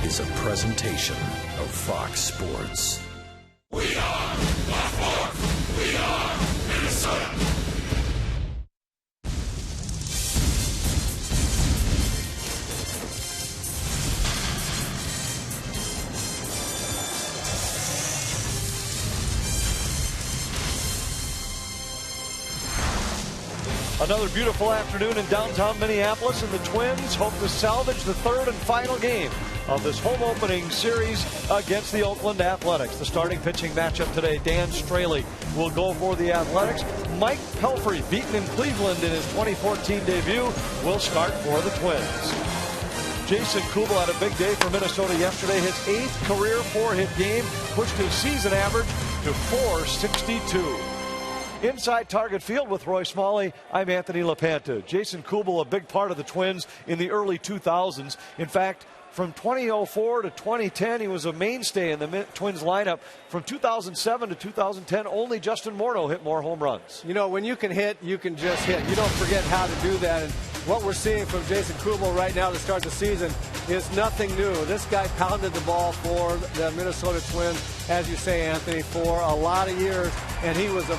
is a presentation of Fox Sports. We are Baltimore. We are Minnesota. Another beautiful afternoon in downtown Minneapolis, and the Twins hope to salvage the third and final game of this home opening series against the Oakland Athletics. The starting pitching matchup today, Dan Straley will go for the Athletics. Mike Pelfrey, beaten in Cleveland in his 2014 debut, will start for the Twins. Jason Kubel had a big day for Minnesota yesterday. His 8th career 4-hit game pushed his season average to .462. Inside Target Field with Roy Smalley, I'm Anthony LaPanta. Jason Kubel, a big part of the Twins in the early 2000s. In fact, from 2004 to 2010, he was a mainstay in the Twins lineup. From 2007 to 2010, only Justin Morneau hit more home runs. You know, when you can hit, you can just hit. You don't forget how to do that. And what we're seeing from Jason Kubel right now to start the season is nothing new. This guy pounded the ball for the Minnesota Twins, as you say, Anthony, for a lot of years. And he was a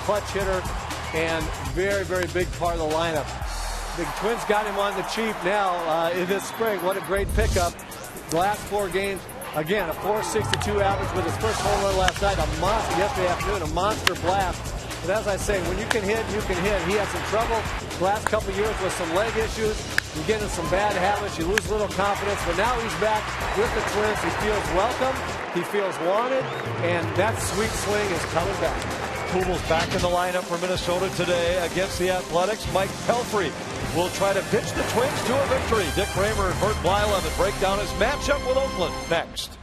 clutch hitter and very, very big part of the lineup. The Twins got him on the cheap now in this spring. What a great pickup. The last 4 games, again, a .462 average with his first home run last night, a monster yesterday afternoon, a monster blast. But as I say, when you can hit, you can hit. He had some trouble the last couple of years with some leg issues. You get into some bad habits, you lose a little confidence, but now he's back with the Twins. He feels welcome, he feels wanted, and that sweet swing is coming back. Kubel's back in the lineup for Minnesota today against the Athletics. Mike Pelfrey will try to pitch the Twins to a victory. Dick Kramer and Bert Blyleven break down his matchup with Oakland next.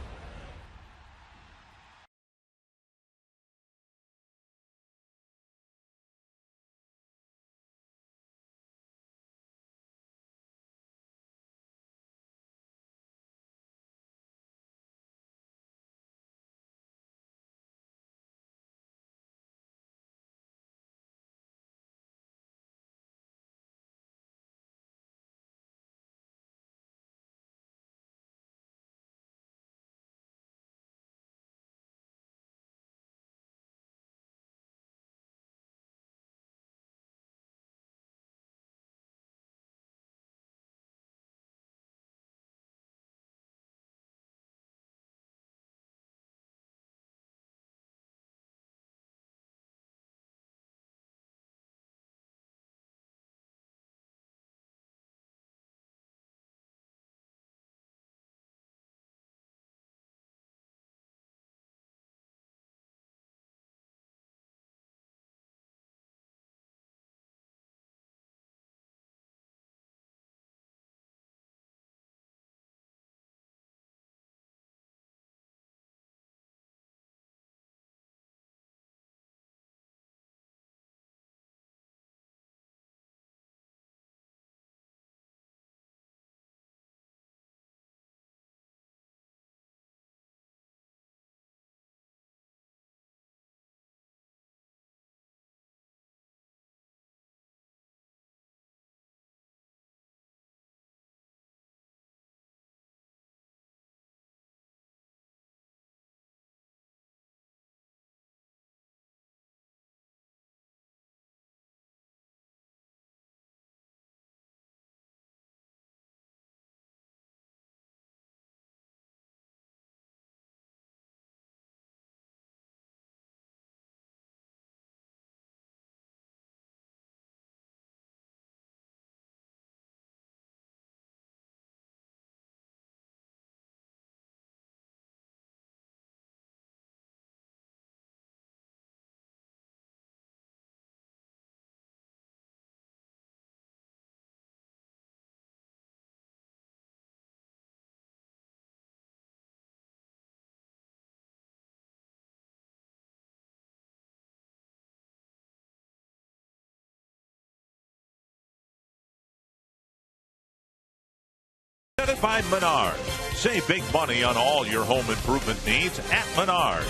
Presented by Menards. Save big money on all your home improvement needs at Menards.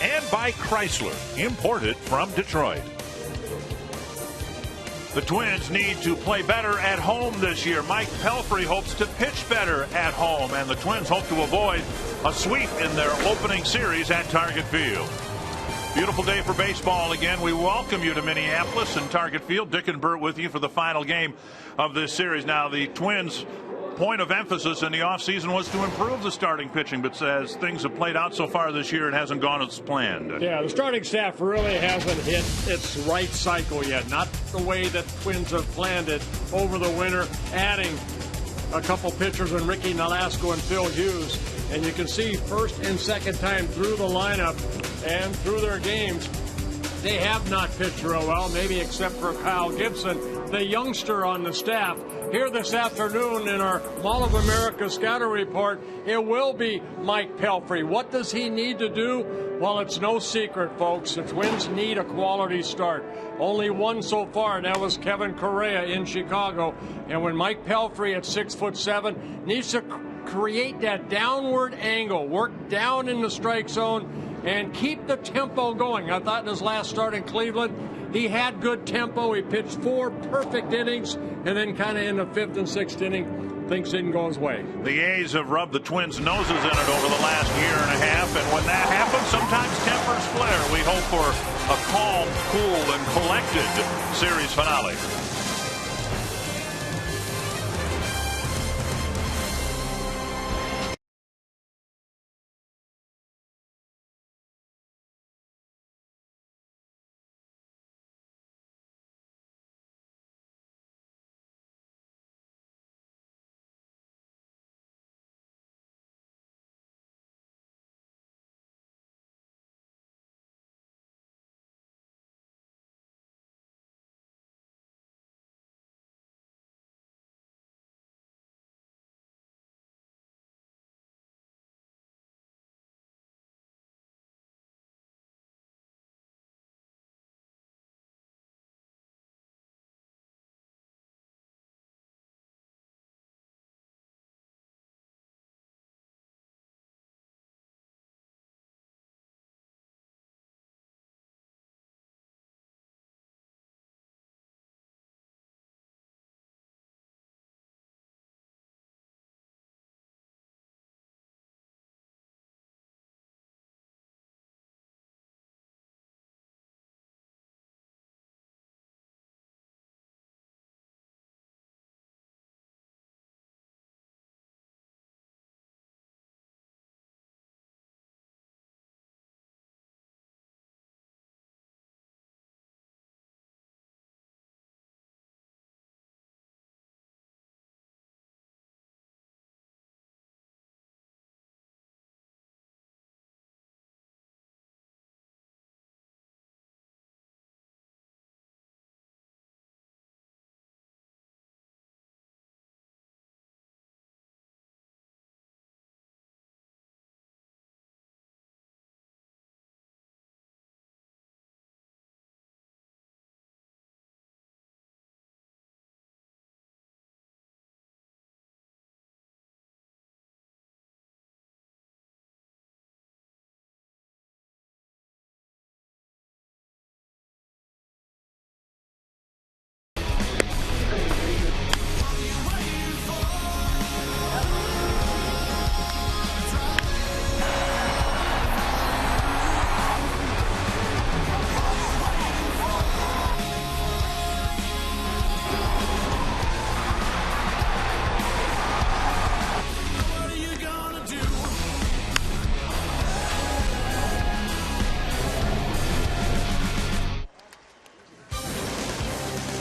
And by Chrysler, imported from Detroit. The Twins need to play better at home this year. Mike Pelfrey hopes to pitch better at home, and the Twins hope to avoid a sweep in their opening series at Target Field. Beautiful day for baseball again. We welcome you to Minneapolis and Target Field. Dick and Bert with you for the final game of this series. Now, the Twins' point of emphasis in the offseason was to improve the starting pitching, but as things have played out so far this year, it hasn't gone as planned. Yeah, the starting staff really hasn't hit its right cycle yet. Not the way that Twins have planned it over the winter, adding a couple pitchers in Ricky Nolasco and Phil Hughes. And you can see first and second time through the lineup and through their games, they have not pitched real well, maybe except for Kyle Gibson, the youngster on the staff. Here this afternoon in our Mall of America Scouter Report, it will be Mike Pelfrey. What does he need to do? Well, it's no secret, folks. The Twins need a quality start. Only one so far, and that was Kevin Correa in Chicago. And when Mike Pelfrey at 6'7" needs to create that downward angle, work down in the strike zone, and keep the tempo going. I thought in his last start in Cleveland, he had good tempo. He pitched 4 perfect innings, and then kind of in the 5th and 6th inning, things didn't go his way. The A's have rubbed the Twins' noses in it over the last year and a half, and when that happens, sometimes tempers flare. We hope for a calm, cool, and collected series finale.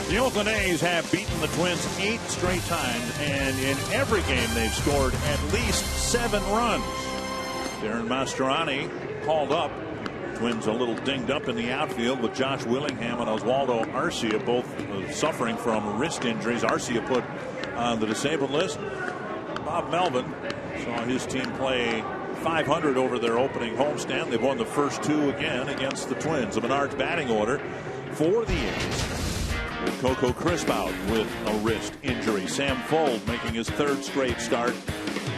The Oakland A's have beaten the Twins 8 straight times, and in every game they've scored at least 7 runs. Darren Mastroianni called up. Twins a little dinged up in the outfield with Josh Willingham and Oswaldo Arcia both suffering from wrist injuries. Arcia put on the disabled list. Bob Melvin saw his team play .500 over their opening homestand. They've won the first 2 again against the Twins. The Menards batting order for the A's, with Coco Crisp out with a wrist injury. Sam Fuld making his 3rd straight start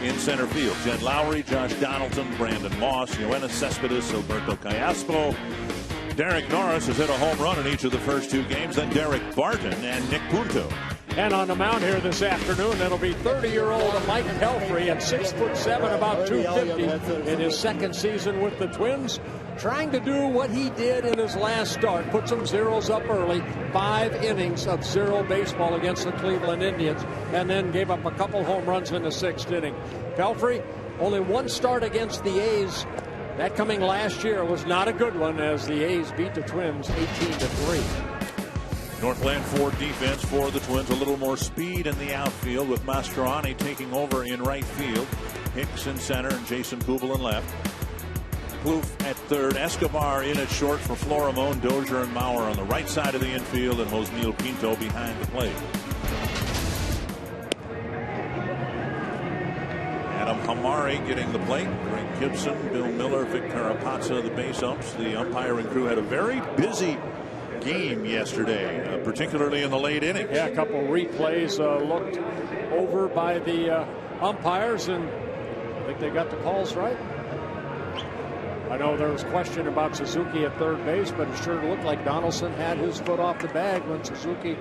in center field. Jed Lowry, Josh Donaldson, Brandon Moss, Yoenis Cespedes, Alberto Callaspo, Derek Norris has hit a home run in each of the first 2 games. Then Derek Barton and Nick Punto. And on the mound here this afternoon, that'll be 30-year-old Mike Pelfrey at 6'7", about 250 in his second season with the Twins. Trying to do what he did in his last start, put some zeros up early, 5 innings of zero baseball against the Cleveland Indians, and then gave up a couple home runs in the 6th inning. Pelfrey, only 1 start against the A's. That coming last year was not a good one as the A's beat the Twins 18-3. Northland Ford defense for the Twins. A little more speed in the outfield with Mastroianni taking over in right field. Hicks in center and Jason Kubel in left. Plouffe at third. Escobar in at short for Florimon. Dozier and Mauer on the right side of the infield, and Josniel Pinto behind the plate. Adam Hamari getting the plate. Greg Gibson, Bill Miller, Victor Apazza, the base umps. The umpiring crew had a very busy game yesterday, particularly in the late innings. Yeah, a couple replays looked over by the umpires, and I think they got the calls right. I know there was question about Suzuki at third base, but it sure looked like Donaldson had his foot off the bag when Suzuki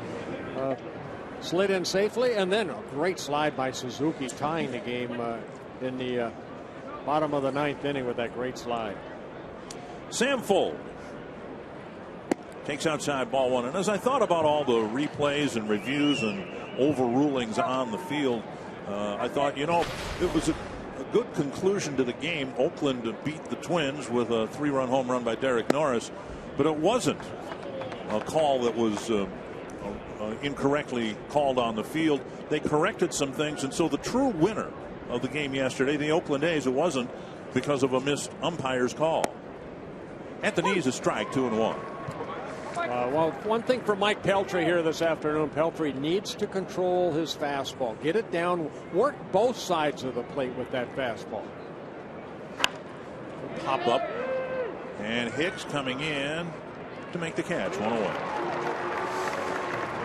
slid in safely, and then a great slide by Suzuki tying the game in the bottom of the 9th inning with that great slide. Sam Fuld takes outside ball 1. And as I thought about all the replays and reviews and overrulings on the field, I thought, it was a good conclusion to the game. Oakland beat the Twins with a 3-run home run by Derek Norris, but it wasn't a call that was incorrectly called on the field. They corrected some things, and so the true winner of the game yesterday, the Oakland A's, it wasn't because of a missed umpire's call. At the knees, a strike, 2-1. Well, one thing for Mike Pelfrey here this afternoon, Pelfrey needs to control his fastball. Get it down, work both sides of the plate with that fastball. Pop up, and Hicks coming in to make the catch, 1-1.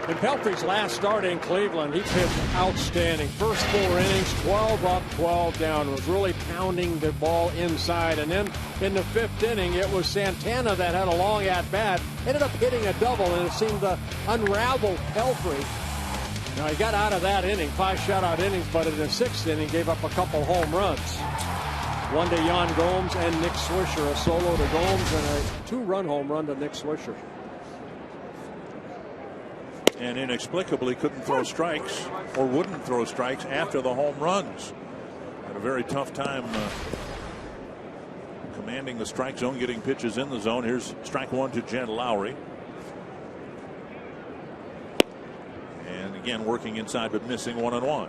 In Pelfrey's last start in Cleveland, he pitched outstanding. First 4 innings, 12 up, 12 down. Was really pounding the ball inside. And then in the 5th inning, it was Santana that had a long at-bat. Ended up hitting a double, and it seemed to unravel Pelfrey. Now, he got out of that inning, 5 shutout innings, but in the 6th inning, gave up a couple home runs. One to Yan Gomes and Nick Swisher, a solo to Gomes, and a 2-run home run to Nick Swisher. And inexplicably couldn't throw strikes, or wouldn't throw strikes after the home runs. Had a very tough time commanding the strike zone, getting pitches in the zone. Here's strike 1 to Jed Lowry. And again, working inside but missing 1-1.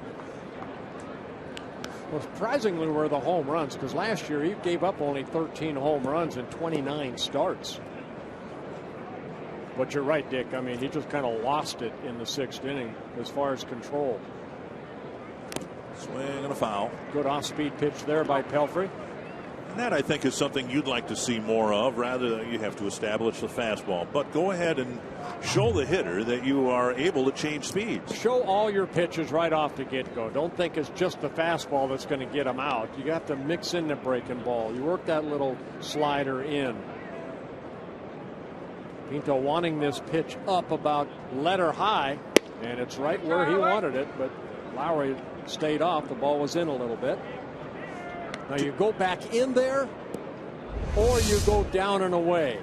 Well, surprisingly were the home runs, because last year he gave up only 13 home runs in 29 starts. But you're right, Dick. I mean, he just kind of lost it in the 6th inning as far as control. Swing and a foul. Good off-speed pitch there by Pelfrey. And that, I think, is something you'd like to see more of, rather than you have to establish the fastball. But go ahead and show the hitter that you are able to change speeds. Show all your pitches right off the get-go. Don't think it's just the fastball that's going to get them out. You have to mix in the breaking ball. You work that little slider in. Pinto wanting this pitch up about letter high, and it's right where he wanted it, but Lowry stayed off. The ball was in a little bit. Now you go back in there, or you go down and away.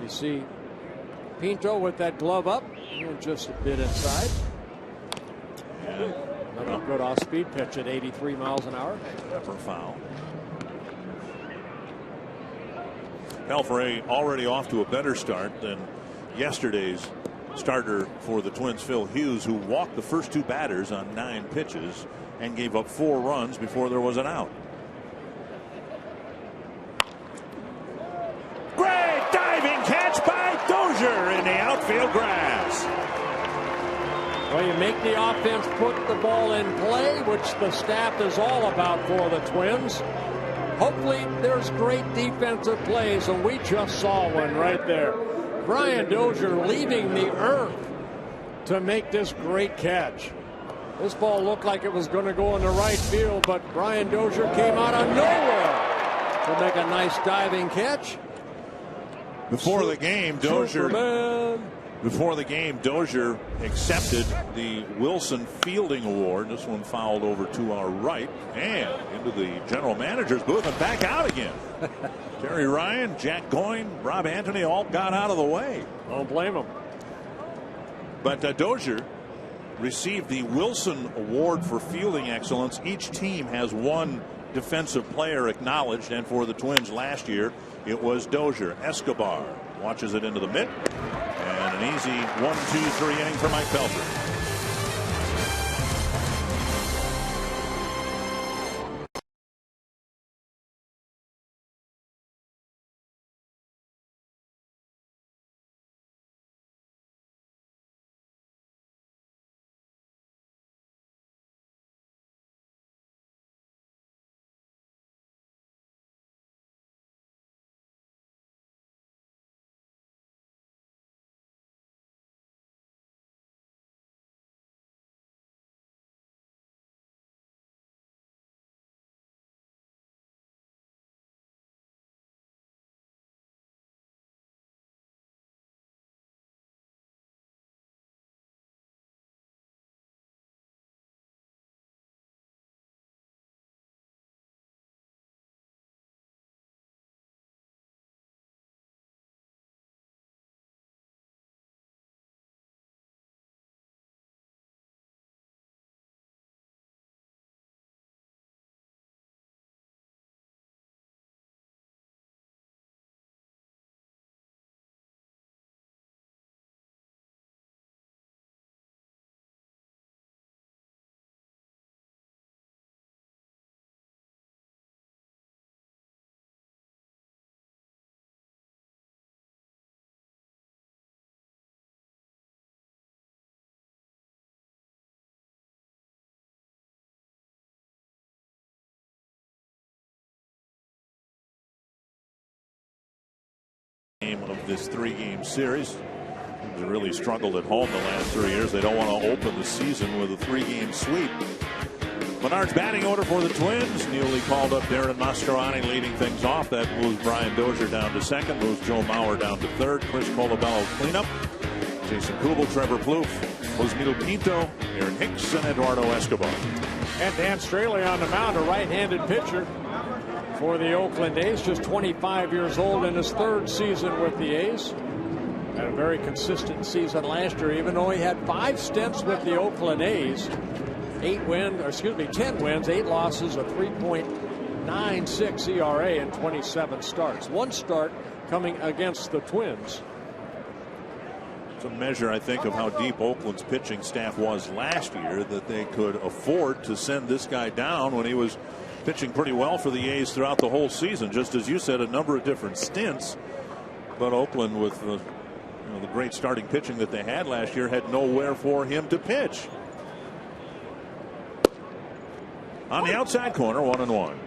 You see Pinto with that glove up, and just a bit inside. And another good off-speed pitch at 83 miles an hour. Upper foul. Pelfrey already off to a better start than yesterday's starter for the Twins, Phil Hughes, who walked the first 2 batters on 9 pitches and gave up 4 runs before there was an out. Great diving catch by Dozier in the outfield grass. Well, you make the offense put the ball in play, which the staff is all about for the Twins. Hopefully there's great defensive plays, and we just saw one right there. Brian Dozier leaving the earth to make this great catch. This ball looked like it was going to go in the right field, but Brian Dozier came out of nowhere to make a nice diving catch. Before the game, Dozier accepted the Wilson Fielding Award. This one fouled over to our right and into the general manager's booth and back out again. Terry Ryan, Jack Goyne, Rob Anthony all got out of the way. Don't blame him. But Dozier received the Wilson Award for fielding excellence. Each team has one defensive player acknowledged, and for the Twins last year it was Dozier. Escobar watches it into the mitt, and an easy 1-2-3 inning for Mike Pelfrey. Of this 3-game series. They really struggled at home the last 3 years. They don't want to open the season with a 3-game sweep. Menard's batting order for the Twins. Newly called up Darren Mastroianni leading things off. That moves Brian Dozier down to second, moves Joe Mauer down to third. Chris Colabello cleanup. Jason Kubel, Trevor Plouffe, Josmito Pinto, Aaron Hicks, and Eduardo Escobar. And Dan Straley on the mound, a right-handed pitcher for the Oakland A's, just 25 years old in his 3rd season with the A's. Had a very consistent season last year, even though he had 5 stints with the Oakland A's. 10 wins, 8 losses, a 3.96 ERA in 27 starts. 1 start coming against the Twins. It's a measure, I think, of how deep Oakland's pitching staff was last year, that they could afford to send this guy down when he was pitching pretty well for the A's throughout the whole season. Just as you said, a number of different stints. But Oakland, with the great starting pitching that they had last year, had nowhere for him to pitch. On the outside corner, 1-1.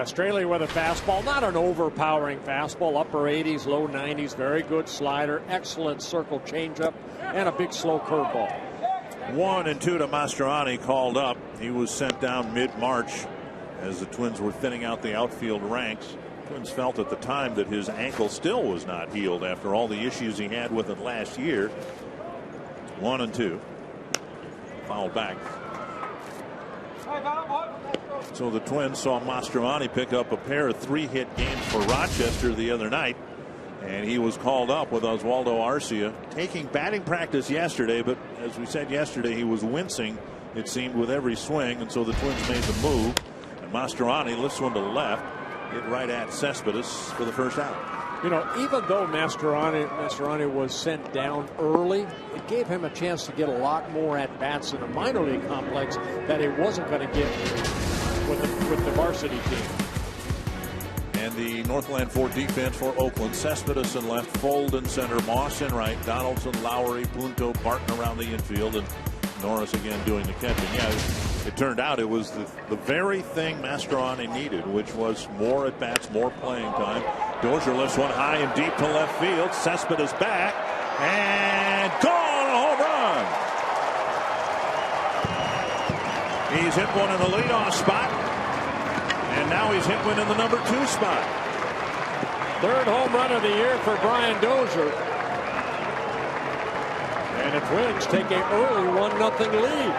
Straley with a fastball, not an overpowering fastball, upper 80s, low 90s, very good slider, excellent circle changeup, and a big slow curveball. 1-2 to Mastroianni, called up. He was sent down mid-March as the Twins were thinning out the outfield ranks. Twins felt at the time that his ankle still was not healed after all the issues he had with it last year. 1-2. Foul back. So the Twins saw Mastroianni pick up a pair of 3-hit games for Rochester the other night. And he was called up with Oswaldo Arcia taking batting practice yesterday. But as we said yesterday, he was wincing, it seemed, with every swing. And so the Twins made the move. And Mastroianni lifts one to left, hit right at Cespedes for the first out. You know, even though Mastroianni was sent down early, it gave him a chance to get a lot more at-bats in a minor league complex that he wasn't going to get with the varsity team. And the Northland 4 defense for Oakland: Cespedes in left, Fold in center, Moss in right, Donaldson, Lowry, Punto, Barton around the infield, and Norris again doing the catching. Yeah, it turned out it was the very thing Mastroianni needed, which was more at bats, more playing time. Dozier lifts one high and deep to left field. Cespedes back and gone, a home run. He's hit one in the leadoff spot. And now he's hit one in the number 2 spot. Third home run of the year for Brian Dozier. And the Twins take an early 1-0 lead.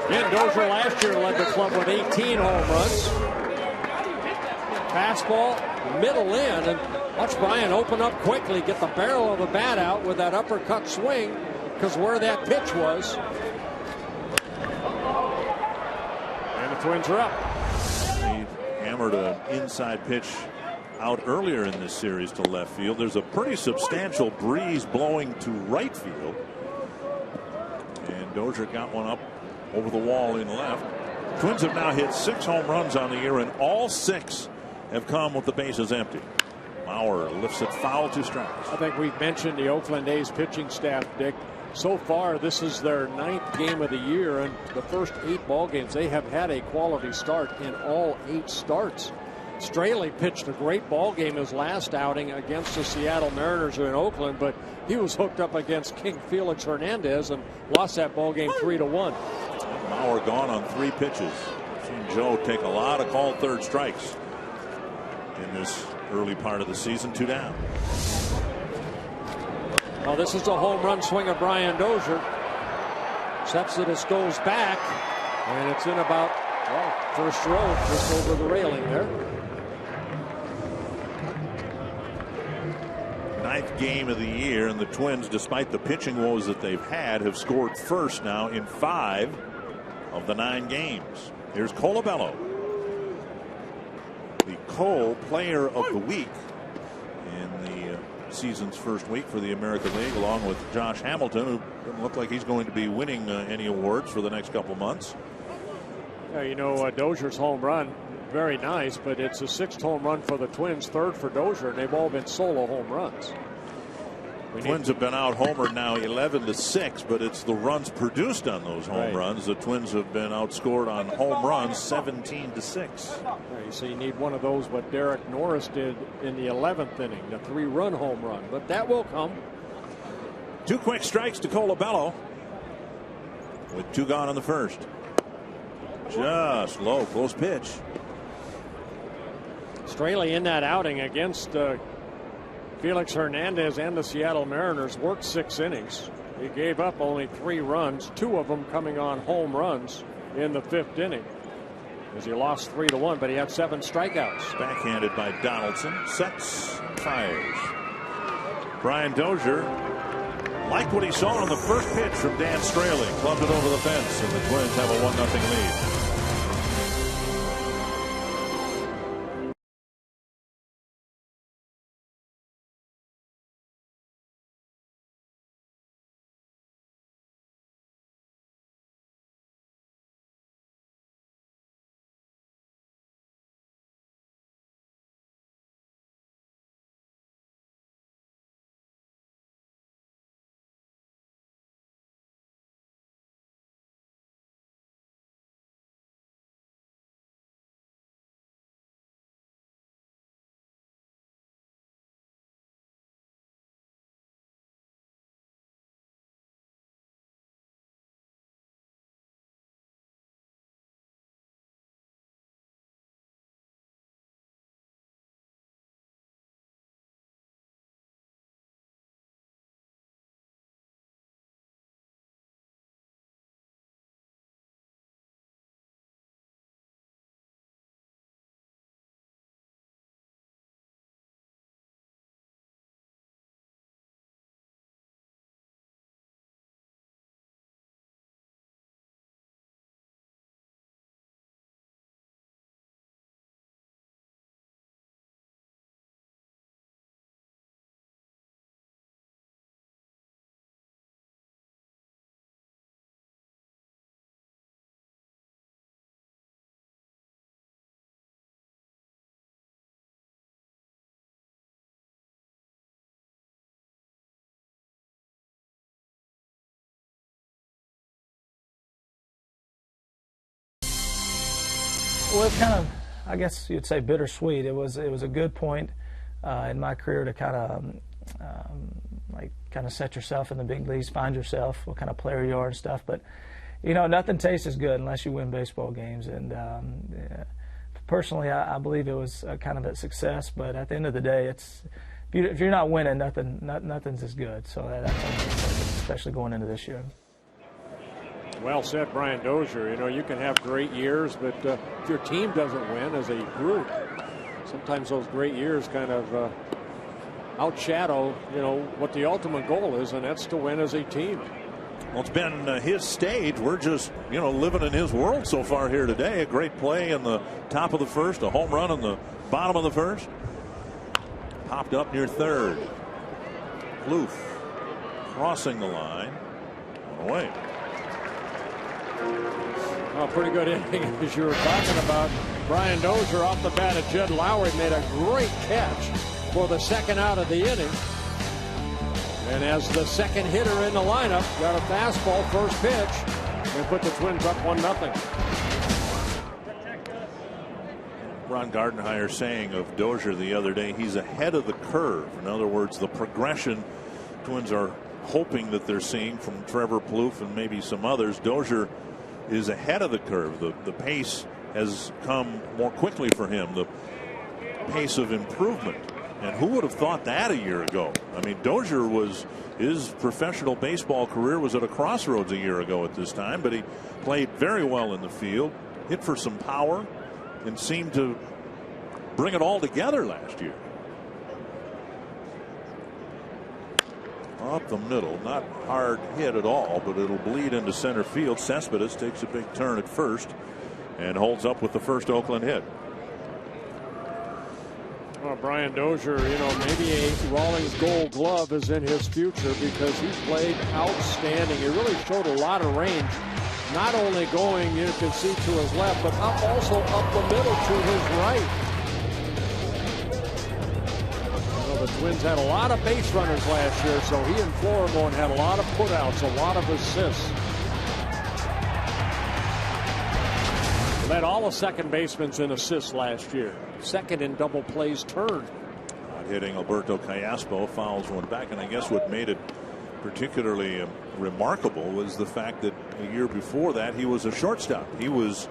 Again, Dozier last year led the club with 18 home runs. Fastball, middle in, and watch Brian open up quickly, get the barrel of the bat out with that uppercut swing, because where that pitch was. And the Twins are up. He hammered an inside pitch out earlier in this series to left field. There's a pretty substantial breeze blowing to right field. And Dozier got one up over the wall in left. Twins have now hit 6 home runs on the year, and all 6 have come with the bases empty. Mauer lifts it foul, 2 strikes. I think we've mentioned the Oakland A's pitching staff, Dick. So far, this is their 9th game of the year, and the first 8 ball games, they have had a quality start in all 8 starts. Straley pitched a great ball game his last outing against the Seattle Mariners in Oakland, but he was hooked up against King Felix Hernandez and lost that ball game 3-1. Mauer gone on 3 pitches. I've seen Joe take a lot of called third strikes in this early part of the season. 2 down. Well, this is a home run swing of Brian Dozier. Sepsidis goes back, and it's in about, well, first row, just over the railing there. 9th game of the year, and the Twins, despite the pitching woes that they've had, have scored first now in 5 of the 9 games. Here's Colabello, the Cole Player of the Week in the season's first week for the American League, along with Josh Hamilton, who doesn't look like he's going to be winning any awards for the next couple months. Yeah, you know, Dozier's home run, very nice, but it's the 6th home run for the Twins, 3rd for Dozier, and they've all been solo home runs. Twins have been out homered now 11-6, but it's the runs produced on those home runs. The Twins have been outscored on home runs 17-6. Right, so you need one of those what Derek Norris did in the 11th inning, the 3-run home run, but that will come. 2 quick strikes to Colabello with 2 gone in the first. Just low, close pitch. Straley in that outing against Felix Hernandez and the Seattle Mariners worked 6 innings. He gave up only 3 runs, 2 of them coming on home runs in the 5th inning, as he lost 3-1, but he had 7 strikeouts. Backhanded by Donaldson, sets, fires. Brian Dozier liked what he saw on the first pitch from Dan Straley, clubbed it over the fence, and the Twins have a 1-0 lead. Well, it's kind of, I guess you'd say, bittersweet. It was a good point in my career to kind of set yourself in the big leagues, find yourself, what kind of player you are and stuff. But you know, nothing tastes as good unless you win baseball games. And personally, I believe it was kind of a success. But at the end of the day, if you're not winning, nothing's as good. So that's especially going into this year. Well said, Brian Dozier. You know, you can have great years, but if your team doesn't win as a group, sometimes those great years kind of outshadow, you know, what the ultimate goal is, and that's to win as a team. Well, it's been his stage. We're just, you know, living in his world so far here today. A great play in the top of the first, a home run in the bottom of the first. Popped up near third. Plouffe crossing the line. On the way. Oh, pretty good inning, as you were talking about. Brian Dozier off the bat of Jed Lowry made a great catch for the second out of the inning. And as the second hitter in the lineup, got a fastball, first pitch, and put the Twins up 1-0. Ron Gardenhire saying of Dozier the other day, he's ahead of the curve. In other words, the progression Twins are hoping that they're seeing from Trevor Plouffe and maybe some others. Dozier is ahead of the curve. The pace has come more quickly for him, the pace of improvement. And who would have thought that a year ago? I mean, Dozier his professional baseball career was at a crossroads a year ago at this time, but he played very well in the field, hit for some power, and seemed to bring it all together last year. Up the middle, not hard hit at all, but it'll bleed into center field. Cespedes takes a big turn at first and holds up with the first Oakland hit. Well, Brian Dozier, you know, maybe a Rawlings Gold Glove is in his future because he played outstanding. He really showed a lot of range, not only going, you can see, to his left, but also up the middle to his right. The Twins had a lot of base runners last year, so he and Florimon had a lot of putouts, a lot of assists. Led all the second basemen in assists last year. Second in double plays turned. Hitting Alberto Callaspo, fouls one back, and I guess what made it particularly remarkable was the fact that a year before that he was a shortstop. He was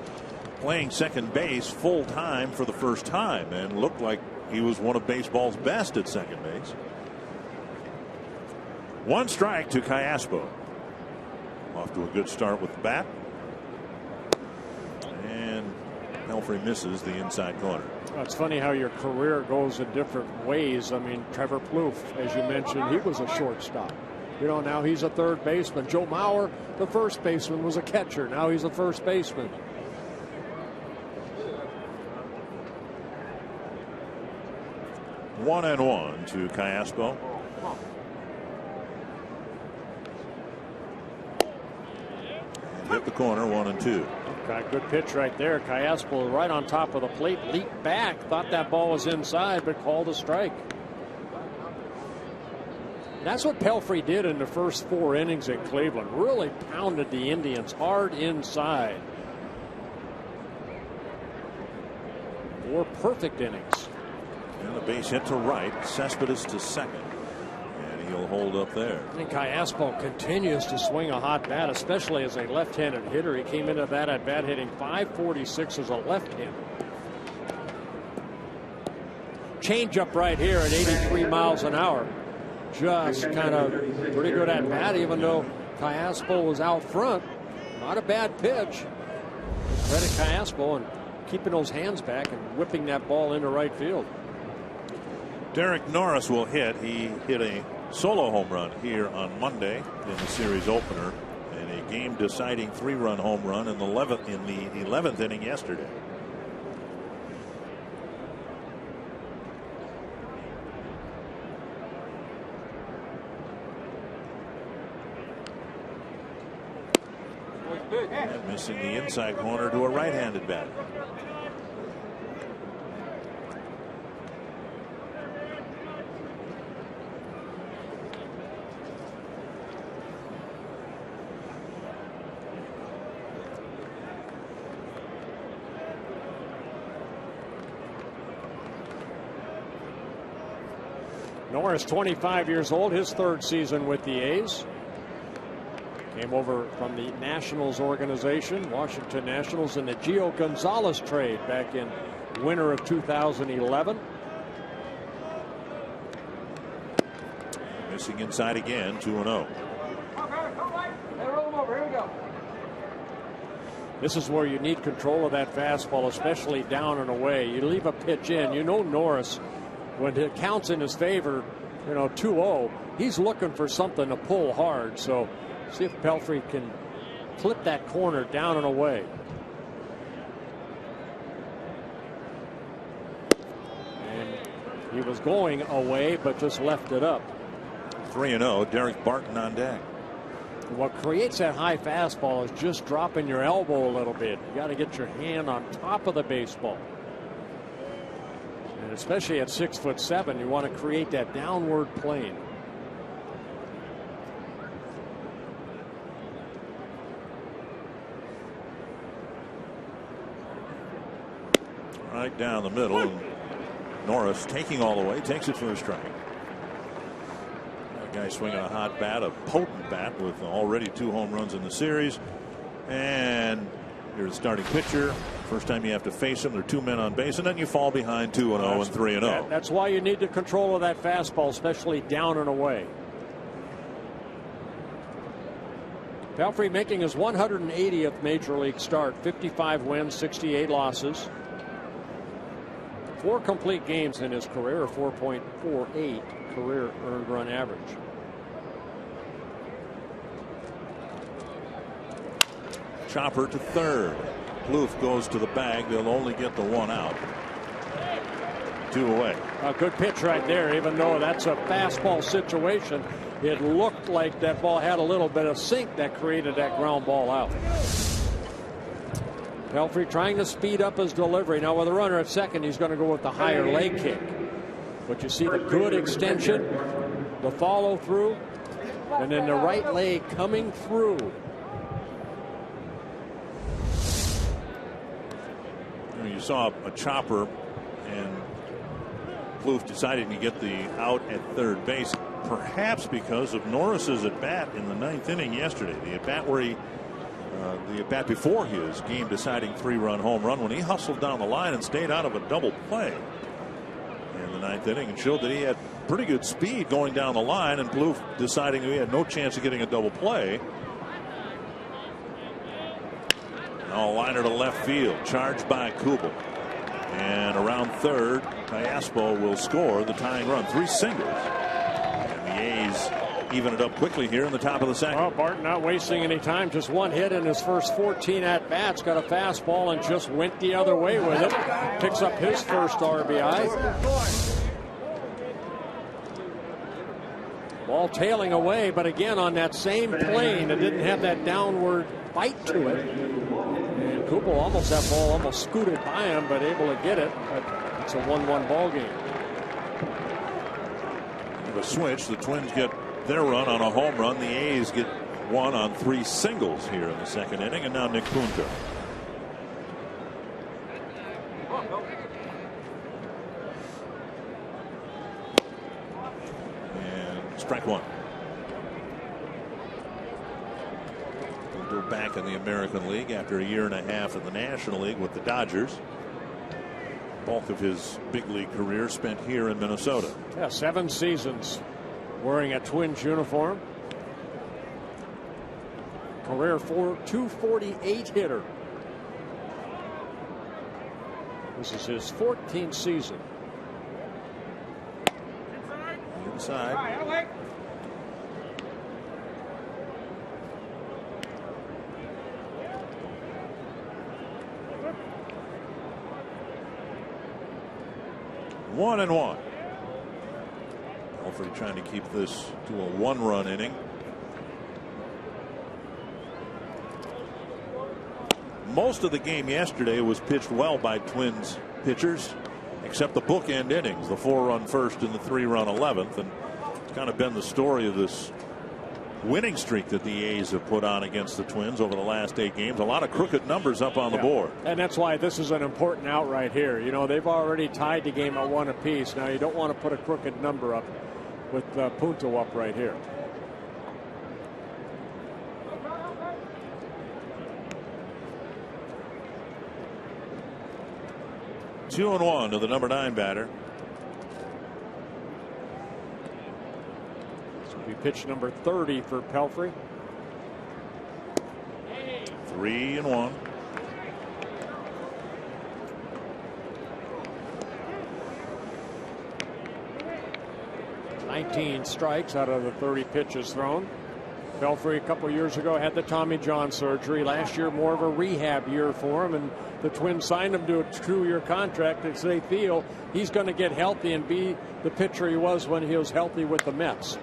playing second base full time for the first time and looked like he was one of baseball's best at second base. One strike to Callaspo. Off to a good start with the bat. And Pelfrey misses the inside corner. Well, it's funny how your career goes in different ways. I mean, Trevor Plouffe, as you mentioned, he was a shortstop. You know, now he's a third baseman. Joe Mauer, the first baseman, was a catcher. Now he's a first baseman. 1-1 to Callaspo. Hit the corner, 1-2. Got good pitch right there. Callaspo right on top of the plate, leaped back, thought that ball was inside, but called a strike. That's what Pelfrey did in the first 4 innings at Cleveland. Really pounded the Indians hard inside. 4 perfect innings. And the base hit to right, Cespedes to second. And he'll hold up there. I think Callaspo continues to swing a hot bat, especially as a left-handed hitter. He came into that at bat hitting .546 as a left-hander. Change up right here at 83 miles an hour. Just kind of pretty good at bat, even though Callaspo was out front. Not a bad pitch. Credit Callaspo and keeping those hands back and whipping that ball into right field. Derek Norris will hit. He hit a solo home run here on Monday in the series opener, and a game-deciding 3-run home run in the 11th inning yesterday. And missing the inside corner to a right-handed batter. Norris, 25 years old, his 3rd season with the A's. Came over from the Nationals organization, Washington Nationals, in the Gio Gonzalez trade back in winter of 2011. Missing inside again, 2-0. This is where you need control of that fastball, especially down and away. You leave a pitch in. You know Norris, when it counts in his favor, 2-0, he's looking for something to pull hard. So see if Pelfrey can clip that corner down and away. And he was going away, but just left it up. 3-0, Derek Barton on deck. What creates that high fastball is just dropping your elbow a little bit. You got to get your hand on top of the baseball. And especially at 6'7", you want to create that downward plane. Right down the middle. And Norris taking all the way, takes it for a strike. Guy swinging a hot bat, a potent bat with already 2 home runs in the series. And you're the starting pitcher. First time you have to face him, there are 2 men on base, and then you fall behind 2-0 and 3-0. That's why you need the control of that fastball, especially down and away. Pelfrey making his 180th major league start, 55 wins, 68 losses. 4 complete games in his career, a 4.48 career earned run average. Chopper to third. Plouffe goes to the bag. They'll only get the 1 out. 2 away. A good pitch right there, even though that's a fastball situation. It looked like that ball had a little bit of sink that created that ground ball out. Pelfrey trying to speed up his delivery. Now with a runner at second, he's going to go with the higher leg kick. But you see the good extension, the follow through, and then the right leg coming through. You saw a chopper, and Plouffe decided to get the out at third base, perhaps because of Norris's at bat in the 9th inning yesterday. The at bat where the at bat before his game deciding 3-run home run, when he hustled down the line and stayed out of a double play in the 9th inning and showed that he had pretty good speed going down the line, and Plouffe deciding he had no chance of getting a double play. Now a liner to left field, charged by Kubel, and around third, Callaspo will score the tying run. 3 singles, and the A's even it up quickly here in the top of the second. Well, Barton not wasting any time, just 1 hit in his first 14 at bats, got a fastball and just went the other way with it. Picks up his first RBI. Ball tailing away, but again on that same plane, it didn't have that downward bite to it. And Kubel almost, that ball almost scooted by him, but able to get it. But it's a 1-1 ball game. The switch, the Twins get their run on a home run. The A's get 1 on 3 singles here in the second inning, and now Nick Punto. And strike 1. Punto back in the American League after a 1.5 years in the National League with the Dodgers. Bulk of his big league career spent here in Minnesota. Yeah, 7 seasons wearing a Twins uniform. Career 248 hitter. This is his 14th season. Inside. One and 1. Alfred trying to keep this to a 1-run inning. Most of the game yesterday was pitched well by Twins pitchers, except the bookend innings, the 4-run first and the 3-run 11th. And it's kind of been the story of this winning streak that the A's have put on against the Twins over the last 8 games. A lot of crooked numbers up on the board. And that's why this is an important out right here. You know, they've already tied the game at 1 apiece. Now you don't want to put a crooked number up with Punto up right here. 2-1 to the number 9 batter. This will be pitch number 30 for Pelfrey. 3-1. 19 strikes out of the 30 pitches thrown. Pelfrey a couple years ago had the Tommy John surgery. Last year more of a rehab year for him, and the Twins signed him to a 2-year contract as they feel he's going to get healthy and be the pitcher he was when he was healthy with the Mets.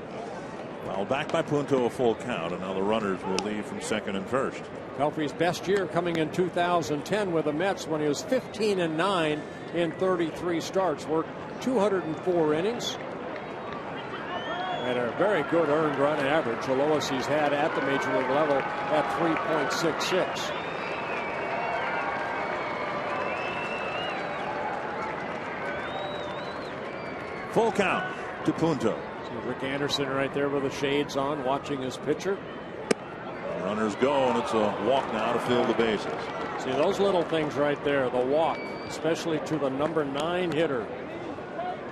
Well, back by Punto, a full count, and now the runners will leave from second and first. Pelfrey's best year coming in 2010 with the Mets when he was 15-9 in 33 starts, worked 204 innings. And a very good earned run average, the lowest he's had at the major league level at 3.66. Full count to Punto. See Rick Anderson right there with the shades on, watching his pitcher. Runners go, and it's a walk now to fill the bases. See those little things right there, the walk, especially to the number 9 hitter.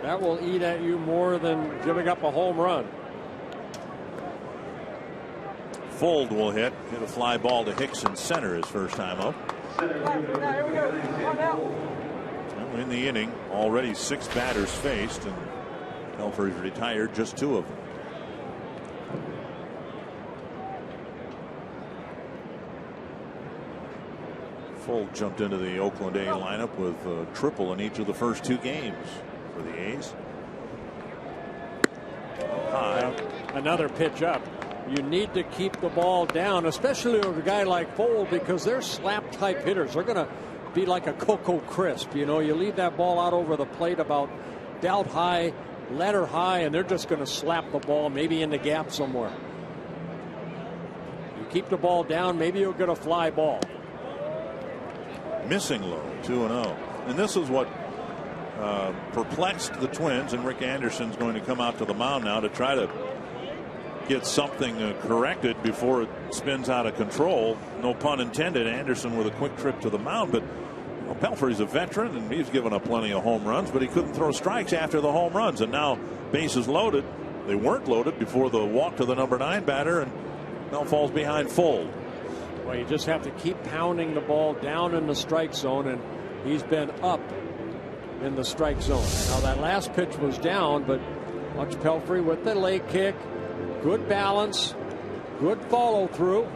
That will eat at you more than giving up a home run. Fold will hit a fly ball to Hicks in center his first time up. In the inning, already 6 batters faced, and Pelfrey's retired just 2 of them. Fold jumped into the Oakland A lineup with a triple in each of the first 2 games for the A's. High. Another pitch up. You need to keep the ball down, especially with a guy like Fold, because they're slap type hitters. They're going to be like a Cocoa Crisp. You know, you leave that ball out over the plate about doubt high, letter high, and they're just going to slap the ball maybe in the gap somewhere. You keep the ball down, maybe you'll get a fly ball. Missing low, 2-0. And this is what perplexed the Twins, and Rick Anderson's going to come out to the mound now to try to get something corrected before it spins out of control. No pun intended. Anderson with a quick trip to the mound, but Pelfrey's a veteran and he's given up plenty of home runs, but he couldn't throw strikes after the home runs, and now bases loaded. They weren't loaded before the walk to the number 9 batter, and now falls behind Fold. Well, you just have to keep pounding the ball down in the strike zone, and he's been up in the strike zone. Now that last pitch was down, but watch Pelfrey with the leg kick. Good balance, good follow through.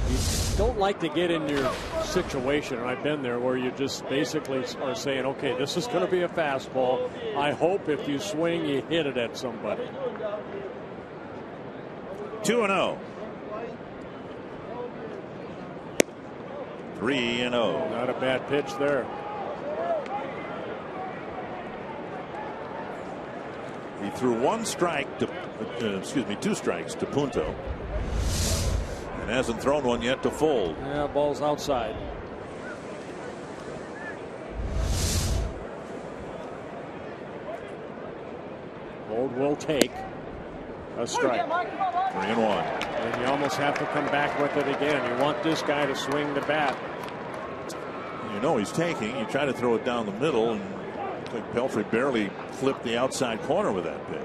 You don't like to get in your situation, and I've been there, where you just basically are saying, okay, this is going to be a fastball. I hope if you swing, you hit it at somebody. 2-0. 3-0. Not a bad pitch there. He threw 2 strikes to Punto, and hasn't thrown one yet to Fold. Yeah, ball's outside. Fold will take a strike. 3-1. And you almost have to come back with it again. You want this guy to swing the bat. You know he's taking. You try to throw it down the middle, and I think Pelfrey barely clipped the outside corner with that pitch.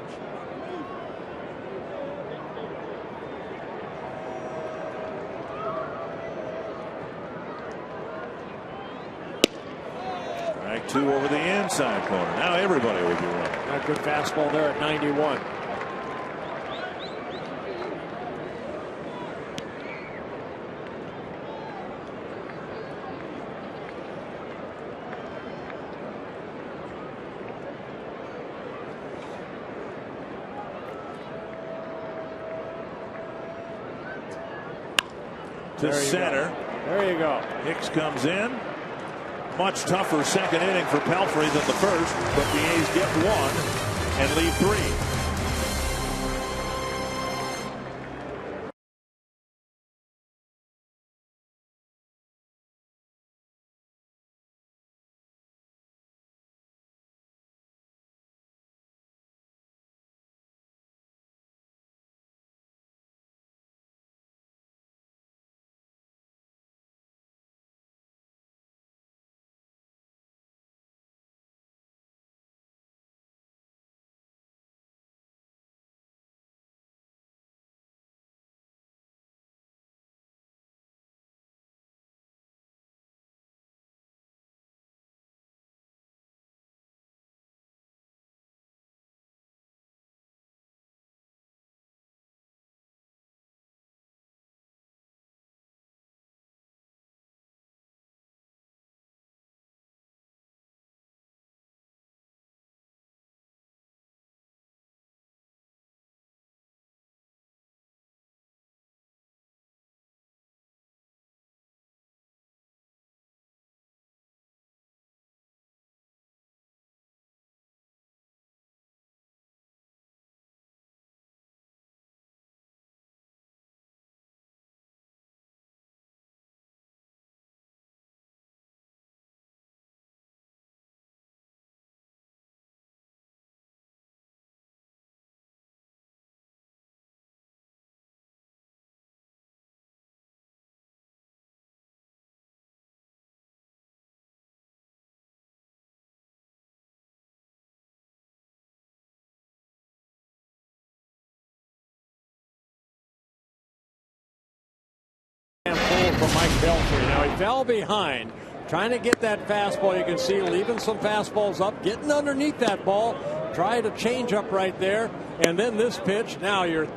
Strike 2 over the inside corner. Now everybody will be running. A good fastball there at 91. To center. There you go. Hicks comes in. Much tougher second inning for Pelfrey than the first, but the A's get 1 and leave 3. from Mike Pelfrey. Now he fell behind, trying to get that fastball. You can see leaving some fastballs up, getting underneath that ball, try to change up right there, and then this pitch. Now you're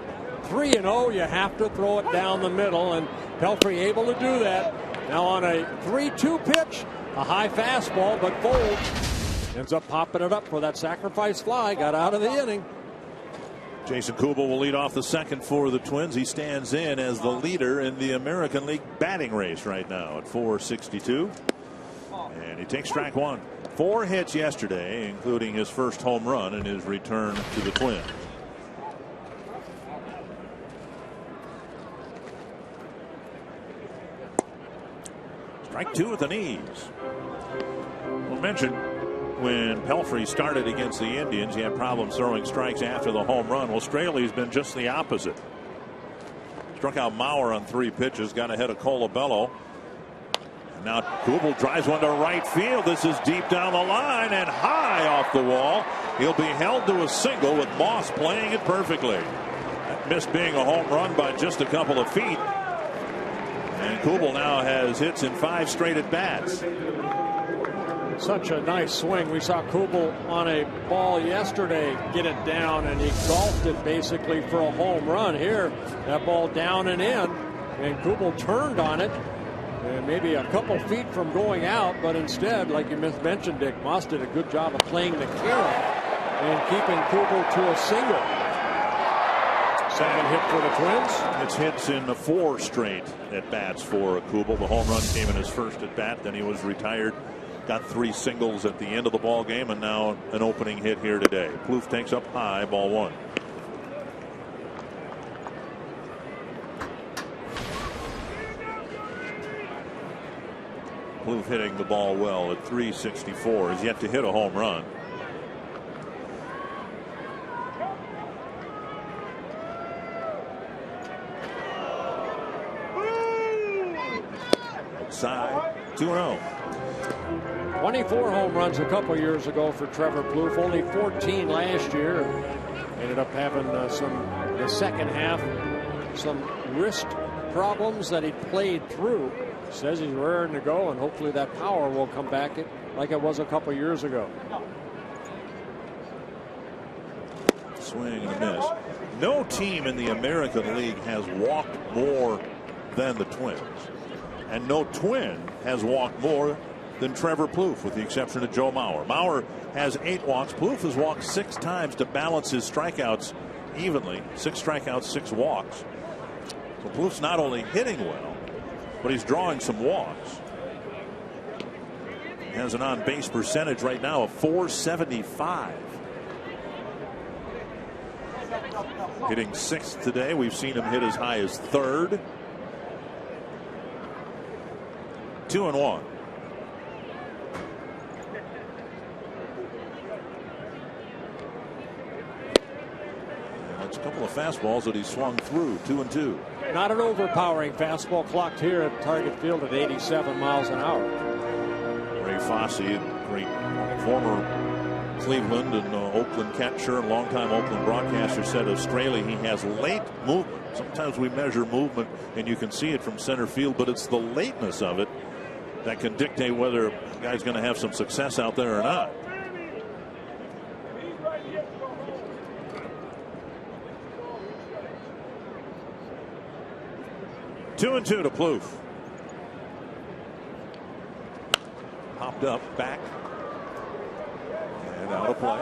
3-0. You have to throw it down the middle, and Pelfrey able to do that. Now on a 3-2 pitch, a high fastball, but Fold ends up popping it up for that sacrifice fly. Got out of the inning. Jason Kubel will lead off the second for the Twins. He stands in as the leader in the American League batting race right now at .462. And he takes strike one. 4 hits yesterday, including his first home run in his return to the Twins. Strike 2 at the knees. We'll mention when Pelfrey started against the Indians, he had problems throwing strikes after the home run. Well, Straley's been just the opposite. Struck out Mauer on 3 pitches, got ahead of Colabello. And now Kubel drives one to right field. This is deep down the line and high off the wall. He'll be held to a single with Moss playing it perfectly. That missed being a home run by just a couple of feet. And Kubel now has hits in 5 straight at bats. Such a nice swing. We saw Kubel on a ball yesterday get it down, and he golfed it basically for a home run. Here, that ball down and in, and Kubel turned on it, and maybe a couple feet from going out, but instead, like you mentioned, Dick, Moss did a good job of playing the carry and keeping Kubel to a single. Second hit for the Twins. It's hits in 4 straight at bats for Kubel. The home run came in his first at bat, then he was retired. Got 3 singles at the end of the ball game, and now an opening hit here today. Plouffe takes up high, ball 1. Plouffe hitting the ball well at .364. Has yet to hit a home run. Outside, 2-0. 24 home runs a couple years ago for Trevor Plouffe, only 14 last year. Ended up having the second half, some wrist problems that he played through. Says he's raring to go, and hopefully that power will come back like it was a couple years ago. Swing and a miss. No team in the American League has walked more than the Twins, and no Twin has walked more than Trevor Plouffe, with the exception of Joe Mauer. Mauer has 8 walks. Plouffe has walked 6 times to balance his strikeouts evenly. 6 strikeouts, 6 walks. So Plouffe's not only hitting well, but he's drawing some walks. He has an on-base percentage right now of .475. Hitting 6th today. We've seen him hit as high as 3rd. 2-1. A couple of fastballs that he swung through. 2-2. Not an overpowering fastball, clocked here at target field at 87 miles an hour. Ray Fosse, great former Cleveland and Oakland catcher and longtime Oakland broadcaster, said of Straley, he has late movement. Sometimes we measure movement and you can see it from center field, but it's the lateness of it that can dictate whether a guy's going to have some success out there or not. Two and 2 to Plouffe. Popped up, back, and out of play.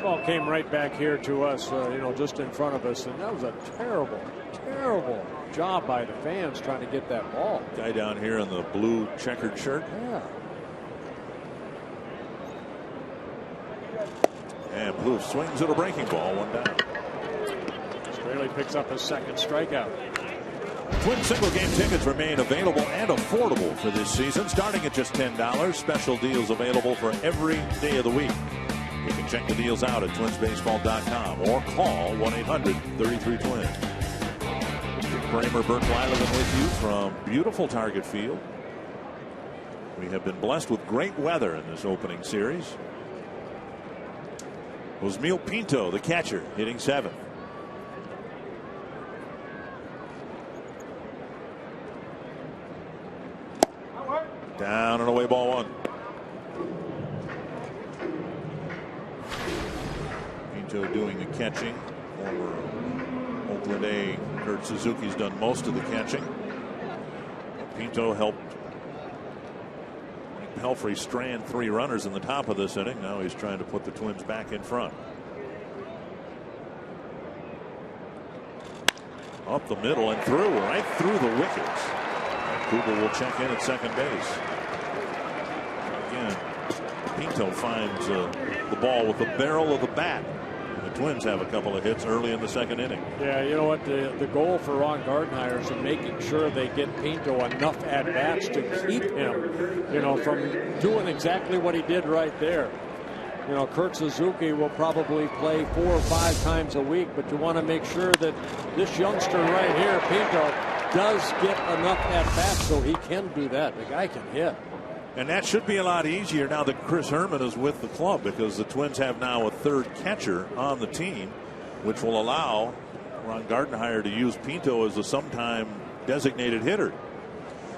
Ball came right back here to us, just in front of us, and that was a terrible, terrible job by the fans trying to get that ball. Guy down here in the blue checkered shirt. Yeah. And Plouffe swings at a breaking ball, 1 down. Straley picks up his second strikeout. Twin single game tickets remain available and affordable for this season, starting at just $10. Special deals available for every day of the week. You can check the deals out at twinsbaseball.com or call 1-800-33-TWINS. Dick Kramer, Bert Blyleven with you from beautiful Target Field. We have been blessed with great weather in this opening series. was Mil Pinto, the catcher, hitting 7th. Down and away, ball 1. Pinto doing the catching. Former Oakland A Kurt Suzuki's done most of the catching. Pinto helped Pelfrey strand 3 runners in the top of this inning. Now he's trying to put the Twins back in front. Up the middle and through, right through the wickets. Kubel will check in at second base. Again, Pinto finds the ball with the barrel of the bat. And the Twins have a couple of hits early in the second inning. Yeah, you know what? The goal for Ron Gardenhire is in making sure they get Pinto enough at-bats to keep him, you know, from doing exactly what he did right there. You know, Kurt Suzuki will probably play 4 or 5 times a week, but you want to make sure that this youngster right here, Pinto, does get enough at-bats so he can do that. The guy can hit. And that should be a lot easier now that Chris Herman is with the club, because the Twins have now a 3rd catcher on the team, which will allow Ron Gardenhire to use Pinto as a sometime designated hitter.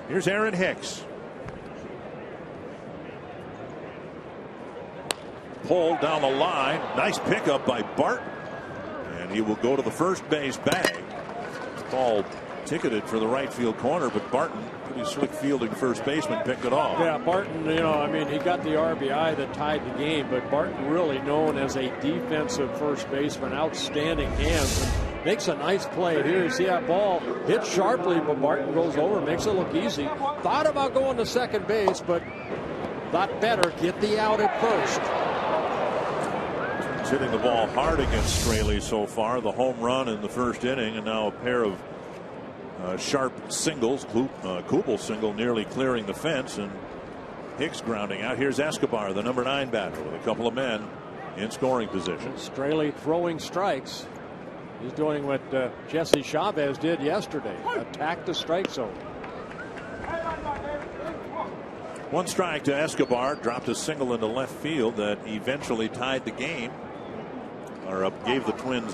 Here's Aaron Hicks. Pulled down the line. Nice pickup by Barton. And he will go to the first base bag. Ball ticketed for the right field corner, but Barton, pretty slick fielding first baseman, picked it off. Yeah, Barton, you know, I mean, he got the RBI that tied the game, but Barton really known as a defensive first baseman, outstanding hands, and makes a nice play here. You see that ball hit sharply, but Barton goes over, makes it look easy. Thought about going to second base, but thought better get the out at first. He's hitting the ball hard against Straley so far. The home run in the first inning, and now a pair of sharp singles. Kubel single nearly clearing the fence, and Hicks grounding out. Here's Escobar, the number 9 batter, with a couple of men in scoring position. Straley throwing strikes. He's doing what Jesse Chavez did yesterday. Attack the strike zone. 1 strike to Escobar. Dropped a single into left field that eventually tied the game, or gave the Twins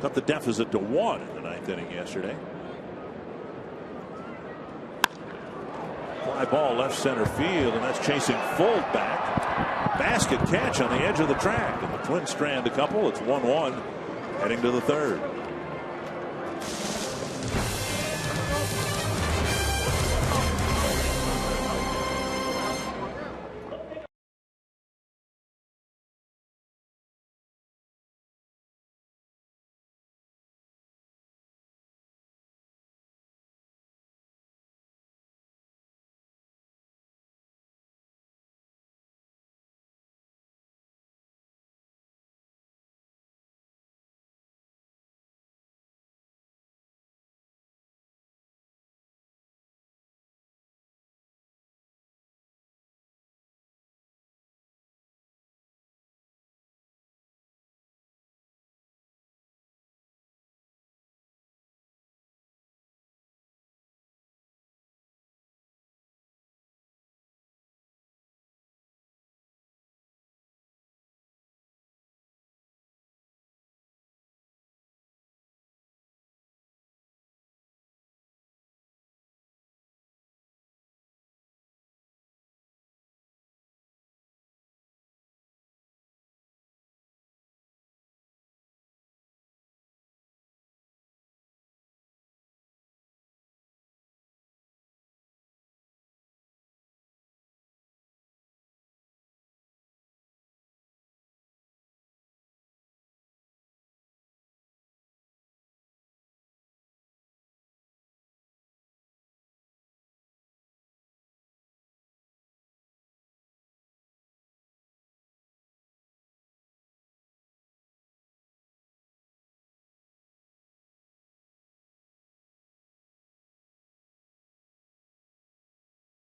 cut the deficit to 1 in the 9th inning yesterday. Fly ball left center field, and that's chasing fullback. Basket catch on the edge of the track, and the Twins strand a couple. It's 1-1 heading to the 3rd.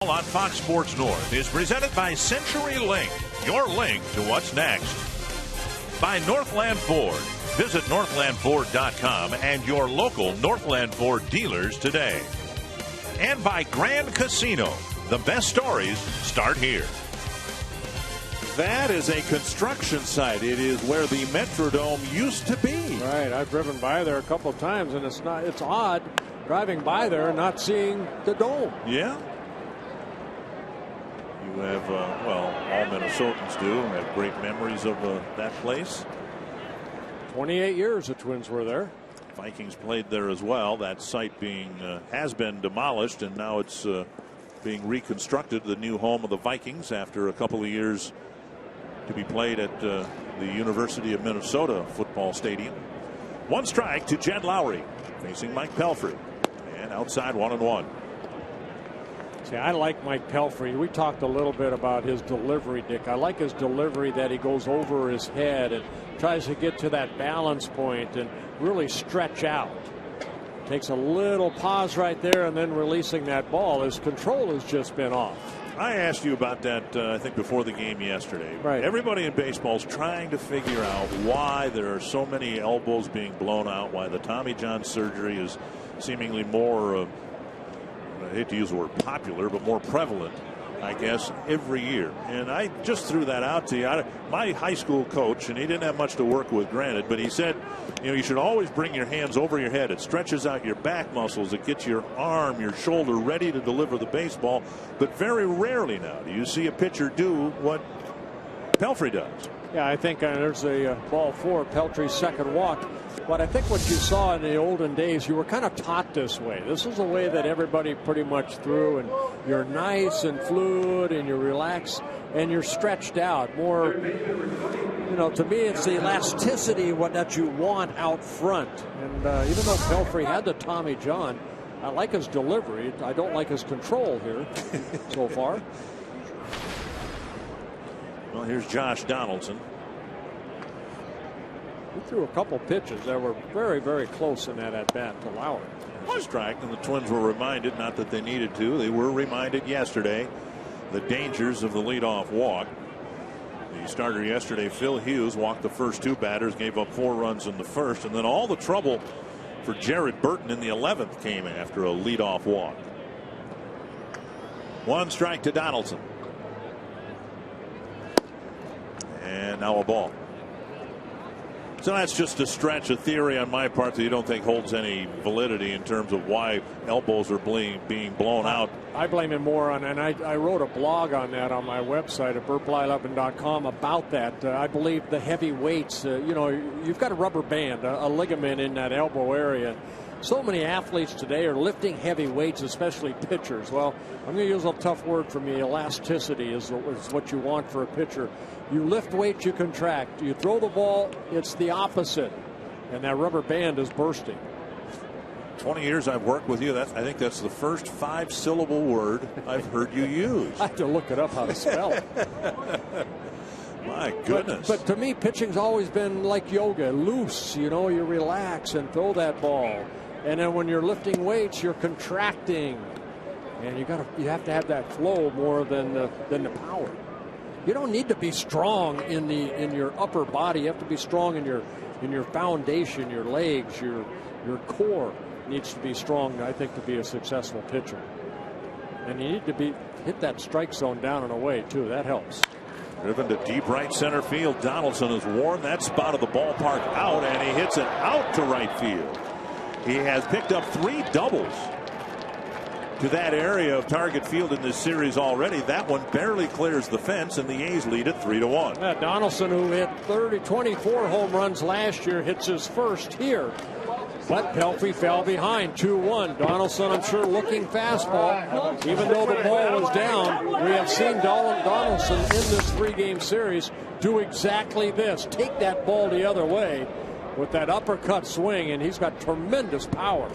On Fox Sports North is presented by CenturyLink, your link to what's next. By Northland Ford. Visit northlandford.com and your local Northland Ford dealers today. And by Grand Casino. The best stories start here. that is a construction site. It is where the Metrodome used to be. Right. I've driven by there a couple of times, and it's odd driving by there and not seeing the dome. Yeah. You have, well, all Minnesotans do have great memories of that place. 28 years the Twins were there. Vikings played there as well. That site has been demolished, and now it's being reconstructed, the new home of the Vikings, after a couple of years to be played at the University of Minnesota football stadium. One strike to Jed Lowry facing Mike Pelfrey, and outside 1-1. See, I like Mike Pelfrey. We talked a little bit about his delivery, Dick. I like his delivery, that he goes over his head and tries to get to that balance point and really stretch out. Takes a little pause right there and then releasing that ball. His control has just been off. I asked you about that, I think, before the game yesterday. Right. Everybody in baseball is trying to figure out why there are so many elbows being blown out, why the Tommy John surgery is seemingly more, I hate to use the word popular, but more prevalent, I guess, every year. And I just threw that out to you. My high school coach, and he didn't have much to work with, granted, but he said, you should always bring your hands over your head. It stretches out your back muscles. It gets your arm, your shoulder ready to deliver the baseball. But very rarely now do you see a pitcher do what Pelfrey does. Yeah, I think there's a ball for Pelfrey's second walk. But I think what you saw in the olden days, you were kind of taught this way. This is the way that everybody pretty much threw, and you're nice and fluid and you're relaxed and you're stretched out more. To me, it's the elasticity that you want out front. And even though Pelfrey had the Tommy John, I like his delivery. I don't like his control here so far. Well, here's Josh Donaldson. He threw a couple pitches that were very, very close in that at-bat to Lowry. There's a strike, and the Twins were reminded, not that they needed to, they were reminded yesterday the dangers of the leadoff walk. The starter yesterday, Phil Hughes, walked the first two batters, gave up 4 runs in the first, and then all the trouble for Jared Burton in the 11th came after a leadoff walk. 1 strike to Donaldson. And now a ball. So that's just a stretch, a theory on my part that you don't think holds any validity in terms of why elbows are being blown out. I blame it more on, and I wrote a blog on that on my website at burply11.com about that. I believe the heavy weights, you've got a rubber band, a ligament in that elbow area. So many athletes today are lifting heavy weights, especially pitchers. Well, I'm going to use a tough word for me. Elasticity is what you want for a pitcher. You lift weights, you contract. You throw the ball, it's the opposite. And that rubber band is bursting. 20 years I've worked with you. I think that's the first 5-syllable word I've heard you use. I have to look it up how to spell it. My goodness. But to me, pitching's always been like yoga, loose. You relax and throw that ball. And then when you're lifting weights, you're contracting. And you have to have that flow more than the power. You don't need to be strong in your upper body. You have to be strong in your foundation, your legs, your core needs to be strong, I think, to be a successful pitcher. And you need to hit that strike zone down and away too. That helps. Driven to deep right center field. Donaldson has worn that spot of the ballpark out, and he hits it out to right field. He has picked up 3 doubles to that area of target field in this series already. That one barely clears the fence, and the A's lead it 3-1. Yeah, Donaldson, who hit 24 home runs last year, hits his first here. But Pelfrey fell behind 2-1. Donaldson, I'm sure, looking fastball. Even though the ball was down, we have seen Donaldson in this 3-game series do exactly this. Take that ball the other way with that uppercut swing, and he's got tremendous power.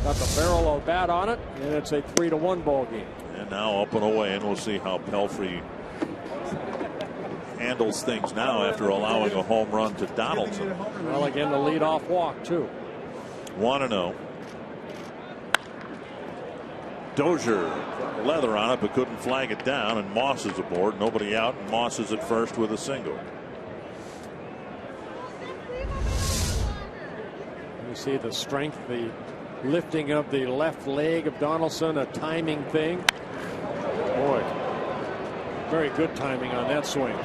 Got the barrel of bat on it, and it's a 3-1 ball game. And now up and away, and we'll see how Pelfrey handles things now after allowing a home run to Donaldson. Well, again, the leadoff walk, too. 1-0. Dozier, leather on it, but couldn't flag it down, and Moss is aboard. Nobody out, and Moss is at first with a single. You see the strength, the lifting of the left leg of Donaldson, a timing thing. Boy, very good timing on that swing.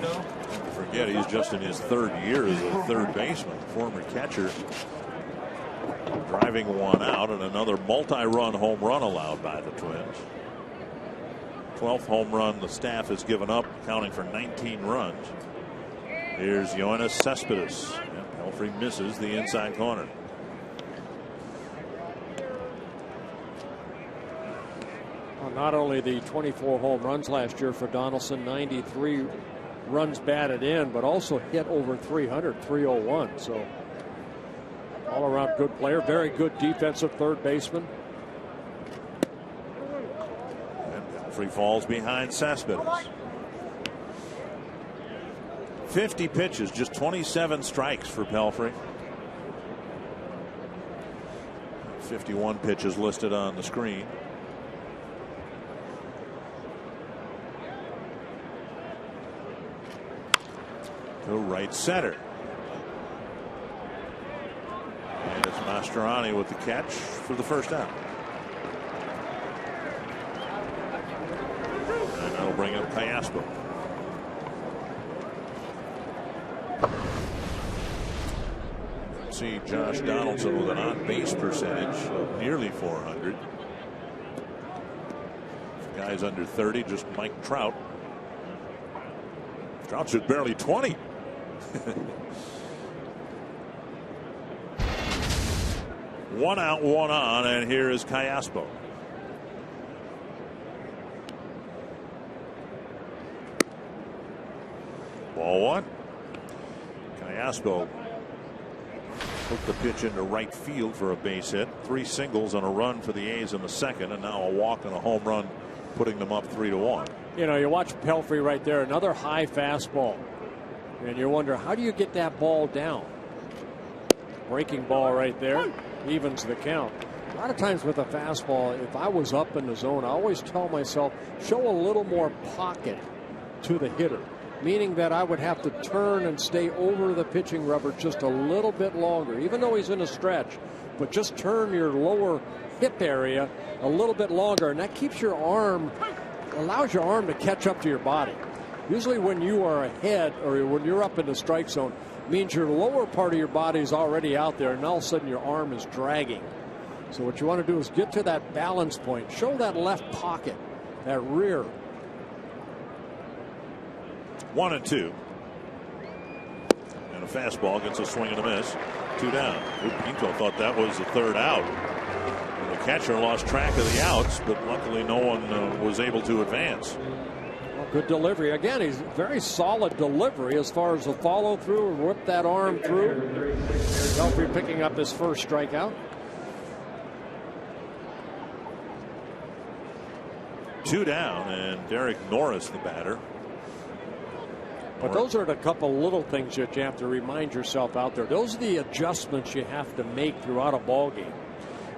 Don't forget, he's just in his third year as a third baseman, former catcher. Driving one out, and another multi-run home run allowed by the Twins. 12th home run the staff has given up, counting for 19 runs. Here's Yoenis Cespedes. Pelfrey misses the inside corner. Well, not only the 24 home runs last year for Donaldson, 93 runs batted in, but also hit over 300, 301. So all around good player, very good defensive third baseman. And Pelfrey falls behind Cespedes. 50 pitches, just 27 strikes for Pelfrey. 51 pitches listed on the screen. To right center. And it's Mastroianni with the catch for the first out. And that'll bring up Callaspo. See Josh Donaldson with an on-base percentage of nearly 400. Guys under 30, just Mike Trout. Trout's at barely 20. One out, one on, and here is Callaspo. Ball one. Callaspo took the pitch into right field for a base hit. 3 singles and a run for the A's in the second, and now a walk and a home run, putting them up 3-1. You know, you watch Pelfrey right there, another high fastball. And you wonder, how do you get that ball down? Breaking ball right there, evens the count. A lot of times with a fastball, if I was up in the zone, I always tell myself, show a little more pocket to the hitter. Meaning that I would have to turn and stay over the pitching rubber just a little bit longer, even though he's in a stretch. But just turn your lower hip area a little bit longer, and that keeps your arm, allows your arm to catch up to your body. Usually when you are ahead or when you're up in the strike zone, means your lower part of your body is already out there, and all of a sudden your arm is dragging. So what you want to do is get to that balance point. Show that left pocket, that rear. 1-2. And a fastball gets a swing and a miss. 2 down. Pinto thought that was the third out. And the catcher lost track of the outs, but luckily no one was able to advance. Good delivery. Again, he's very solid delivery as far as the follow through and whip that arm through. Pelfrey picking up his first strikeout. 2 down, and Derek Norris, the batter. But those are the couple little things that you have to remind yourself out there. Those are the adjustments you have to make throughout a ball game.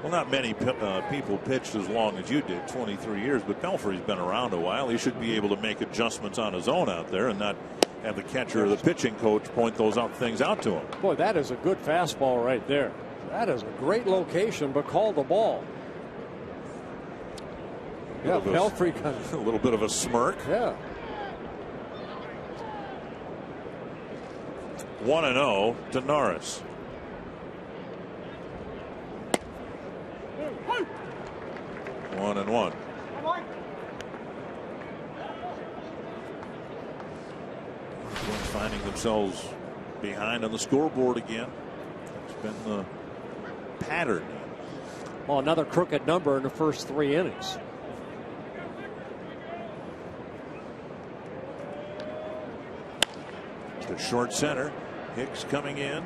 Well, not many people pitched as long as you did, 23 years, but Pelfrey's been around a while. He should be able to make adjustments on his own out there and not have the catcher or the pitching coach point those things out to him. Boy, that is a good fastball right there. That is a great location, but call the ball. Yeah, Pelfrey kind of a little bit of a smirk. Yeah. 1-0 to Norris. 1-1. Finding themselves behind on the scoreboard again. It's been the pattern. Well, another crooked number in the first 3 innings. To short center. Hicks coming in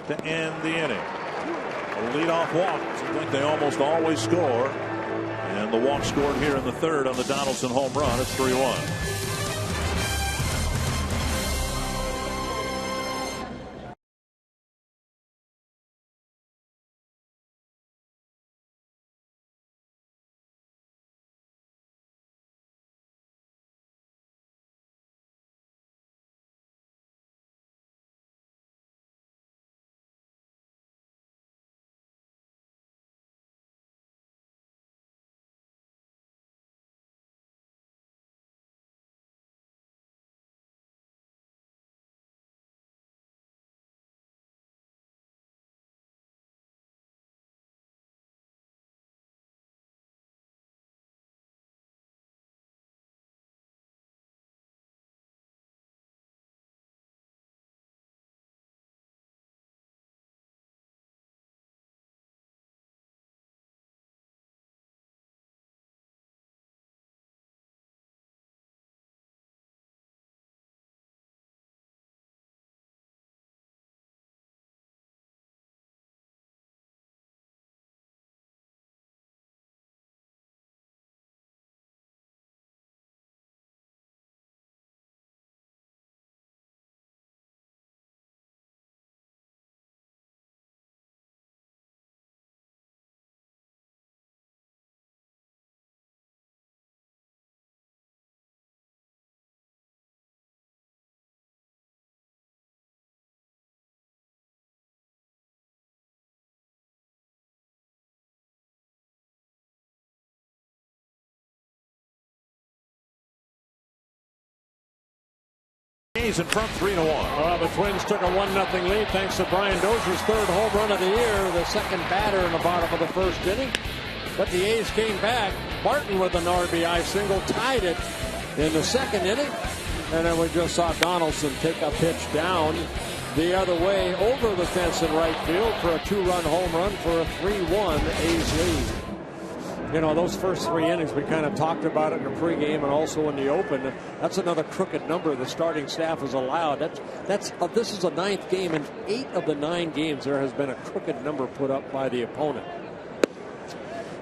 to end the inning. A leadoff walk. Seems like they almost always score. And the walk scored here in the third on the Donaldson home run. It's 3-1. Yankees in front 3-1. Well, the Twins took a 1-0 lead thanks to Brian Dozier's third home run of the year, the second batter in the bottom of the first inning. But the A's came back. Barton with an RBI single tied it in the second inning. And then we just saw Donaldson take a pitch down the other way over the fence in right field for a 2-run home run for a 3-1 A's lead. You know, those first 3 innings, we kind of talked about it in the pregame and also in the open. That's another crooked number the starting staff has allowed. This is the 9th game. In 8 of the 9 games, there has been a crooked number put up by the opponent.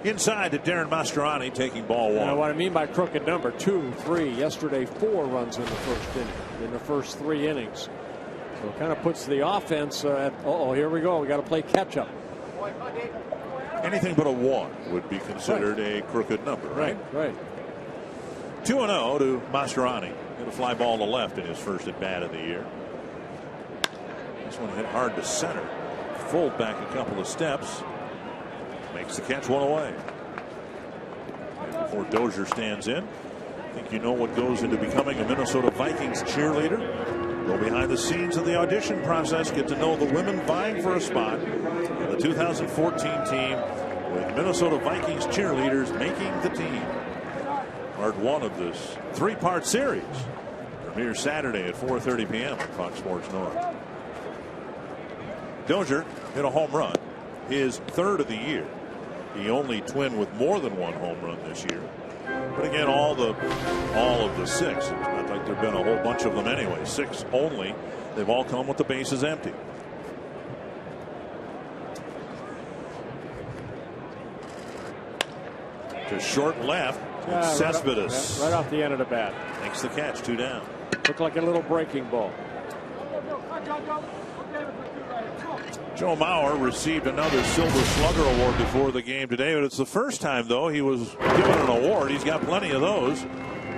Inside to Darren Mastroianni taking ball 1. Now, what I mean by crooked number, 2, 3. Yesterday, 4 runs in the first inning, in the first 3 innings. So it kind of puts the offense at, here we go. We got to play catch up. Anything but a 1 would be considered a crooked number, right? Right. 2-0 to Mastroianni. Hit a fly ball to left in his first at bat of the year. This one hit hard to center. Full back a couple of steps. Makes the catch 1 away. And before Dozier stands in, I think you know what goes into becoming a Minnesota Vikings cheerleader. Go behind the scenes of the audition process. Get to know the women vying for a spot in the 2014 team with Minnesota Vikings cheerleaders making the team. Part 1 of this 3-part series. Premieres Saturday at 4:30 p.m. on Fox Sports North. Dozier hit a home run, his 3rd of the year. The only Twin with more than 1 home run this year. But again, all of the 6. It's not like there've been a whole bunch of them anyway. 6 only. They've all come with the bases empty. To short left. Cespedes. Right off the end of the bat. Makes the catch. 2 down. Looked like a little breaking ball. Joe Mauer received another Silver Slugger Award before the game today, but it's the first time, though, he was given an award. He's got plenty of those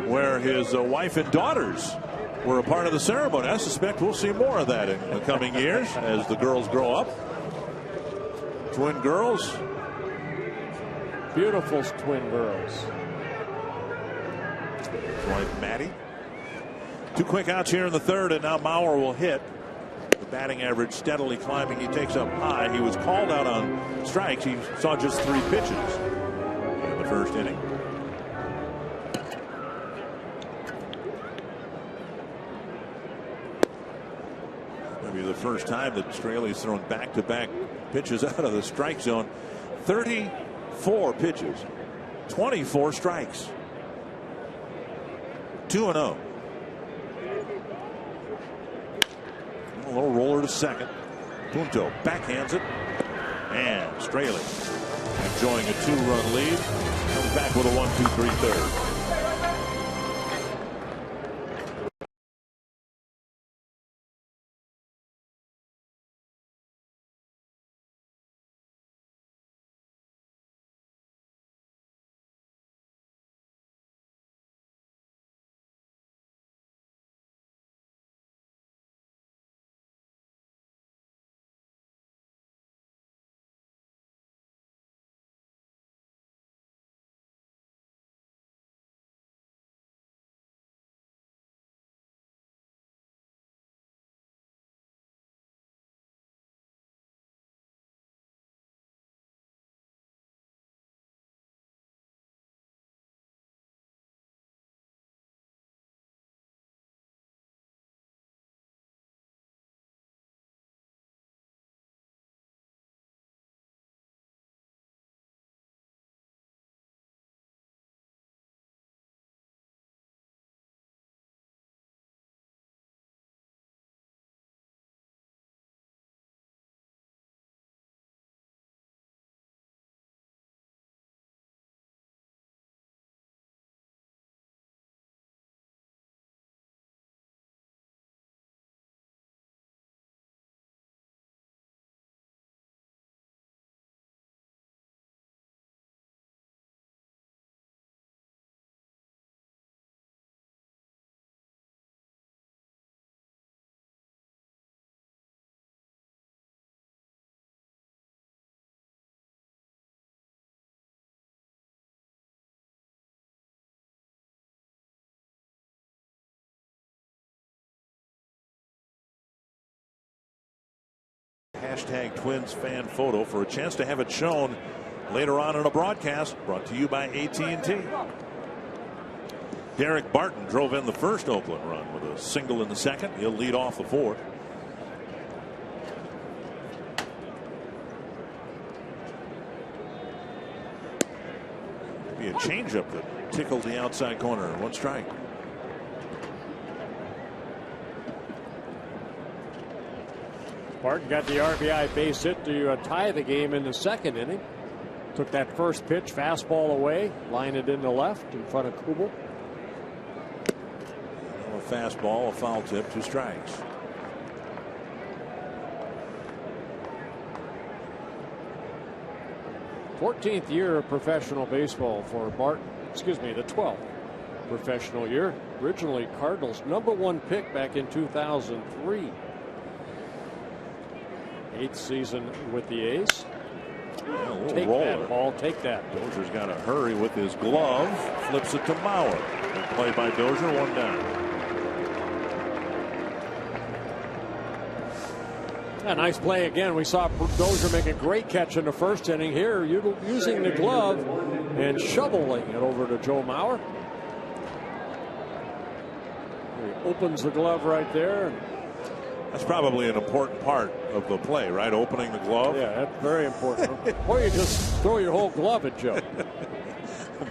where his wife and daughters were a part of the ceremony. I suspect we'll see more of that in the coming years as the girls grow up. Twin girls. Beautiful twin girls. Wife Maddie. 2 quick outs here in the 3rd, and now Mauer will hit. The batting average steadily climbing. He takes up high. He was called out on strikes. He saw just 3 pitches in the first inning. Maybe the first time that Straley's thrown back-to-back pitches out of the strike zone. 34 pitches, 24 strikes. 2-0. A little roller to second. Punto backhands it. And Straley enjoying a 2-run lead. Comes back with a 1-2-3 third. hashtag Twins fan photo for a chance to have it shown later on in a broadcast brought to you by AT&T. Derek Barton drove in the first Oakland run with a single in the second. He'll lead off the fourth. Maybe a changeup that tickled the outside corner. One strike. Barton got the RBI base hit to tie the game in the second inning. Took that first pitch, fastball away, line it in the left in front of Kubel. A fastball, a foul tip, 2 strikes. The 14th year of professional baseball for Barton. Excuse me, the 12th professional year. Originally Cardinals #1 pick back in 2003. 8th season with the A's. Yeah, a little Take roller. that ball, take that. Dozier's got to hurry with his glove. Flips it to Mauer. Good play by Dozier, 1 down. A nice play again. We saw Dozier make a great catch in the first inning. Here, using the glove and shoveling it over to Joe Mauer. He opens the glove right there. That's probably an important part of the play, right? Opening the glove. Yeah, that's very important. Or you just throw your whole glove at Joe.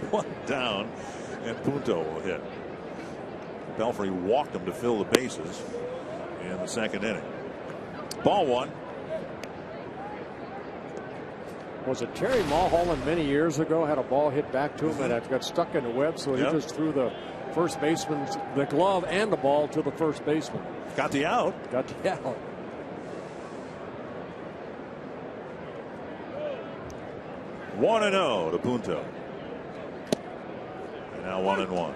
1 down, and Punto will hit. Belfry walked him to fill the bases in the second inning. Ball 1. Was it Terry Mulholland many years ago had a ball hit back to him and it got stuck in the web, so he just threw the first baseman, the glove and the ball to the first baseman. Got the out. Got the out. One and 0 to Punto. And now 1-1.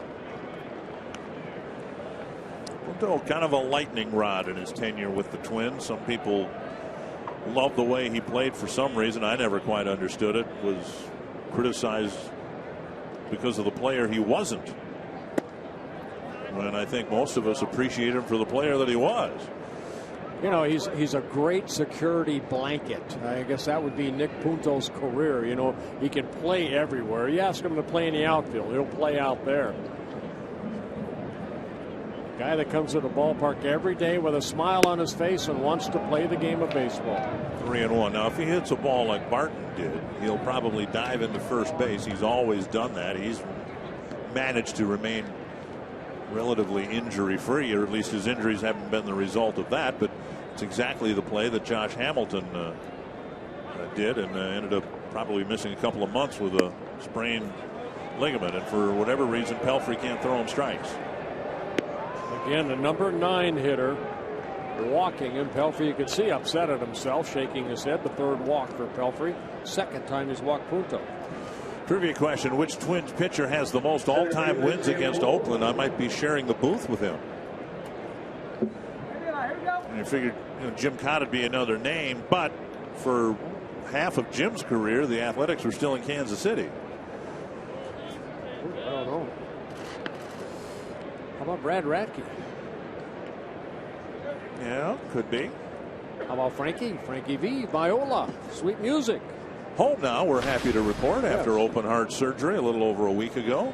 Punto kind of a lightning rod in his tenure with the Twins. Some people love the way he played for some reason. I never quite understood it. Was criticized because of the player he wasn't. When I think most of us appreciate him for the player that he was. You know, he's a great security blanket. I guess that would be Nick Punto's career. You know, he can play everywhere. You ask him to play in the outfield, he'll play out there. Guy that comes to the ballpark every day with a smile on his face and wants to play the game of baseball. 3-1. Now, if he hits a ball like Barton did, he'll probably dive into first base. He's always done that. He's managed to remain relatively injury free, or at least his injuries haven't been the result of that. But it's exactly the play that Josh Hamilton did, and ended up probably missing a couple of months with a sprained ligament. And for whatever reason, Pelfrey can't throw him strikes. Again, the #9 hitter walking, and Pelfrey, you can see, upset at himself, shaking his head. The 3rd walk for Pelfrey. 2nd time he's walked Punto. Trivia question: which Twins pitcher has the most all-time wins against Oakland? I might be sharing the booth with him. And I figured, Jim Cott would be another name, but for half of Jim's career, the Athletics were still in Kansas City. I don't know. How about Brad Radke? Yeah, could be. How about Frankie? Frankie V. Viola. Sweet music. Home now, we're happy to report, after open heart surgery a little over a week ago.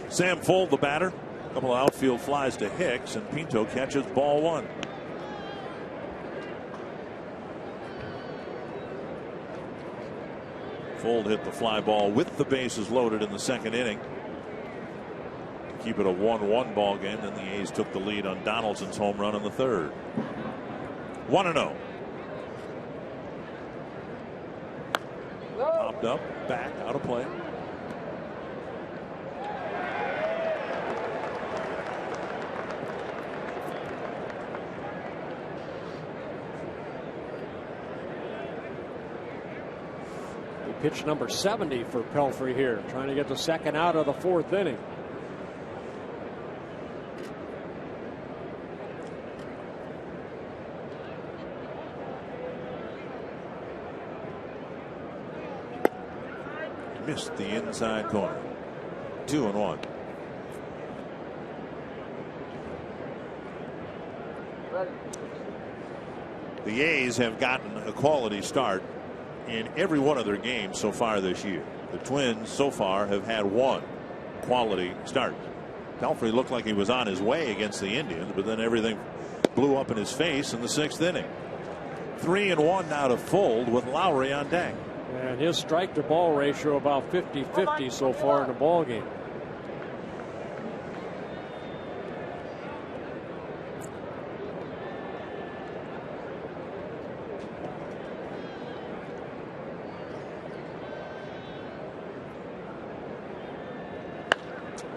Sam Fuld, the batter. A couple of outfield flies to Hicks, and Pinto catches ball 1. Fuld hit the fly ball with the bases loaded in the second inning to keep it a 1-1 ball game. Then the A's took the lead on Donaldson's home run in the 3rd. 1-0. Popped up, back, out of play. Pitch number 70 for Pelfrey here, trying to get the 2nd out of the 4th inning. Missed the inside corner. 2-1. The A's have gotten a quality start in every one of their games so far this year. The Twins so far have had one quality start. Pelfrey looked like he was on his way against the Indians, but then everything blew up in his face in the 6th inning. 3-1 now to Fold with Lowry on deck. And his strike to ball ratio about 50-50 so far in the ball game.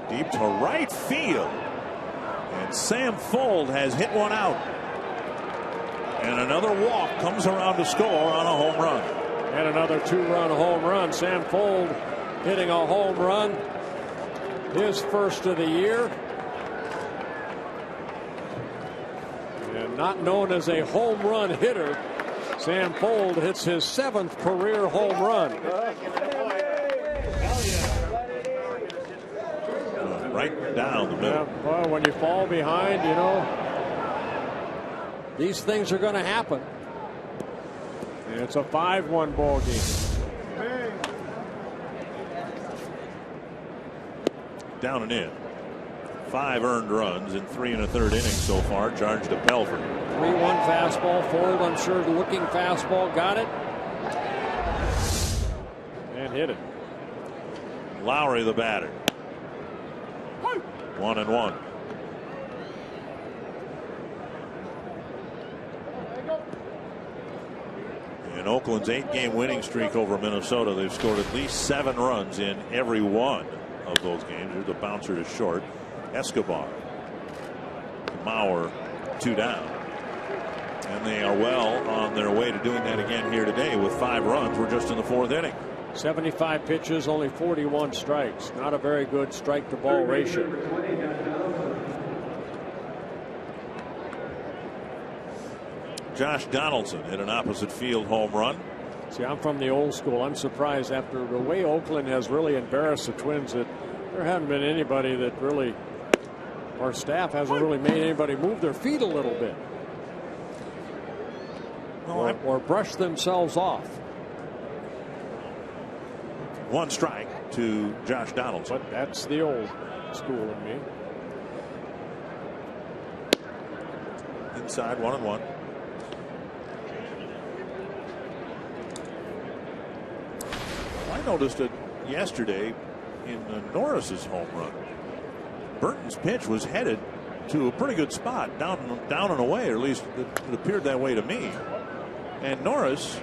Deep to right field. And Sam Fold has hit one out. And another walk comes around to score on a home run. And another 2-run home run. Sam Fold hitting a home run. His first of the year. And not known as a home run hitter, Sam Fold hits his 7th career home run. Right down the middle. Yeah, well, when you fall behind, you know, these things are going to happen. And it's a 5-1 ball game. Down and in. 5 earned runs in 3 1/3 innings so far. Charged to Pelfrey. 3-1 fastball. Fold, I'm sure, looking fastball. Got it. And hit it. Lowry the batter. 1-1. In Oakland's 8-game winning streak over Minnesota, they've scored at least 7 runs in every one of those games. Here's a bouncer to short. Escobar. Mauer 2 down. And they are well on their way to doing that again here today with 5 runs. We're just in the 4th inning. 75 pitches, only 41 strikes. Not a very good strike to ball ratio. Josh Donaldson hit an opposite field home run. See, I'm from the old school. I'm surprised after the way Oakland has really embarrassed the Twins that there haven't been anybody that really, our staff hasn't really made anybody move their feet a little bit. Or brush themselves off. 1 strike to Josh Donaldson. But that's the old school in me. Inside 1-1. I noticed it yesterday in Norris's home run. Burton's pitch was headed to a pretty good spot, down and away, or at least it appeared that way to me. And Norris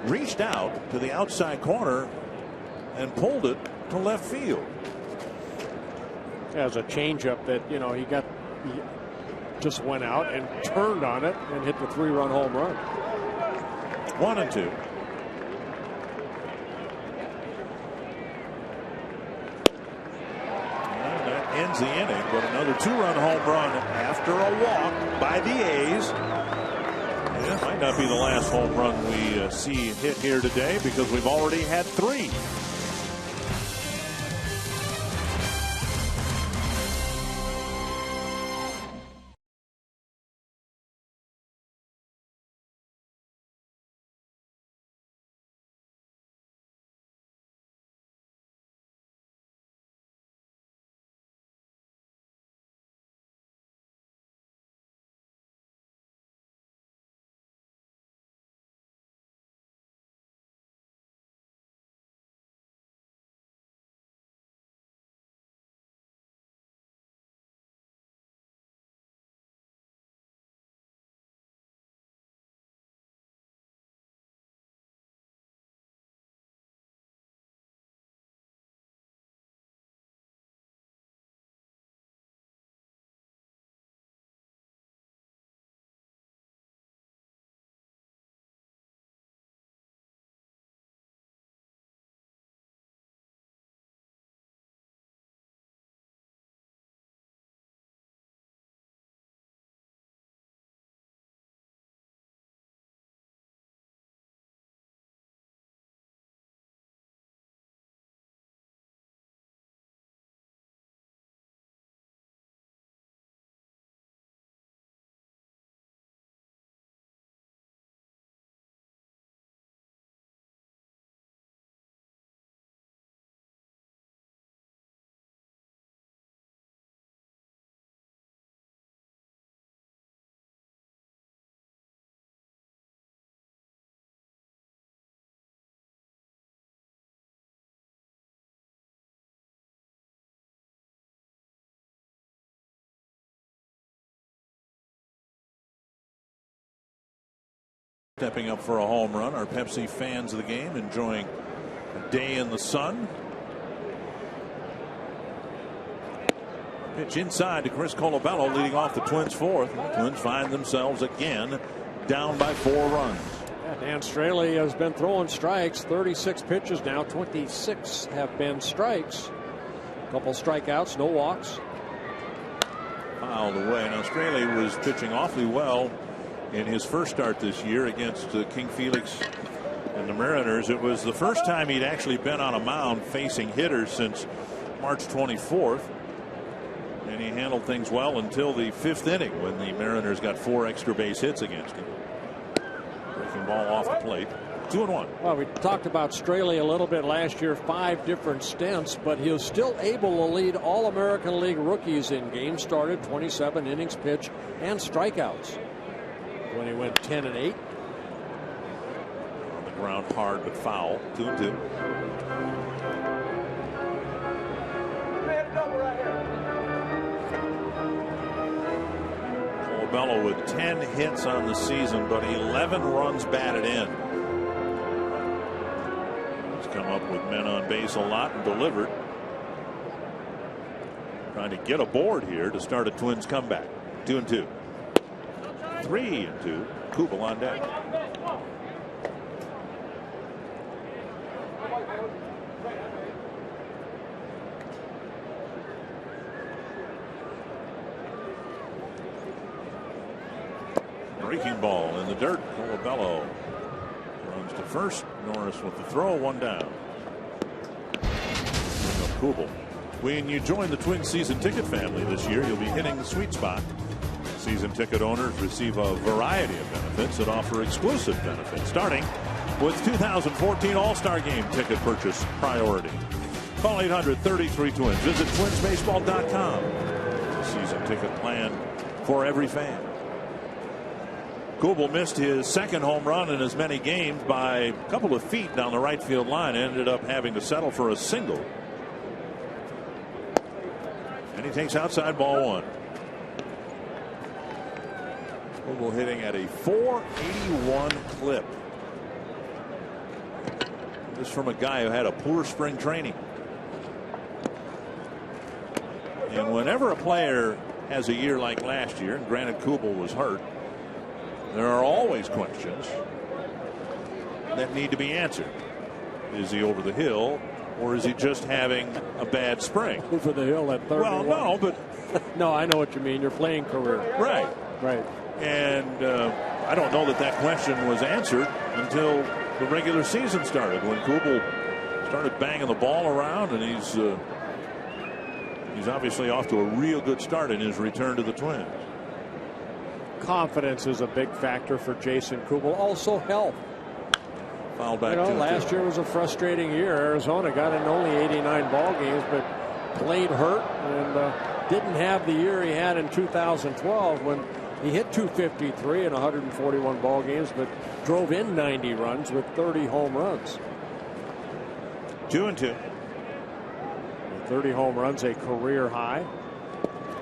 reached out to the outside corner and pulled it to left field. As a changeup that, you know, he just went out and turned on it and hit the 3-run home run. 1-2. And that ends the inning, but another 2-run home run after a walk by the A's. Yeah, it might not be the last home run we see hit here today because we've already had 3. Stepping up for a home run. Our Pepsi fans of the game enjoying a day in the sun. Pitch inside to Chris Colabello, leading off the Twins' fourth. The Twins find themselves again down by 4 runs. Yeah, Dan Straley has been throwing strikes. 36 pitches now. 26 have been strikes. A couple strikeouts, no walks. Fouled away. Now Straley was pitching awfully well in his first start this year against King Felix and the Mariners. It was the first time he'd actually been on a mound facing hitters since March 24th. And he handled things well until the 5th inning when the Mariners got 4 extra base hits against him. Breaking ball off the plate. 2-1. Well, we talked about Straley a little bit last year, 5 different stints, but he was still able to lead all American League rookies in games started, 27 innings pitched, and strikeouts. When he went 10-8. On the ground hard but foul. 2-2. Colabello with 10 hits on the season, but 11 runs batted in. He's come up with men on base a lot and delivered. Trying to get aboard here to start a Twins comeback. 2-2. 3-2. Kubel on deck. Breaking ball in the dirt. Colabello runs to first. Norris with the throw. 1 down. Kubel. When you join the Twins season ticket family this year, you'll be hitting the sweet spot. Season ticket owners receive a variety of benefits that offer exclusive benefits, starting with 2014 All-Star Game ticket purchase priority. Call 800-33-TWINS. Visit twinsbaseball.com. Season ticket plan for every fan. Kubel missed his second home run in as many games by a couple of feet down the right field line. Ended up having to settle for a single. And he takes outside ball 1. Kubel hitting at a .481 clip. This from a guy who had a poor spring training. And whenever a player has a year like last year, and granted Kubel was hurt, there are always questions that need to be answered. Is he over the hill, or is he just having a bad spring? Over the hill at 31. Well, no, but no, I know what you mean. Your playing career. Right. Right. And I don't know that question was answered until the regular season started, when Kubel started banging the ball around, and he's obviously off to a real good start in his return to the Twins. Confidence is a big factor for Jason Kubel. Also health. Foul back. Last year was a frustrating year. Arizona got in only 89 ball games, but played hurt and didn't have the year he had in 2012 when he hit .253 in 141 ball games, but drove in 90 runs with 30 home runs. 2-2. 30 home runs, a career high.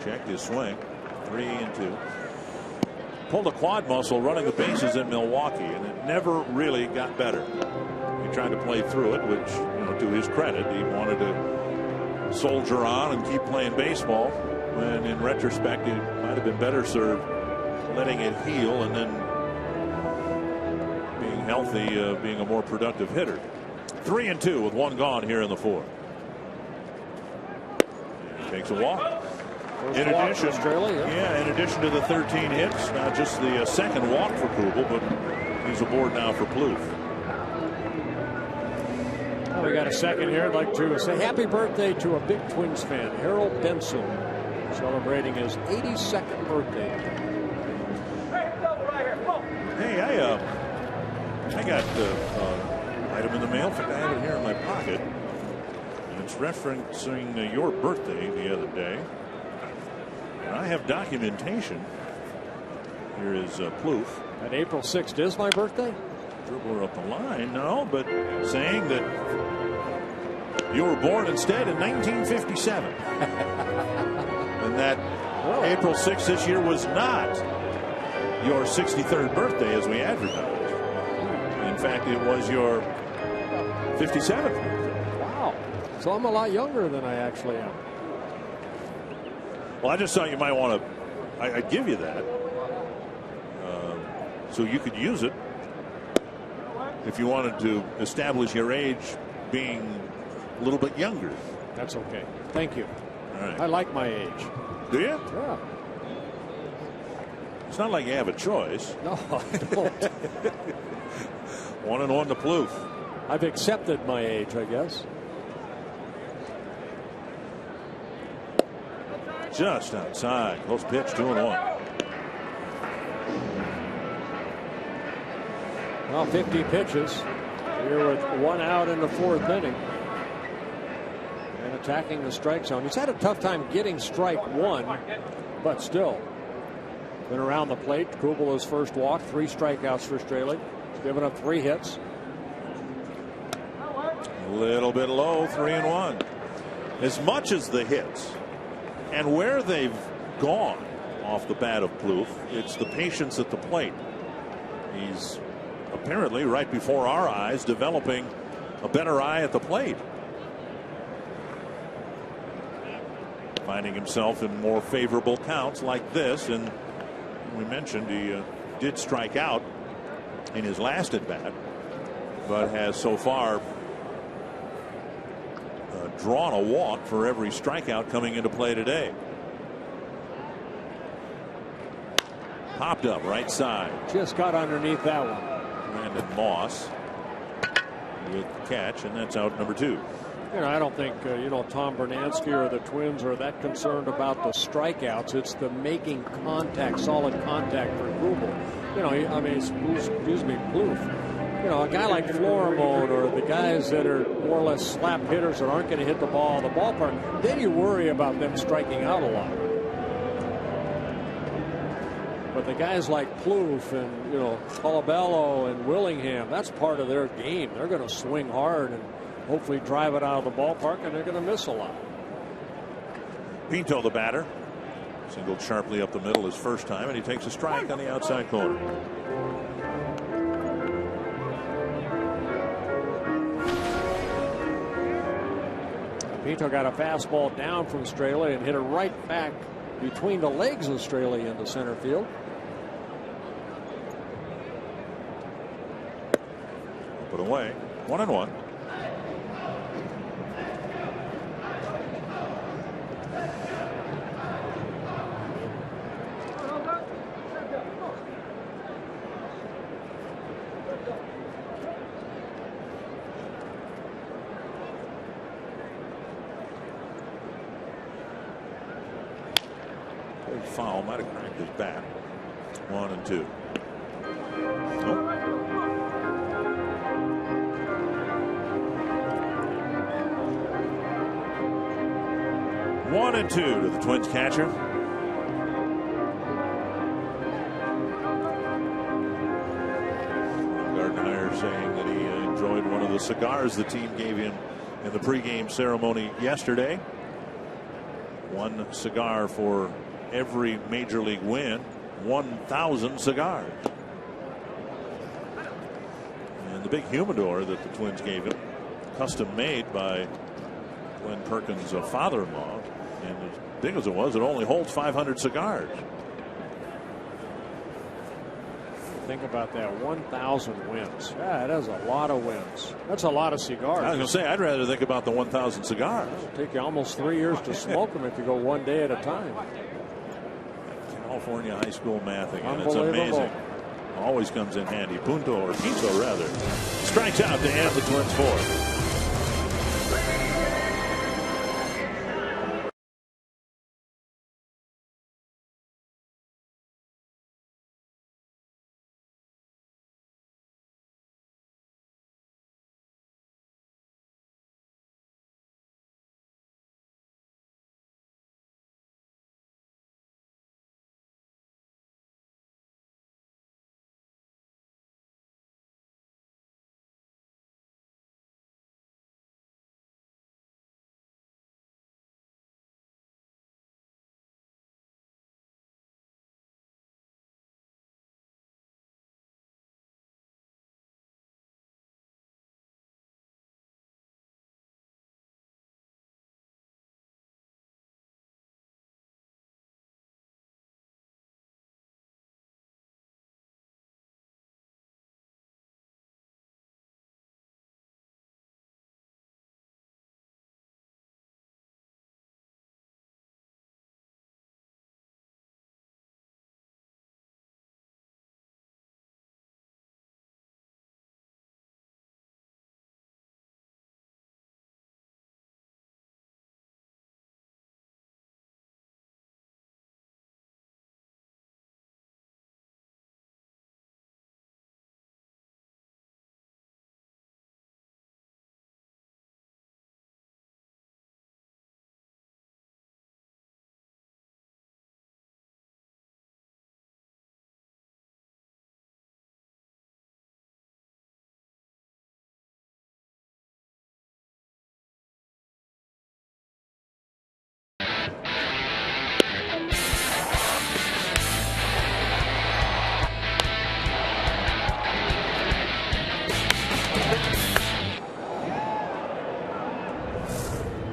Checked his swing. 3-2. Pulled a quad muscle running the bases in Milwaukee, and it never really got better. He tried to play through it, which, to his credit, he wanted to soldier on and keep playing baseball, when in retrospect he might have been better served letting it heal and then being healthy, being a more productive hitter. 3-2 with 1 gone here in the 4th. He takes a walk. In addition, in addition to the 13 hits, not just the second walk for Kubel, but he's aboard now for Plouffe. Well, we got a second here. I'd like to say happy birthday to a big Twins fan, Harold Benson, celebrating his 82nd birthday. Hey, I got an item in the mail. In fact, I have it here in my pocket. And it's referencing your birthday the other day. I have documentation. Here is Plouffe. And April 6th is my birthday? Dribbler up the line. No, but saying that you were born instead in 1957. And that April 6th this year was not your 63rd birthday as we advertised. In fact, it was your 57th. Wow. So I'm a lot younger than I actually am. Well, I just thought you might want to. I'd give you that. So you could use it if you wanted to establish your age being a little bit younger. That's okay. Thank you. All right. I like my age. Do you? Yeah. It's not like you have a choice. No, I don't. 1-1 to Plouffe. I've accepted my age, I guess. Just outside. Close pitch, 2-1. Well, 50 pitches. Here with 1 out in the 4th inning. And attacking the strike zone. He's had a tough time getting strike 1, but still. Been around the plate. Kubel's first walk, 3 strikeouts for Straley. He's given up 3 hits. A little bit low, 3-1. As much as the hits and where they've gone off the bat of Plouffe, it's the patience at the plate. He's apparently, right before our eyes, developing a better eye at the plate. Finding himself in more favorable counts like this, and we mentioned he did strike out in his last at bat, but has so far drawn a walk for every strikeout coming into play today. Popped up right side. Just got underneath that one. Brandon Moss with the catch, and that's out number 2. You know, I don't think Tom Bernansky or the Twins are that concerned about the strikeouts. It's the making contact, solid contact for Kubel. You know, Plouffe. You know, a guy like Florimone or the guys that are more or less slap hitters that aren't going to hit the ball in the ballpark, then you worry about them striking out a lot. But the guys like Plouffe and, Colabello and Willingham, that's part of their game. They're going to swing hard and hopefully drive it out of the ballpark, and they're going to miss a lot. Pinto, the batter, singled sharply up the middle his first time, and he takes a strike on the outside corner. Pinto got a fastball down from Straley and hit it right back between the legs of Straley into center field. Put away. 1-1. Foul, might have cracked his bat. 1-2. Nope. One and 2 to the Twins catcher. Gardenhire saying that he enjoyed one of the cigars the team gave him in the pregame ceremony yesterday. 1 cigar for every major league win, 1,000 cigars. And the big humidor that the Twins gave him, custom made by Glenn Perkins' father-in-law, and as big as it was, it only holds 500 cigars. Think about that, 1,000 wins. Yeah, that is a lot of wins. That's a lot of cigars. I was going to say, I'd rather think about the 1,000 cigars. It'll take you almost 3 years to smoke them if you go 1 day at a time. California high school math again. It's amazing. Always comes in handy. Pinto rather strikes out to end the Twins' 4th.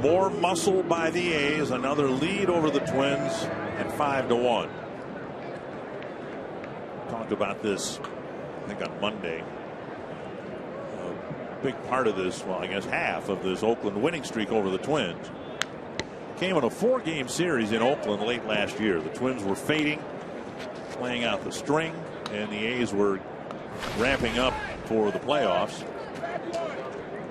More muscle by the A's. Another lead over the Twins at 5-1. Talked about this, I think, on Monday. A big part of this, well, I guess half of this Oakland winning streak over the Twins came in a 4-game series in Oakland late last year. The Twins were fading, playing out the string, and the A's were ramping up for the playoffs.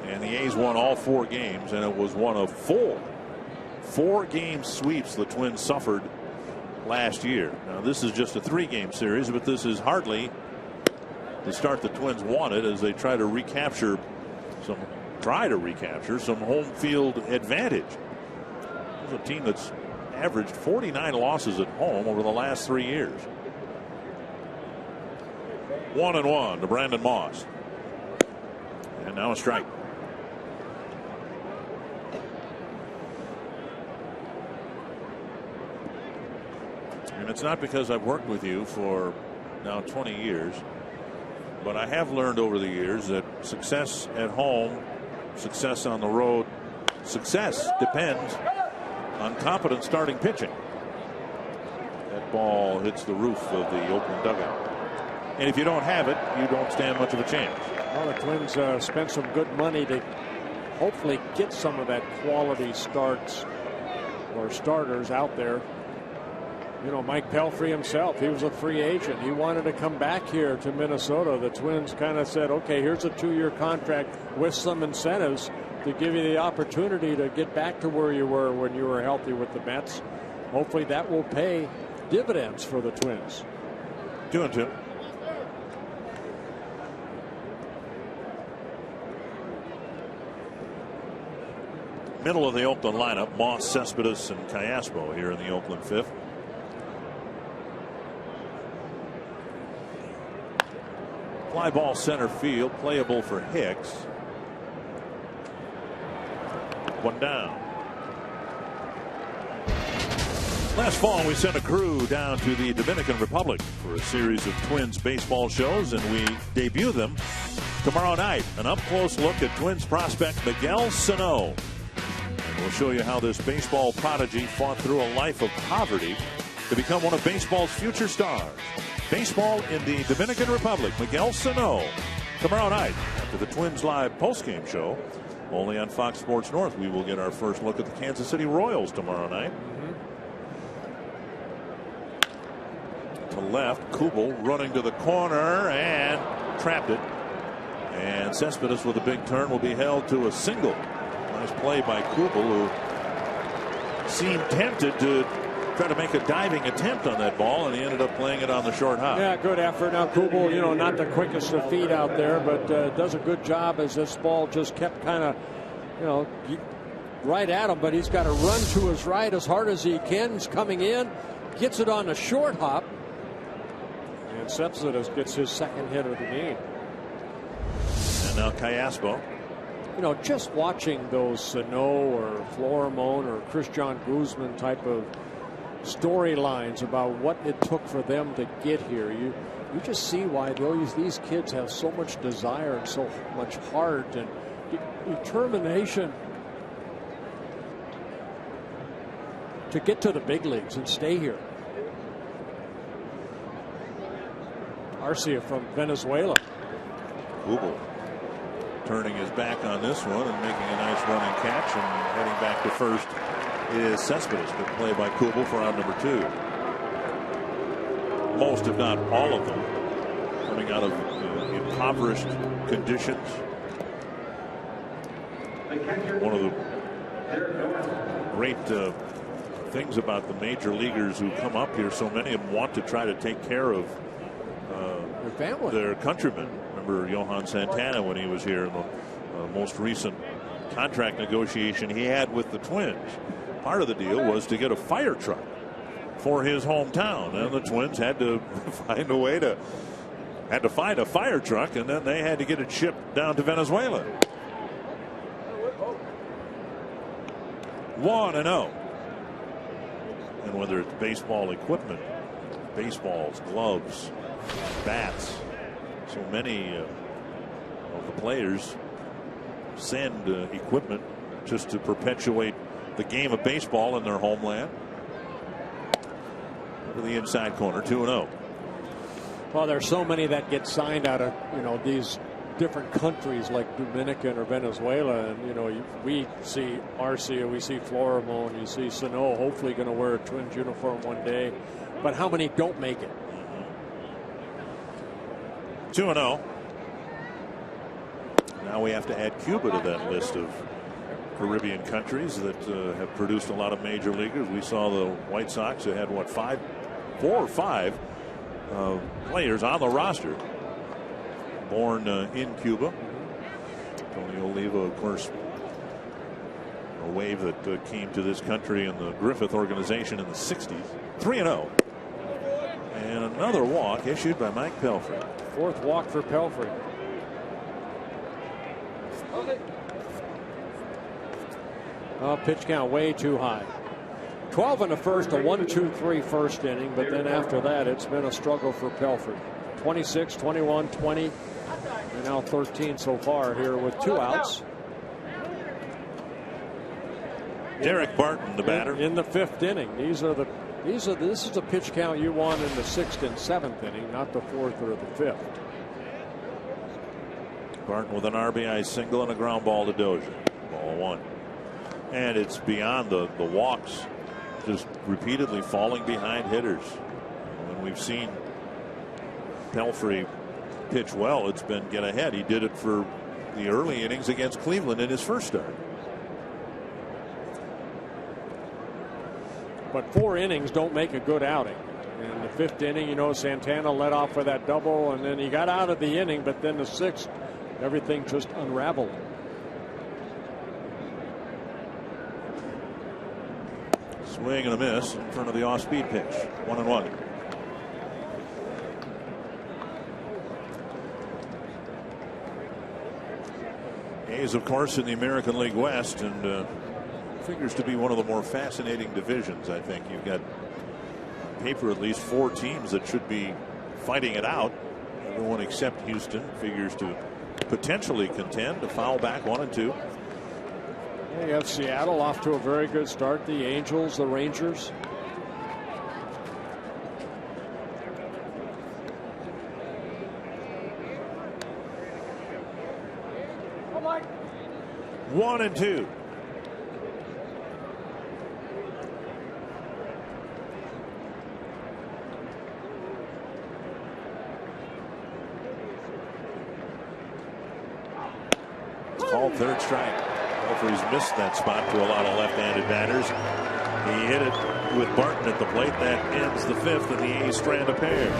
And the A's won all 4 games, and it was one of 4-game sweeps the Twins suffered last year. Now, this is just a 3-game series, but this is hardly the start the Twins wanted as they try to recapture some home field advantage. This is a team that's averaged 49 losses at home over the last 3 years. 1-1 to Brandon Moss. And now a strike. And it's not because I've worked with you for now 20 years, but I have learned over the years that success at home, success on the road, success depends on competent starting pitching. That ball hits the roof of the Oakland dugout. And if you don't have it, you don't stand much of a chance. Well, the Twins spent some good money to hopefully get some of that quality starts or starters out there. You know, Mike Pelfrey himself, he was a free agent. He wanted to come back here to Minnesota. The Twins kind of said, okay, here's a 2-year contract with some incentives to give you the opportunity to get back to where you were when you were healthy with the Mets. Hopefully that will pay dividends for the Twins. 2-2. Middle of the Oakland lineup, Moss, Cespedes, and Callaspo here in the Oakland 5th. Fly ball center field, playable for Hicks. 1 down. Last fall, we sent a crew down to the Dominican Republic for a series of Twins baseball shows, and we debut them tomorrow night. An up-close look at Twins prospect Miguel Sano. We'll show you how this baseball prodigy fought through a life of poverty to become one of baseball's future stars. Baseball in the Dominican Republic, Miguel Sano, tomorrow night after the Twins Live postgame show. Only on Fox Sports North, we will get our first look at the Kansas City Royals tomorrow night. To left, Kubel running to the corner and trapped it. And Cespedes with a big turn will be held to a single. Nice play by Kubel, who seemed tempted to try to make a diving attempt on that ball, and he ended up playing it on the short hop. Yeah, good effort. Now Kubel, you know, not the quickest of feet out there, but does a good job as this ball just kept kind of, you know, right at him. But he's got to run to his right as hard as he can. He's coming in, gets it on the short hop, and Cespedes gets his second hit of the game. And now Callaspo. You know, just watching those Sano or Florimon or Christian Guzman type of storylines about what it took for them to get here, you just see why these kids have so much desire and so much heart and determination to get to the big leagues and stay here. Arcia from Venezuela. Kubel turning his back on this one and making a nice running catch, and heading back to first is Cespedes. Good play by Kubel for out number 2. Most, if not all of them, coming out of impoverished conditions. One of the great things about the major leaguers who come up here, so many of them want to try to take care of their countrymen. Remember Johan Santana when he was here in the most recent contract negotiation he had with the Twins. Part of the deal was to get a fire truck for his hometown, and the Twins had to find a way to find a fire truck, and then they had to get it shipped down to Venezuela. 1-0. And whether it's baseball equipment, baseballs, gloves, bats, so many of the players send equipment just to perpetuate the game of baseball in their homeland. To the inside corner, 2-0. Well, there's so many that get signed out of these different countries like Dominican or Venezuela, and we see Arcia, we see Florimon, you see Sano, hopefully going to wear a Twins uniform one day, but how many don't make it? 2-0. Now we have to add Cuba to that list of Caribbean countries that have produced a lot of major leaguers. We saw the White Sox who had 4 or 5 players on the roster born in Cuba. Tony Oliva, of course, a wave that came to this country in the Griffith organization in the 60s. 3-0. And another walk issued by Mike Pelfrey. 4th walk for Pelfrey. Pitch count way too high. 12 in the first, a 1-2-3 first inning, but then after that it's been a struggle for Pelfrey. 26, 21, 20, and now 13 so far here with 2 outs. Derek Barton, the batter, in the 5th inning. This is the pitch count you want in the 6th and 7th inning, not the 4th or the 5th. Barton with an RBI single and a ground ball to Dozier. Ball 1. And it's beyond the walks, just repeatedly falling behind hitters. When we've seen Pelfrey pitch well, it's been get ahead. He did it for the early innings against Cleveland in his first start. But 4 innings don't make a good outing. In the 5th inning, Santana led off for that double, and then he got out of the inning, but then the 6th, everything just unraveled. Swing and a miss in front of the off-speed pitch. 1-1. A's, of course, in the American League West, and figures to be one of the more fascinating divisions. I think you've got on paper at least 4 teams that should be fighting it out. Everyone except Houston figures to potentially contend, to foul back 1 and 2. You have Seattle off to a very good start. The Angels, the Rangers. One and 2. Called 3rd strike. Pelfrey's missed that spot to a lot of left-handed batters. He hit it with Barton at the plate. That ends the 5th, and the A's strand a pair.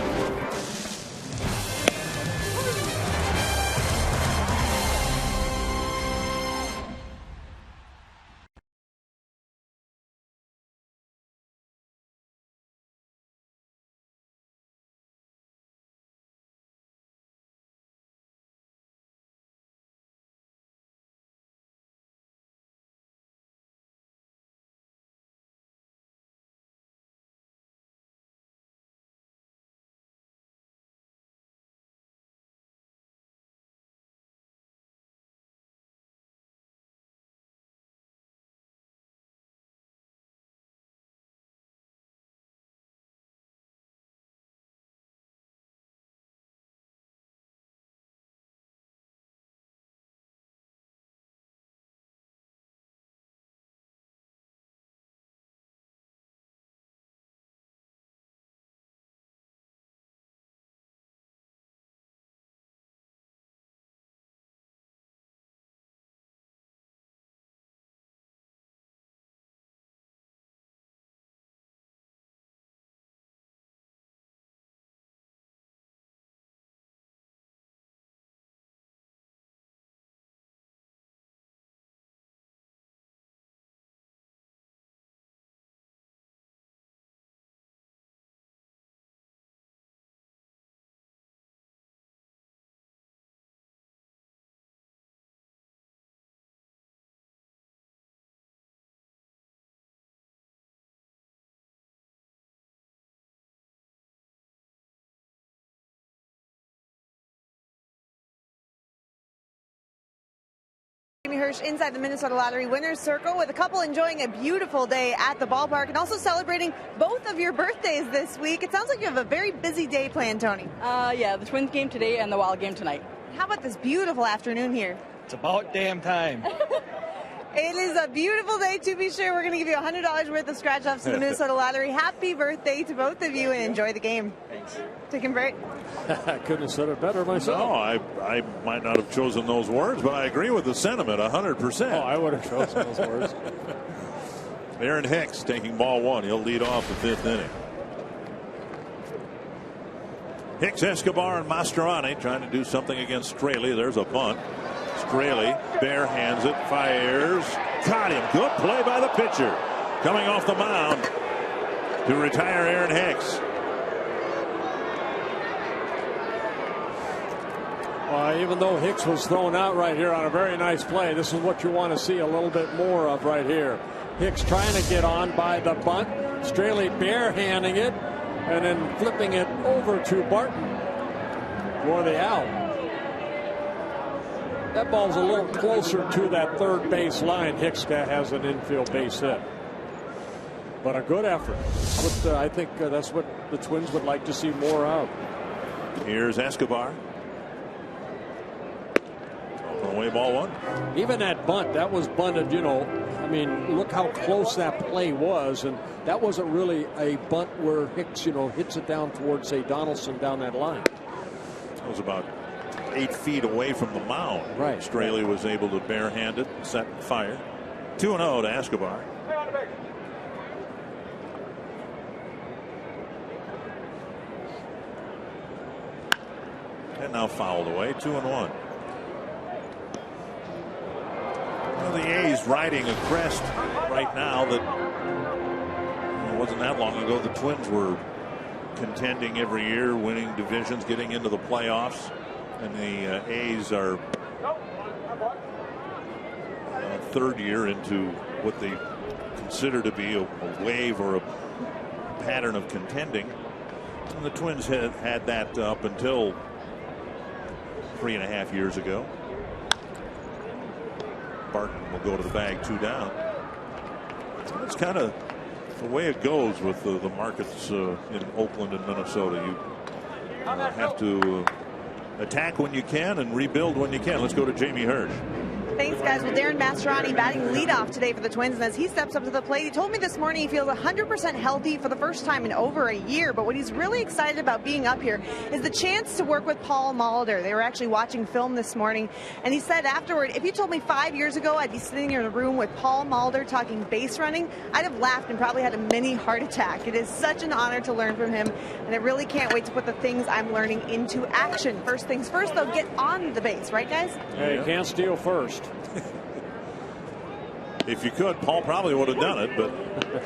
Hirsch inside the Minnesota Lottery Winners Circle with a couple enjoying a beautiful day at the ballpark and also celebrating both of your birthdays this week. It sounds like you have a very busy day planned, Tony. Yeah, the Twins game today and the Wild game tonight. How about this beautiful afternoon here? It's about damn time. It is a beautiful day, to be sure. We're going to give you $100 worth of scratch-offs to the Minnesota Lottery. Happy birthday to both of you, and enjoy the game. Thanks. Taking a break. I couldn't have said it better myself. No, I might not have chosen those words, but I agree with the sentiment 100%. Oh, I would have chosen those words. Aaron Hicks taking ball one. He'll lead off the fifth inning. Hicks, Escobar, and Mastroianni trying to do something against Straley. There's a bunt. Straley bare hands it, fires, caught him. Good play by the pitcher. Coming off the mound to retire Aaron Hicks. Even though Hicks was thrown out right here on a very nice play, this is what you want to see a little bit more of right here. Hicks trying to get on by the bunt. Straley barehanding it and then flipping it over to Barton for the out. That ball's a little closer to that third base line. Hicks has an infield base hit. But a good effort. But I think that's what the Twins would like to see more of. Here's Escobar. Away ball one. Even that bunt, that was bunted, you know. I mean, look how close that play was. And that wasn't really a bunt where Hicks, you know, hits it down towards, say, Donaldson down that line. It was about 8 feet away from the mound. Right. Straley was able to barehand it, set and fire. 2-0 to Escobar. And now fouled away. 2-1. Well, the A's riding a crest right now that it wasn't that long ago. The Twins were contending every year, winning divisions, getting into the playoffs. And the A's are third year into what they consider to be a wave or a pattern of contending. And the Twins had that up until 3.5 years ago. Barton will go to the bag, 2 down. It's kind of the way it goes with the markets in Oakland and Minnesota. You have to attack when you can and rebuild when you can. Let's go to Jamie Hirsch. Thanks, guys. Well, Darren Mastroianni batting leadoff today for the Twins, and as he steps up to the plate, he told me this morning he feels 100% healthy for the first time in over a year. But what he's really excited about being up here is the chance to work with Paul Molitor. They were actually watching film this morning, and he said afterward, if you told me 5 years ago I'd be sitting in a room with Paul Molitor talking base running, I'd have laughed and probably had a mini heart attack. It is such an honor to learn from him, and I really can't wait to put the things I'm learning into action. First things first, though, get on the base, right, guys? Yeah, you can't steal first. If you could, Paul probably would have done it, but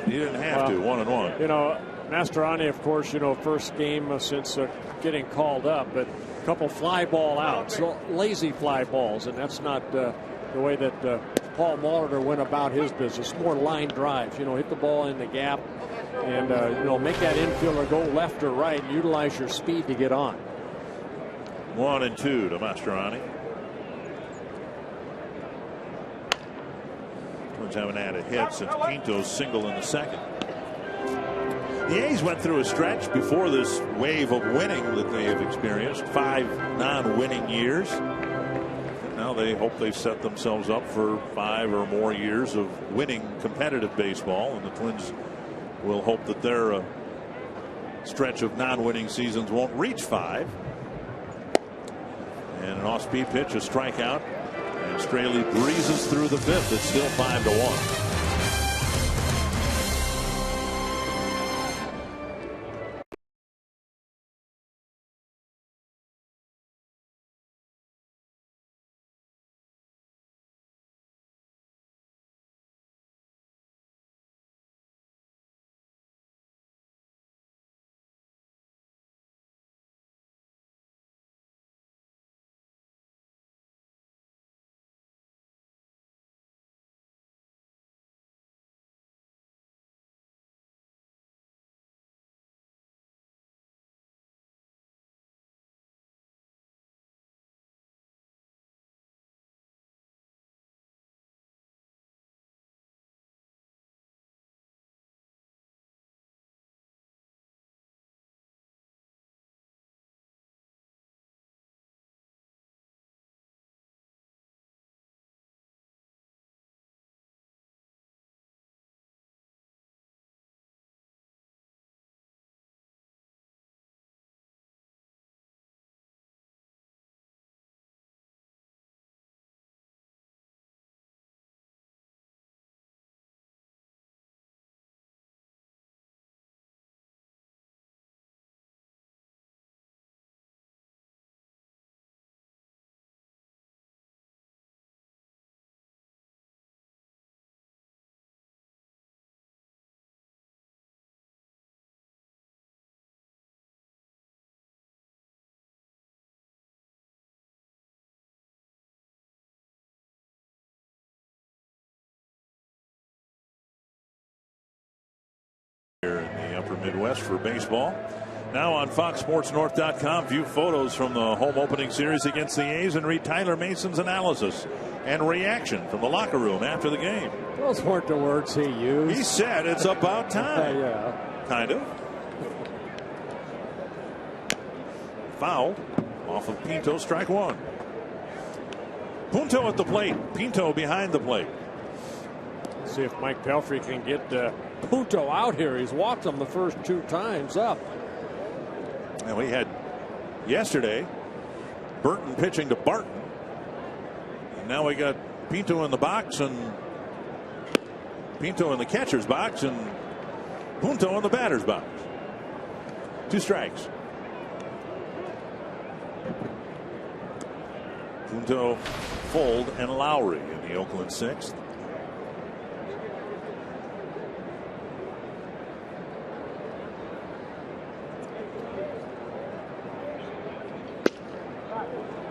he didn't have to. 1-1. You know, Mastroianni, of course, you know, first game since getting called up, but a couple fly ball outs, lazy fly balls, and that's not the way that Paul Molitor went about his business. More line drives, you know, hit the ball in the gap and, you know, make that infielder go left or right and utilize your speed to get on. 1-2 to Mastroianni. Twins haven't had a hit since Pinto's single in the second. The A's went through a stretch before this wave of winning that they have experienced. 5 non-winning years. And now they hope they've set themselves up for 5 or more years of winning competitive baseball. And the Twins will hope that their stretch of non-winning seasons won't reach 5. And an off-speed pitch, a strikeout. And Straley breezes through the fifth. It's still 5-1. Here in the upper Midwest for baseball. Now on FoxSportsNorth.com, view photos from the home opening series against the A's and read Tyler Mason's analysis and reaction from the locker room after the game. Those weren't the words he used. He said it's about time. Yeah. Kind of. Foul off of Pinto, strike one. Punto at the plate. Pinto behind the plate. See if Mike Pelfrey can get Punto out here. He's walked him the first 2 times up. And we had yesterday Burton pitching to Barton. And now we got Pinto in the box and Pinto in the catcher's box and Punto in the batter's box. 2 strikes. Punto, Fold, and Lowry in the Oakland 6th.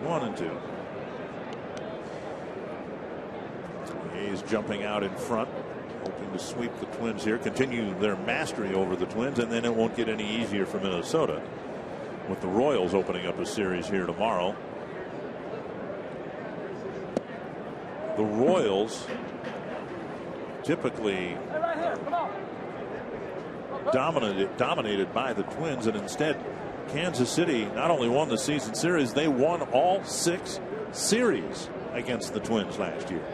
One and two. The A's jumping out in front, hoping to sweep the Twins here, continue their mastery over the Twins, and then it won't get any easier for Minnesota with the Royals opening up a series here tomorrow. The Royals typically dominated by the Twins, and instead Kansas City not only won the season series, they won all 6 series against the Twins last year.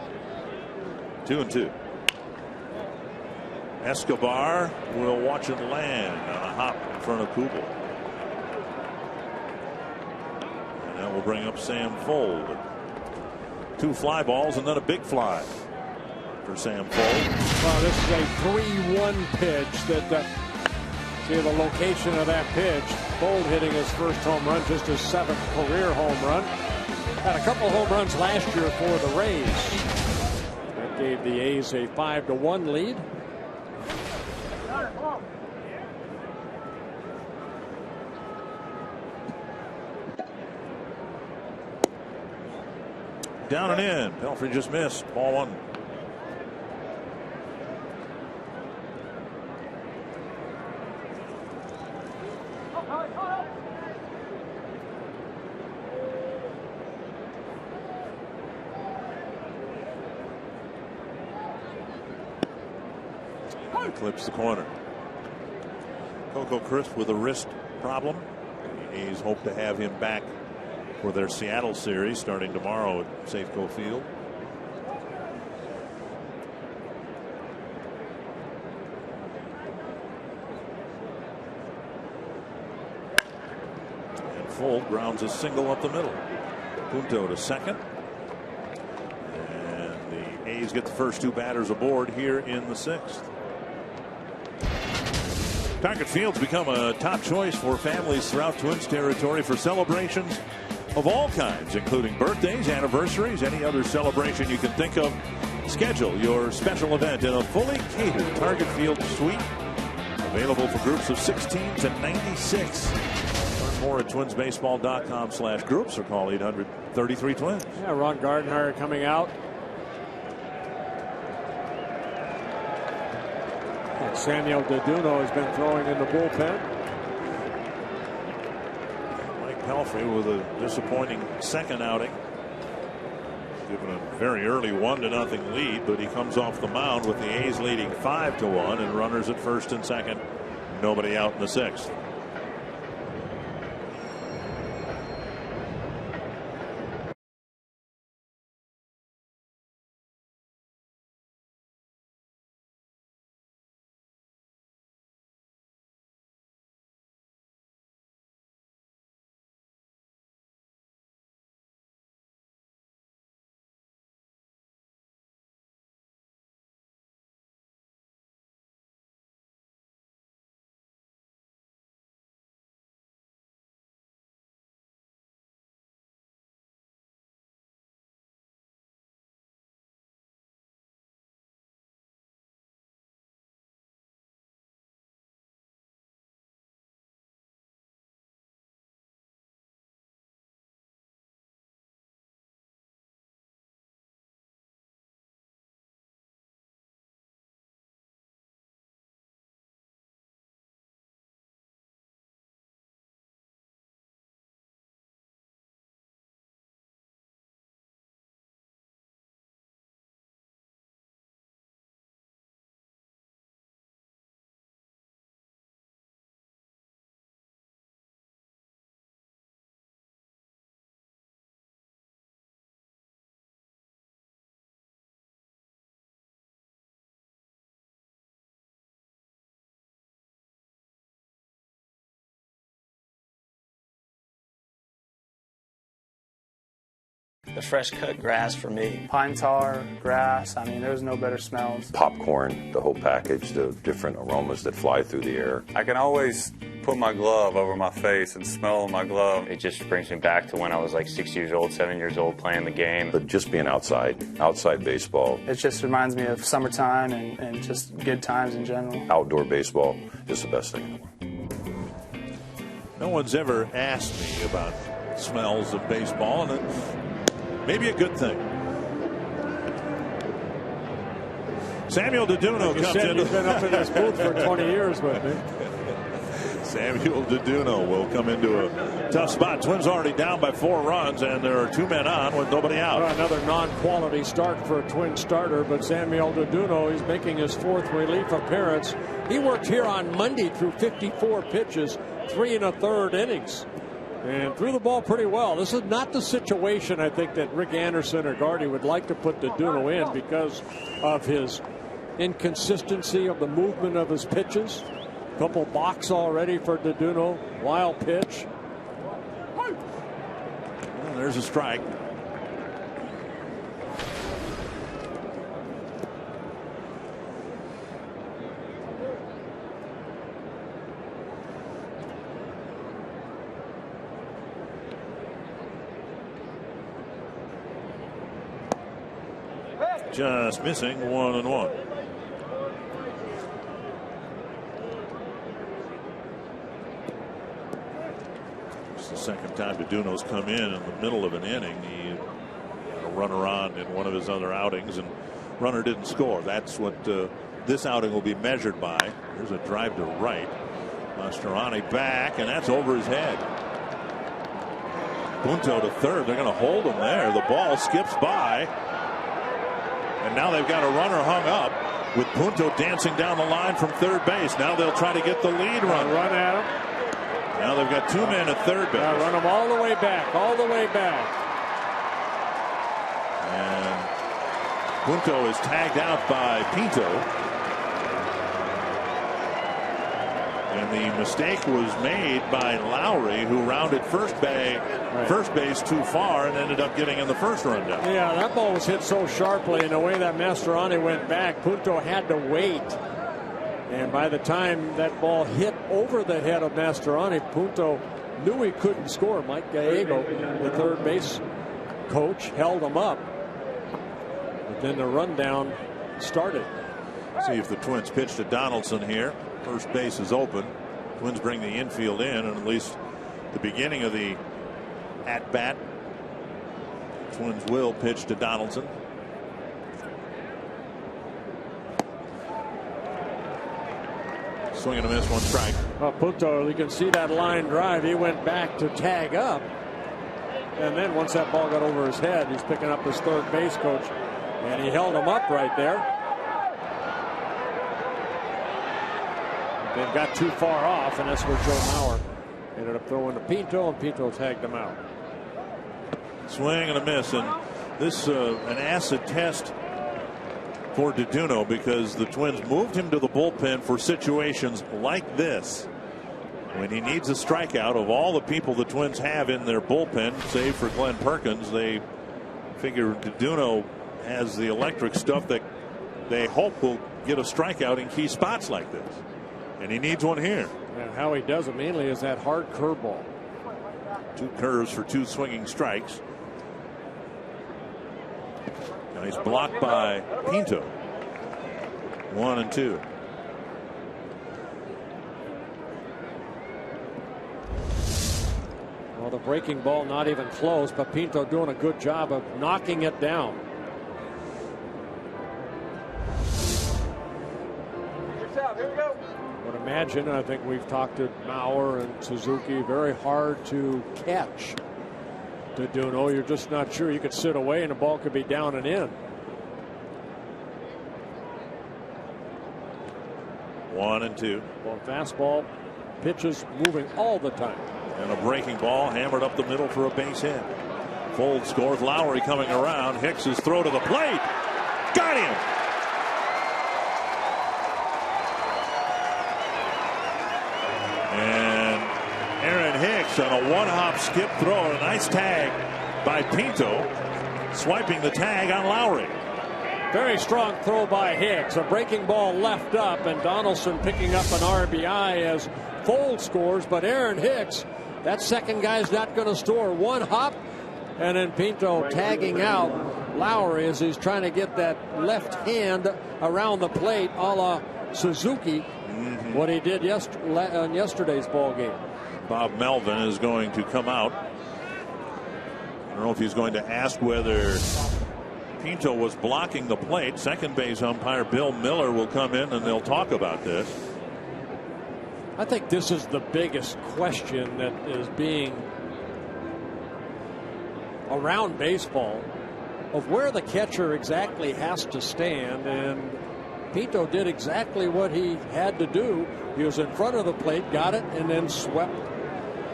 2-2. Escobar will watch it land on a hop in front of Kubel. And that will bring up Sam Fold. 2 fly balls and then a big fly for Sam Fold. Well, this is a 3-1 pitch. See the location of that pitch. Fold hitting his first home run, just his 7th career home run. Had a couple home runs last year for the Rays. That gave the A's a 5-1 lead. Down and in. Pelfrey just missed. Ball 1. Clips the corner. Coco Crisp with a wrist problem. The A's hope to have him back for their Seattle series starting tomorrow at Safeco Field. And Fold grounds a single up the middle. Punto to second. And the A's get the first 2 batters aboard here in the 6th. Target Field's become a top choice for families throughout Twins territory for celebrations of all kinds, including birthdays, anniversaries, any other celebration you can think of. Schedule your special event in a fully catered Target Field suite, available for groups of 16 to 96. Learn more at twinsbaseball.com/groups or call 800-33-TWINS. Yeah, Ron Gardner coming out. And Samuel Deduno has been throwing in the bullpen. Mike Pelfrey with a disappointing second outing. Given a very early 1-0 lead, but he comes off the mound with the A's leading 5-1 and runners at first and second. Nobody out in the 6th. the fresh cut grass for me. Pine tar, grass, I mean, there's no better smells. Popcorn, the whole package, the different aromas that fly through the air. I can always put my glove over my face and smell my glove. It just brings me back to when I was like 6 years old, 7 years old, playing the game. But just being outside baseball. It just reminds me of summertime and just good times in general. Outdoor baseball is the best thing in the world. No one's ever asked me about smells of baseball, and it's maybe a good thing. Samuel Deduno comes in. He's been up in this booth for 20 years with me. Samuel Deduno will come into a tough spot. Twins already down by 4 runs, and there are 2 men on with nobody out. Well, another non-quality start for a Twin starter, but Samuel Deduno is making his 4th relief appearance. He worked here on Monday through 54 pitches, 3 1/3 innings, and threw the ball pretty well. This is not the situation, I think, that Rick Anderson or Gardy would like to put Deduno in because of his inconsistency of the movement of his pitches. Couple balks already for Deduno. Wild pitch. Well, there's a strike. Just missing 1-1. The second time Deduno's come in the middle of an inning. He had a runner on in one of his other outings, and runner didn't score. That's what this outing will be measured by. There's a drive to right. Mastroianni back, and that's over his head. Punto to third. They're going to hold him there. The ball skips by, and now they've got a runner hung up with Punto dancing down the line from third base. Now they'll try to get the lead run. Run at him. Now they've got 2 men at third base. Run them all the way back, all the way back. And Punto is tagged out by Pinto. And the mistake was made by Lowry, who rounded first base too far and ended up getting in the first rundown. Yeah, that ball was hit so sharply, and the way that Mastroianni went back, Punto had to wait. And by the time that ball hit over the head of Mastroianni, Punto knew he couldn't score. Mike Gallego, the third base coach, held him up. But then the rundown started. See if the Twins pitch to Donaldson here. First base is open. Twins bring the infield in, and at least the beginning of the at-bat. Twins will pitch to Donaldson. Swing and a miss, 1 strike. Punto, you can see that line drive. He went back to tag up. And then once that ball got over his head, he's picking up his third base coach. And he held him up right there. They got too far off, and that's where Joe Mauer ended up throwing to Pinto, and Pinto tagged him out. Swing and a miss, and this an acid test for Deduno because the Twins moved him to the bullpen for situations like this. When he needs a strikeout, of all the people the Twins have in their bullpen, save for Glenn Perkins, they figure Deduno has the electric stuff that they hope will get a strikeout in key spots like this. And he needs one here. And how he does it mainly is that hard curveball. 2 curves for 2 swinging strikes. Nice block by Pinto. 1-2. Well, the breaking ball not even close, but Pinto doing a good job of knocking it down. I would imagine, I think we've talked to Mauer and Suzuki, very hard to catch Deduno. You're just not sure. You could sit away and the ball could be down and in. 1-2. Well, fastball pitches moving all the time. And a breaking ball hammered up the middle for a base hit. Fold scores. Lowry coming around. Hicks's throw to the plate. Got him. And Aaron Hicks on a 1-hop skip throw. A nice tag by Pinto. swiping the tag on Lowry. Very strong throw by Hicks. A breaking ball left up, and Donaldson picking up an RBI as Fold scores. But Aaron Hicks, that second guy's not going to score. One hop, and then Pinto tagging out Lowry as he's trying to get that left hand around the plate a la Suzuki. What he did on yesterday's ball game. Bob Melvin is going to come out. I don't know if he's going to ask whether Pinto was blocking the plate. Second base umpire Bill Miller will come in and they'll talk about this. I think this is the biggest question that is being around baseball, of where the catcher exactly has to stand, and Pinto did exactly what he had to do. He was in front of the plate, got it, and then swept.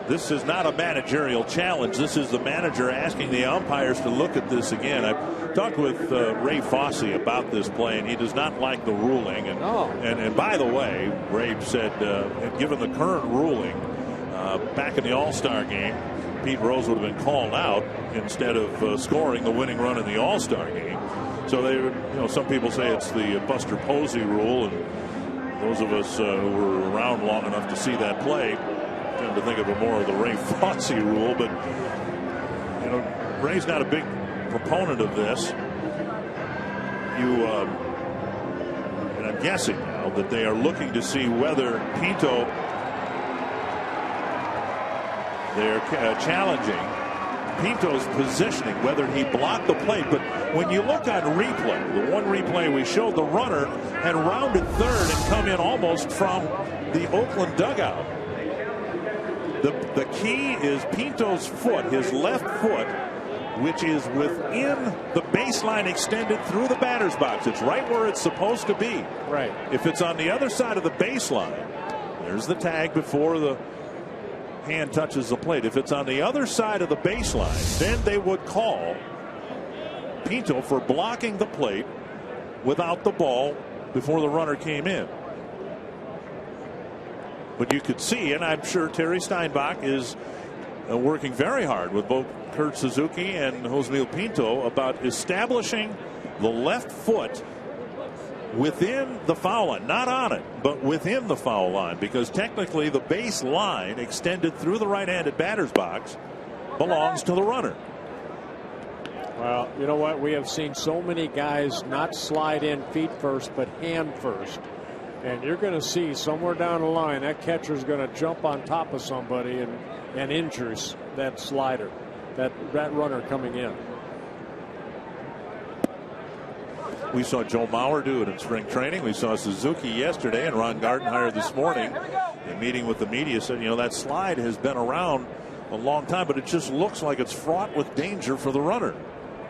This is not a managerial challenge. This is the manager asking the umpires to look at this again. I've talked with Ray Fosse about this play, and he does not like the ruling. And by the way, Ray said, given the current ruling, back in the All-Star game, Pete Rose would have been called out instead of scoring the winning run in the All-Star game. So they would, some people say it's the Buster Posey rule, and those of us who were around long enough to see that play tend to think of it more of the Ray Fosse rule. But Ray's not a big proponent of this. And I'm guessing now that they are looking to see whether Pinto, they're challenging Pinto's positioning, whether he blocked the plate. But when you look on replay, the one replay we showed, the runner had rounded third and come in almost from the Oakland dugout. The key is Pinto's foot, his left foot, which is within the baseline extended through the batter's box. It's right where it's supposed to be. Right. If it's on the other side of the baseline, there's the tag before the hand touches the plate. If it's on the other side of the baseline, then they would call Pinto for blocking the plate without the ball before the runner came in. But you could see, and I'm sure Terry Steinbach is working very hard with both Kurt Suzuki and Josnil Pinto about establishing the left foot within the foul line, not on it, but within the foul line, because technically the base line extended through the right-handed batter's box belongs to the runner. Well, you know what? We have seen so many guys not slide in feet first, but hand first. And you're going to see somewhere down the line that catcher's going to jump on top of somebody and injures that slider, that runner coming in. We saw Joe Mauer do it in spring training. We saw Suzuki yesterday, and Ron Gardenhire this morning in meeting with the media said, that slide has been around a long time, but it just looks like it's fraught with danger for the runner.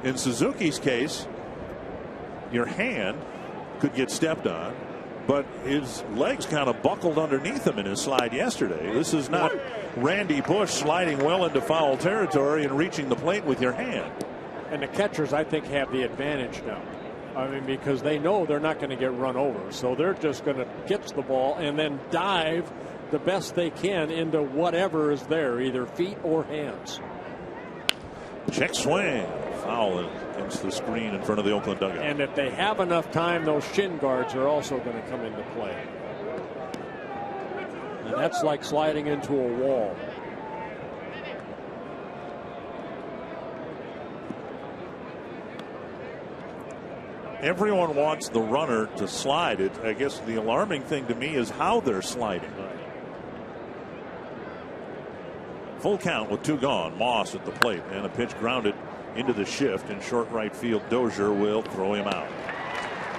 In Suzuki's case, your hand could get stepped on, but his legs kind of buckled underneath him in his slide yesterday. This is not Randy Bush sliding well into foul territory and reaching the plate with your hand. And the catchers, I think, have the advantage now. I mean, because they know they're not going to get run over. So they're just going to pitch the ball and then dive the best they can into whatever is there, either feet or hands. Check swing. Foul against the screen in front of the Oakland dugout. And if they have enough time, those shin guards are also going to come into play. And that's like sliding into a wall. Everyone wants the runner to slide it. I guess the alarming thing to me is how they're sliding. Full count with 2 gone. Moss at the plate, and a pitch grounded into the shift in short right field. Dozier will throw him out.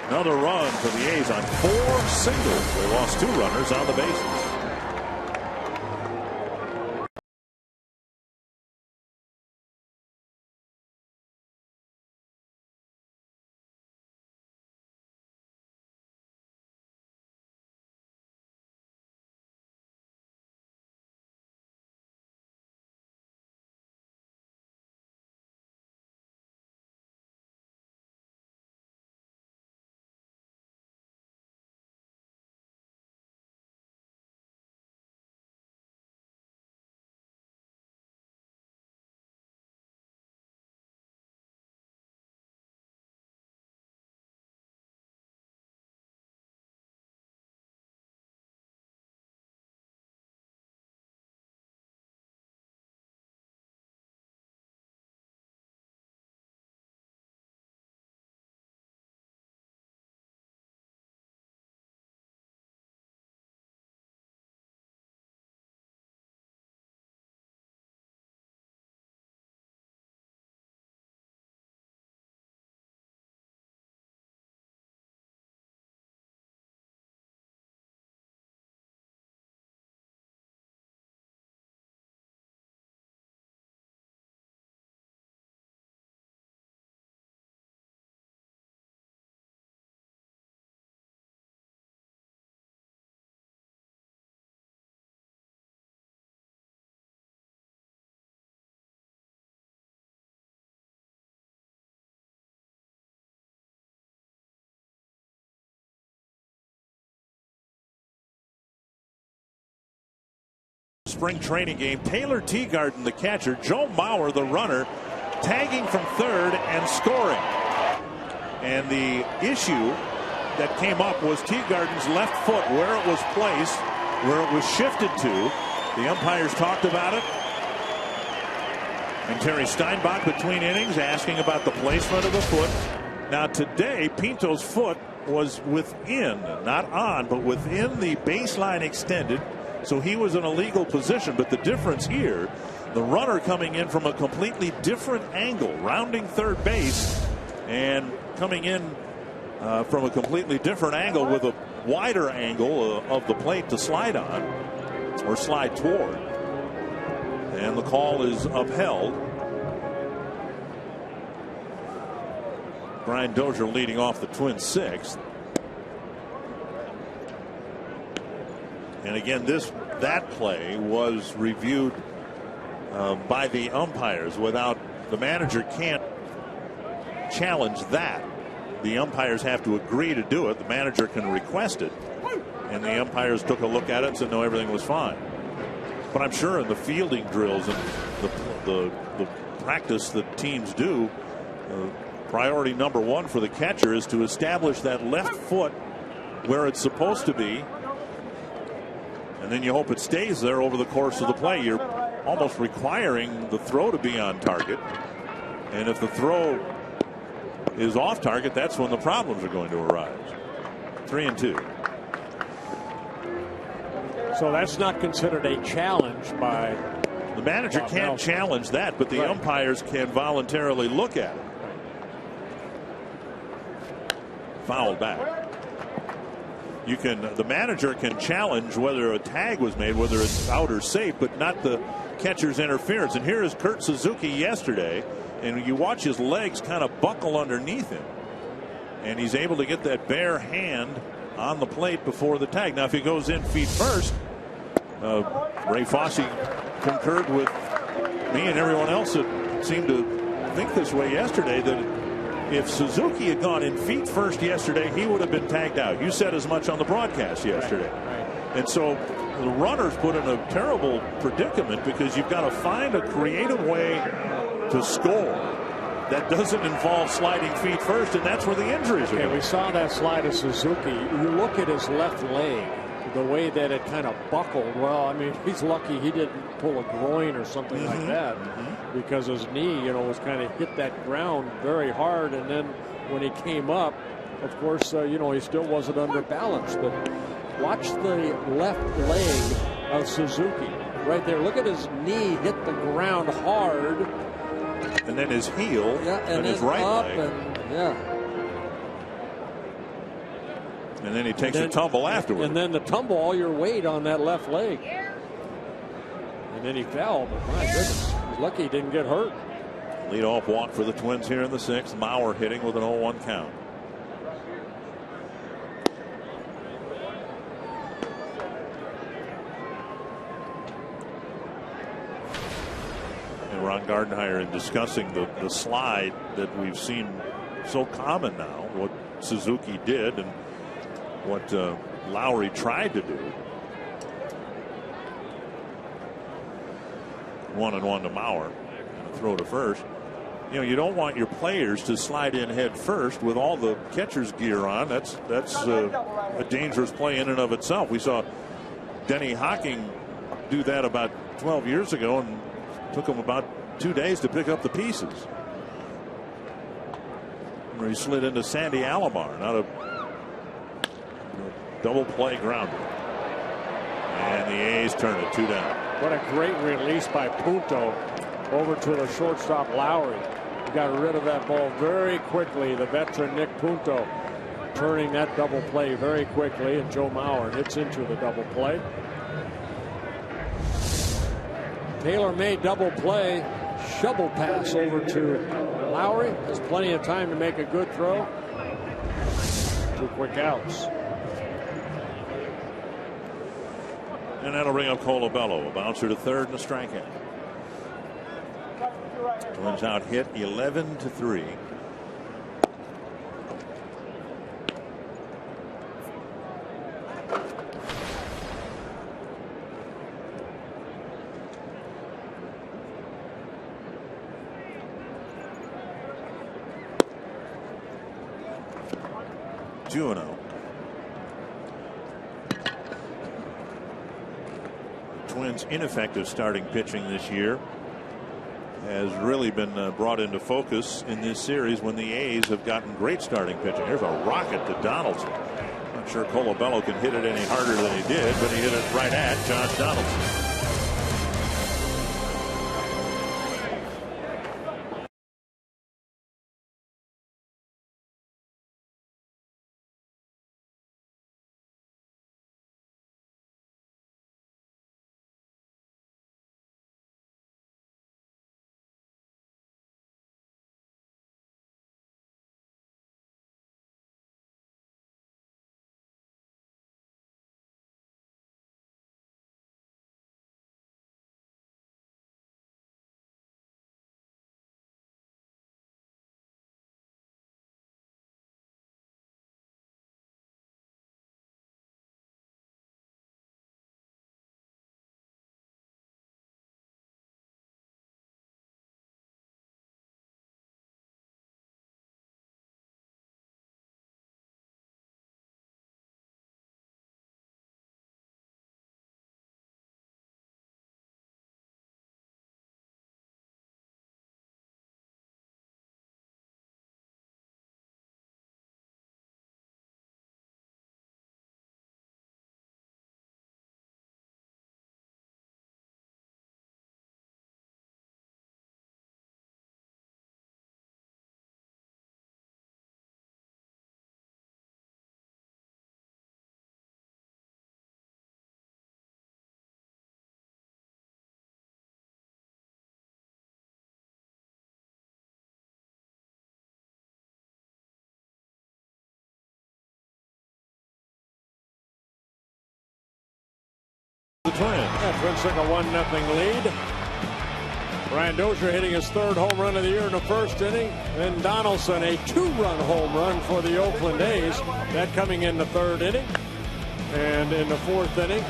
Another run for the A's on 4 singles. They lost 2 runners on the bases. spring training game. Taylor Teagarden, the catcher, Joe Mauer, the runner, tagging from third and scoring. And the issue that came up was Teagarden's left foot, where it was placed, where it was shifted to. The umpires talked about it. And Terry Steinbach between innings asking about the placement of the foot. Now today, Pinto's foot was within, not on, but within the baseline extended. So he was in a legal position. But the difference here, the runner coming in from a completely different angle, rounding third base and coming in from a completely different angle with a wider angle of the plate to slide on or slide toward. And the call is upheld. Brian Dozier leading off the Twins' sixth. And again, that play was reviewed by the umpires. Without the manager can't challenge that. The umpires have to agree to do it. The manager can request it. And the umpires took a look at it and said no, everything was fine. But I'm sure in the fielding drills and the practice that teams do, priority number one for the catcher is to establish that left foot where it's supposed to be. And then you hope it stays there over the course of the play. You're almost requiring the throw to be on target. And if the throw is off target, that's when the problems are going to arise. 3-2. So that's not considered a challenge by the manager. Can't challenge that, but the umpires can voluntarily look at it. Foul back. The manager can challenge whether a tag was made, whether it's out or safe, but not the catcher's interference. And here is Kurt Suzuki yesterday, and you watch his legs kind of buckle underneath him, and he's able to get that bare hand on the plate before the tag. Now if he goes in feet first, Ray Fosse concurred with me and everyone else that seemed to think this way yesterday, that if Suzuki had gone in feet first yesterday, he would have been tagged out. You said as much on the broadcast yesterday. Right. And so the runner's put in a terrible predicament because you've got to find a creative way to score that doesn't involve sliding feet first, and that's where the injuries are. Okay, we saw that slide of Suzuki. You look at his left leg, the way that it kind of buckled. Well, I mean, he's lucky he didn't pull a groin or something like that, because his knee, was kind of hit that ground very hard. And then when he came up, of course, he still wasn't under balance. But watch the left leg of Suzuki right there. Look at his knee hit the ground hard. And then his heel and his right leg. And then he takes a tumble afterwards. And then the tumble, all your weight on that left leg. And then he fell, but my goodness, he's lucky he didn't get hurt. Leadoff walk for the Twins here in the sixth. Mauer hitting with an 0-1 count. And Ron Gardenhire, in discussing the slide that we've seen so common now, what Suzuki did and what Lowry tried to do. 1-1 to Mauer and a throw to first. You don't want your players to slide in head first with all the catcher's gear on. That's a dangerous play in and of itself. We saw Denny Hocking do that about 12 years ago, and took him about 2 days to pick up the pieces. Where he slid into Sandy Alomar, not a double play grounder. And the A's turn it 2 down. What a great release by Punto over to the shortstop Lowry. He got rid of that ball very quickly. The veteran Nick Punto turning that double play very quickly, and Joe Mauer hits into the double play. Tailor-made double play, shovel pass over to Lowry. Has plenty of time to make a good throw. 2 quick outs. And that'll bring up Colabello, a bouncer to third and a strikeout. Twins out hit 11-3. 2-0. Twins' ineffective starting pitching this year has really been brought into focus in this series when the A's have gotten great starting pitching. Here's a rocket to Donaldson. Not sure Colabello can hit it any harder than he did, but he hit it right at Josh Donaldson. The Twins took a 1-0 lead. Brian Dozier hitting his third home run of the year in the first inning. Then Donaldson, a 2-run home run for the Oakland A's. That coming in the third inning. And in the fourth inning,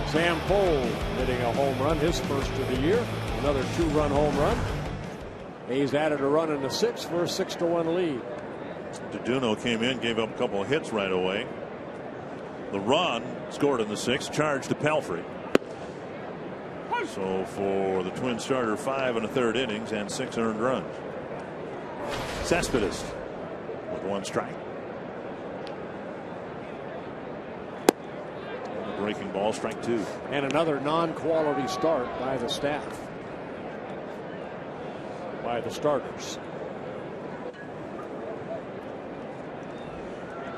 Sam Pohl hitting a home run, his first of the year. Another 2-run home run. A's added a run in the sixth for a 6-1 lead. DeDuno came in, gave up a couple of hits right away. The run scored in the sixth, charged to Pelfrey. So for the Twins starter, 5 1/3 innings and 6 earned runs. Cespedes with 1 strike. And a breaking ball, strike 2. And another non-quality start by the staff. By the starters.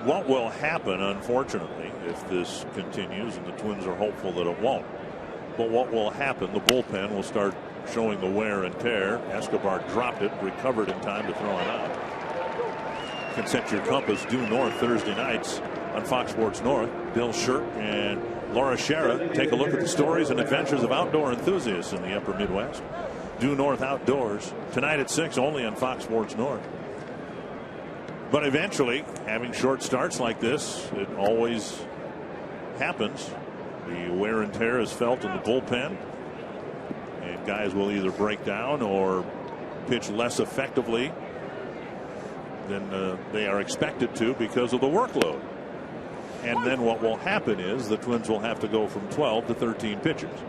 What will happen, unfortunately, if this continues, and the Twins are hopeful that it won't. But what will happen, the bullpen will start showing the wear and tear. Escobar dropped it, recovered in time to throw it out. You can set your compass due north Thursday nights on Fox Sports North. Bill Shirk and Laura Schera take a look at the stories and adventures of outdoor enthusiasts in the upper Midwest. Due north outdoors tonight at 6 only on Fox Sports North. But eventually, having short starts like this, it always happens. The wear and tear is felt in the bullpen, and guys will either break down or pitch less effectively than they are expected to because of the workload. And then what will happen is the Twins will have to go from 12 to 13 pitchers,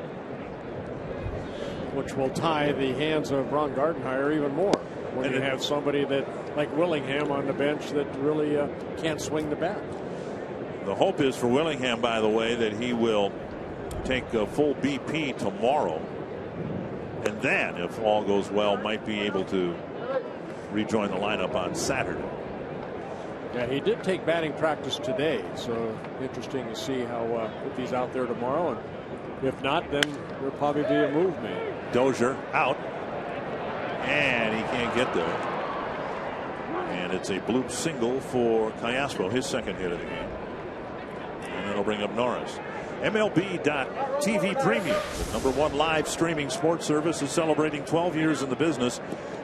which will tie the hands of Ron Gardenhire even more when you have somebody that like Willingham on the bench that really can't swing the bat. The hope is for Willingham, by the way, that he will take a full BP tomorrow, and then, if all goes well, might be able to rejoin the lineup on Saturday. Yeah, he did take batting practice today, so interesting to see how if he's out there tomorrow, and if not, then there'll probably be a move made. Dozier out, and he can't get there. And it's a bloop single for Callaspo, his second hit of the game. And that'll bring up Norris. MLB.TV Premium, the #1 live streaming sports service, is celebrating 12 years in the business.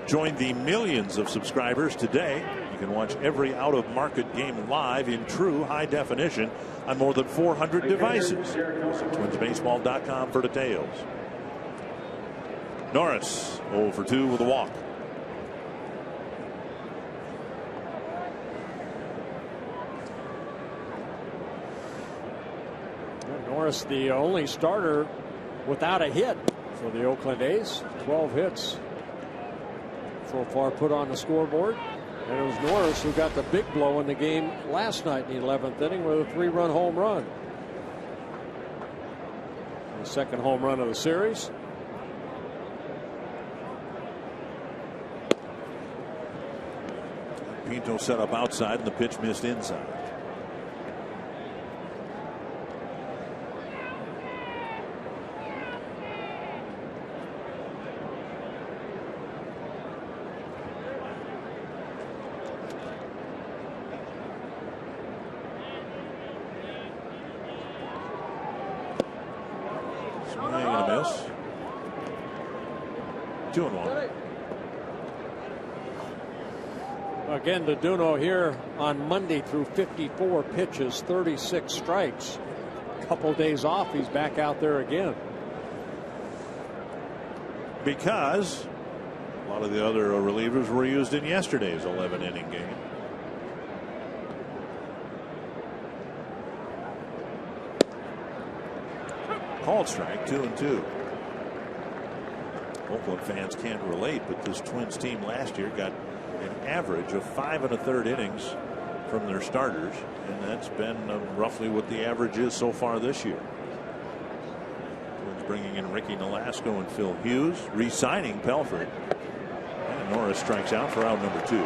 Join the millions of subscribers today. You can watch every out-of-market game live in true high definition on more than 400 devices. Visit TwinsBaseball.com for details. Norris 0 for 2 with a walk. Norris, the only starter without a hit for the Oakland A's. 12 hits so far put on the scoreboard. And it was Norris who got the big blow in the game last night in the 11th inning with a 3-run home run. The second home run of the series. Pinto set up outside and the pitch missed inside. Swing and a miss. 2-1. Again, Duno here on Monday through 54 pitches, 36 strikes. A couple days off, he's back out there again. Because a lot of the other relievers were used in yesterday's 11-inning game. Called strike, 2-2. Oakland fans can't relate, but this Twins team last year got an average of 5 1/3 innings from their starters, and that's been roughly what the average is so far this year. Twins bringing in Ricky Nolasco and Phil Hughes, re-signing Pelfrey, and Norris strikes out for out number 2.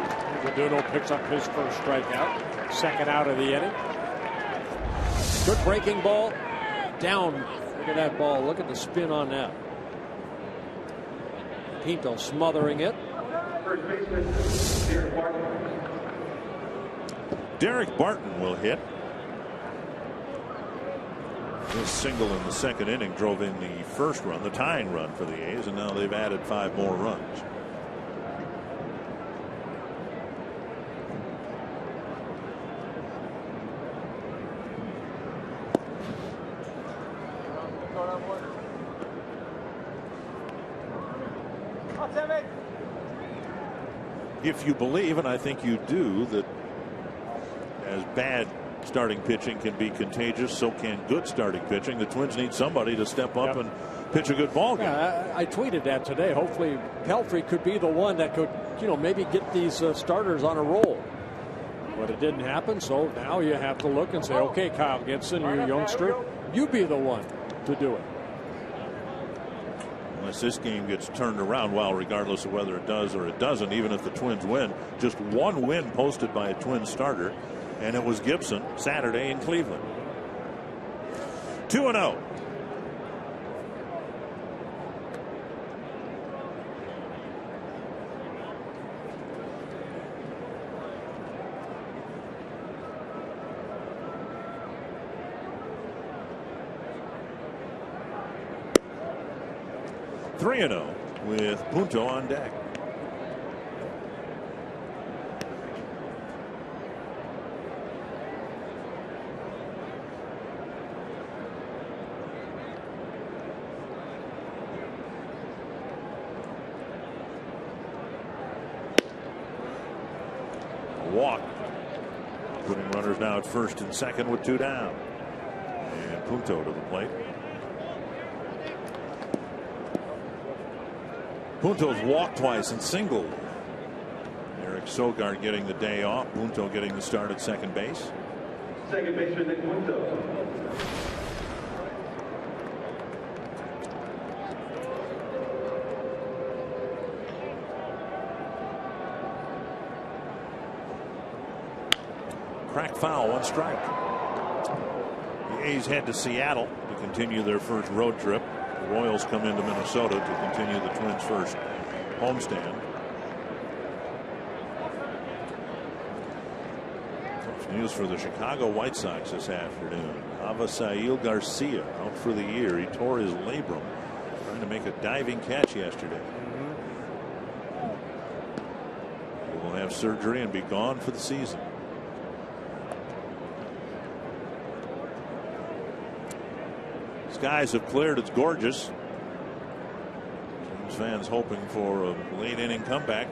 Duno picks up his first strikeout, second out of the inning. Good breaking ball, down. Look at that ball. Look at the spin on that. Pinto smothering it. Derek Barton will hit. His single in the second inning drove in the first run, the tying run for the A's, and now they've added 5 more runs. If you believe, and I think you do, that as bad starting pitching can be contagious, so can good starting pitching. The Twins need somebody to step up and pitch a good ball game. Yeah, I tweeted that today. Hopefully Pelfrey could be the one that could, maybe get these starters on a roll. But it didn't happen, so now you have to look and say, okay, Kyle Gibson, you youngster, you be the one to do it. Unless this game gets turned around, well, regardless of whether it does or it doesn't, even if the Twins win, just one win posted by a Twins starter, and it was Gibson Saturday in Cleveland. 2-0. With Punto on deck. A walk, putting runners now at first and second with 2 down, and Punto to the plate. Punto's walked twice and singled. Eric Sogard getting the day off. Punto getting the start at second base. Second baseman Nick Punto. Cracked foul, 1 strike. The A's head to Seattle to continue their first road trip. The Royals come into Minnesota to continue the Twins' first homestand. Tough news for the Chicago White Sox this afternoon. Avisail Garcia out for the year. He tore his labrum trying to make a diving catch yesterday. He will have surgery and be gone for the season. Skies have cleared. It's gorgeous. Twins fans hoping for a late inning comeback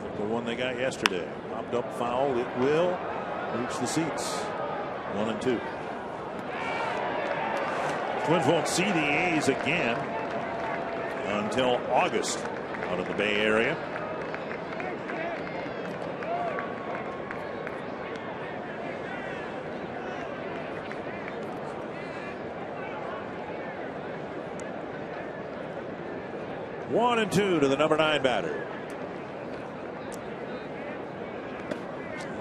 like the one they got yesterday. Popped up foul. It will reach the seats. 1-2. Twins won't see the A's again until August out of the Bay Area. One and two to the number 9 batter.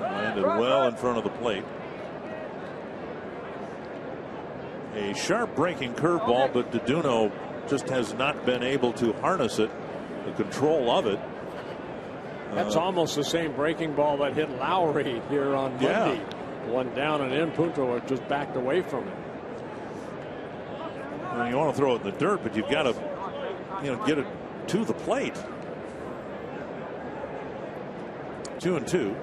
Landed well in front of the plate. A sharp breaking curveball, but Deduno just has not been able to harness it, the control of it. That's almost the same breaking ball that hit Lowry here on Monday. Yeah. One down and in. Punto just backed away from it. Well, you want to throw it in the dirt, but you've got to, get it to the plate. 2-2.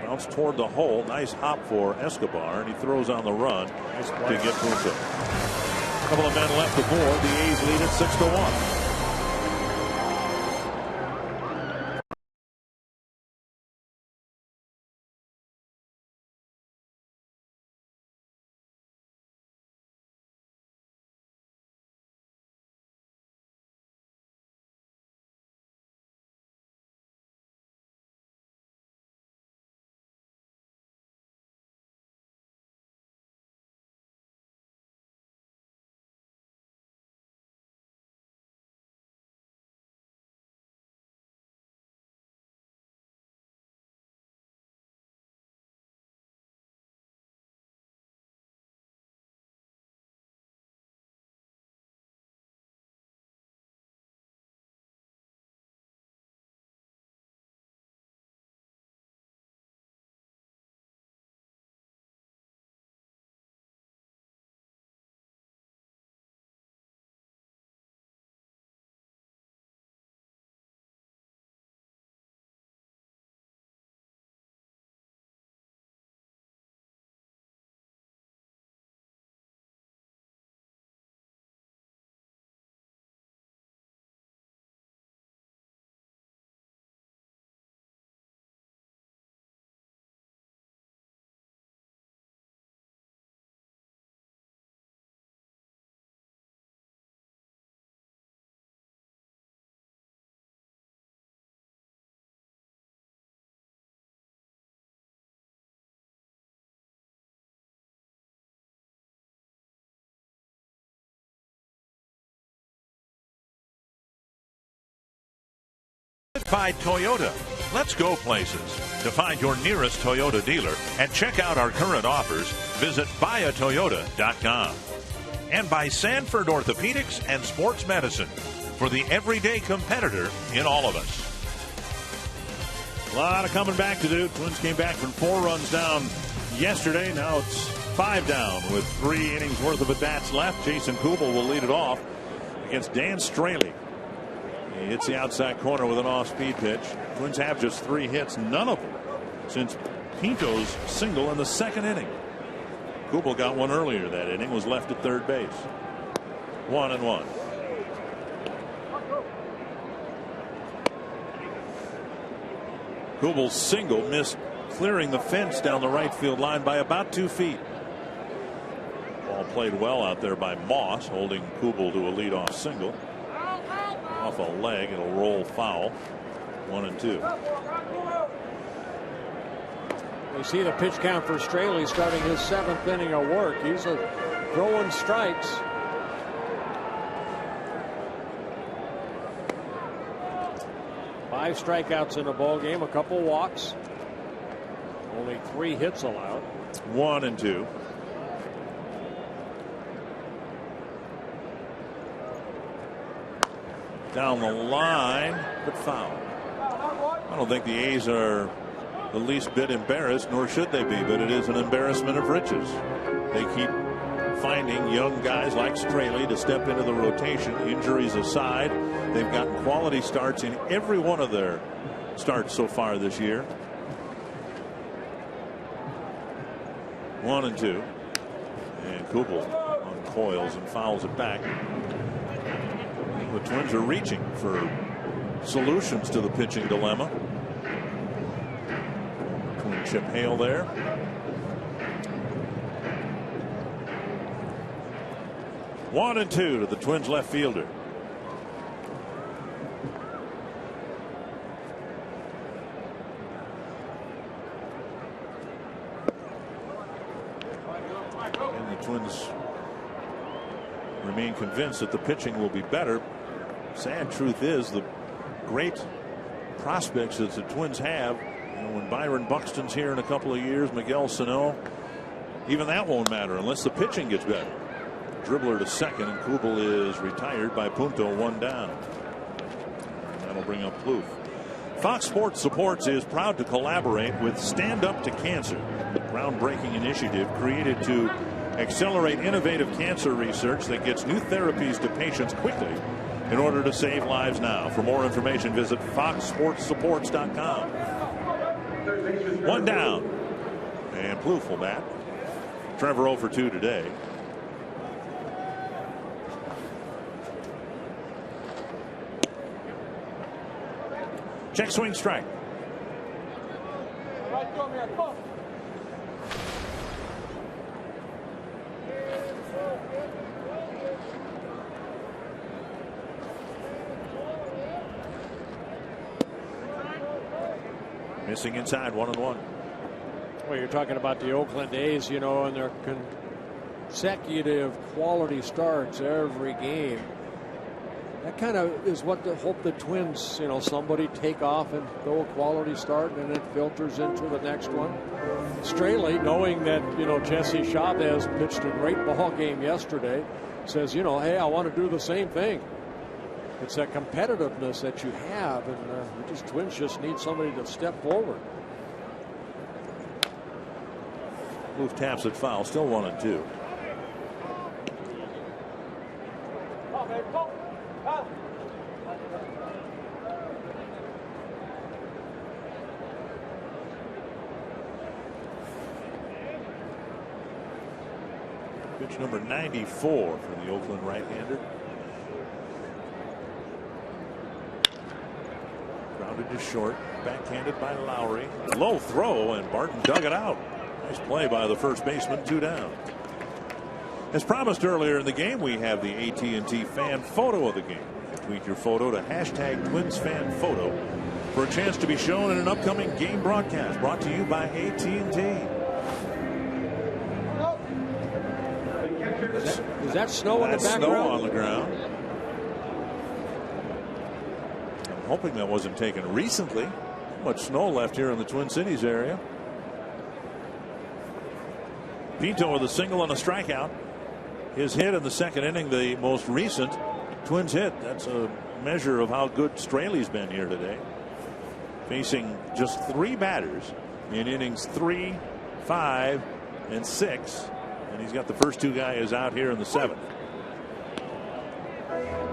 Bounce toward the hole. Nice hop for Escobar, and he throws on the run to get Punto. A couple of men left aboard. The A's lead it 6-1. By Toyota. Let's go places. To find your nearest Toyota dealer and check out our current offers, visit buyatoyota.com. And by Sanford Orthopedics and Sports Medicine, for the everyday competitor in all of us. A lot of coming back to do. Twins came back from 4 runs down yesterday. Now it's 5 down with 3 innings worth of at-bats left. Jason Kubel will lead it off against Dan Straley. He hits the outside corner with an off-speed pitch. Twins have just 3 hits, none of them since Pinto's single in the 2nd inning. Kubel got one earlier that inning, was left at third base. 1-1. Kubel's single missed clearing the fence down the right field line by about 2 feet. Ball played well out there by Moss, holding Kubel to a leadoff single. Off a leg, it'll roll foul. 1-2. We see the pitch count for Straley starting his 7th inning of work. He's throwing strikes. Five strikeouts in a ball game, a couple walks. Only 3 hits allowed. 1-2. Down the line, but foul. I don't think the A's are the least bit embarrassed, nor should they be, but it is an embarrassment of riches. They keep finding young guys like Straley to step into the rotation. Injuries aside, they've gotten quality starts in every one of their starts so far this year. 1-2. And Kubel uncoils and fouls it back. The Twins are reaching for solutions to the pitching dilemma. Between Chip Hale there. 1-2 to the Twins left fielder. And the Twins remain convinced that the pitching will be better. Sad truth is, the great prospects that the Twins have, when Byron Buxton's here in a couple of years, Miguel Sano, even that won't matter unless the pitching gets better. Dribbler to second, and Kubel is retired by Punto, 1 down. And that'll bring up Plouffe. Fox Sports Supports is proud to collaborate with Stand Up to Cancer, a groundbreaking initiative created to accelerate innovative cancer research that gets new therapies to patients quickly in order to save lives now. For more information, visit foxsportsupports.com. 1 down. And Plouffe will bat. Trevor 0 for 2 today. Check swing strike. Missing inside, 1-1. Well, you're talking about the Oakland A's, you know, and their consecutive quality starts every game. That kind of is what the hope the Twins, you know, somebody take off and throw a quality start and then it filters into the next one. Straley, knowing that, you know, Jesse Chavez pitched a great ball game yesterday, says, you know, hey, I want to do the same thing. It's that competitiveness that you have, and Twins just need somebody to step forward. Plouffe taps it foul, still 1-2. Pitch number 94 for the Oakland right-hander. Grounded to short, backhanded by Lowry. Low throw, and Barton dug it out. Nice play by the first baseman, 2 down. As promised earlier in the game, we have the AT&T fan photo of the game. Tweet your photo to #TwinsFanPhoto for a chance to be shown in an upcoming game broadcast brought to you by AT&T. Is that snow in the background? Snow on the ground. I'm hoping that wasn't taken recently. Not much snow left here in the Twin Cities area. Pinto with a single and a strikeout. His hit in the second inning, the most recent Twins hit. That's a measure of how good Straley's been here today. Facing just 3 batters in innings 3, 5, and 6. And he's got the first 2 guys out here in the 7th.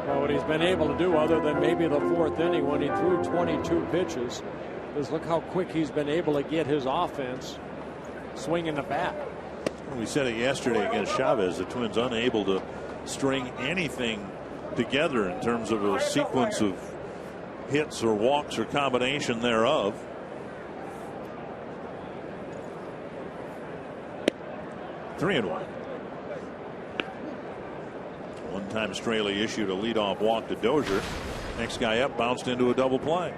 Well, what he's been able to do, other than maybe the 4th inning when he threw 22 pitches, is look how quick he's been able to get his offense swinging the bat. We said it yesterday against Chavez. The Twins unable to string anything together in terms of a sequence of hits or walks or combination thereof. Three and 1. One time Straley issued a leadoff walk to Dozier. Next guy up bounced into a double play.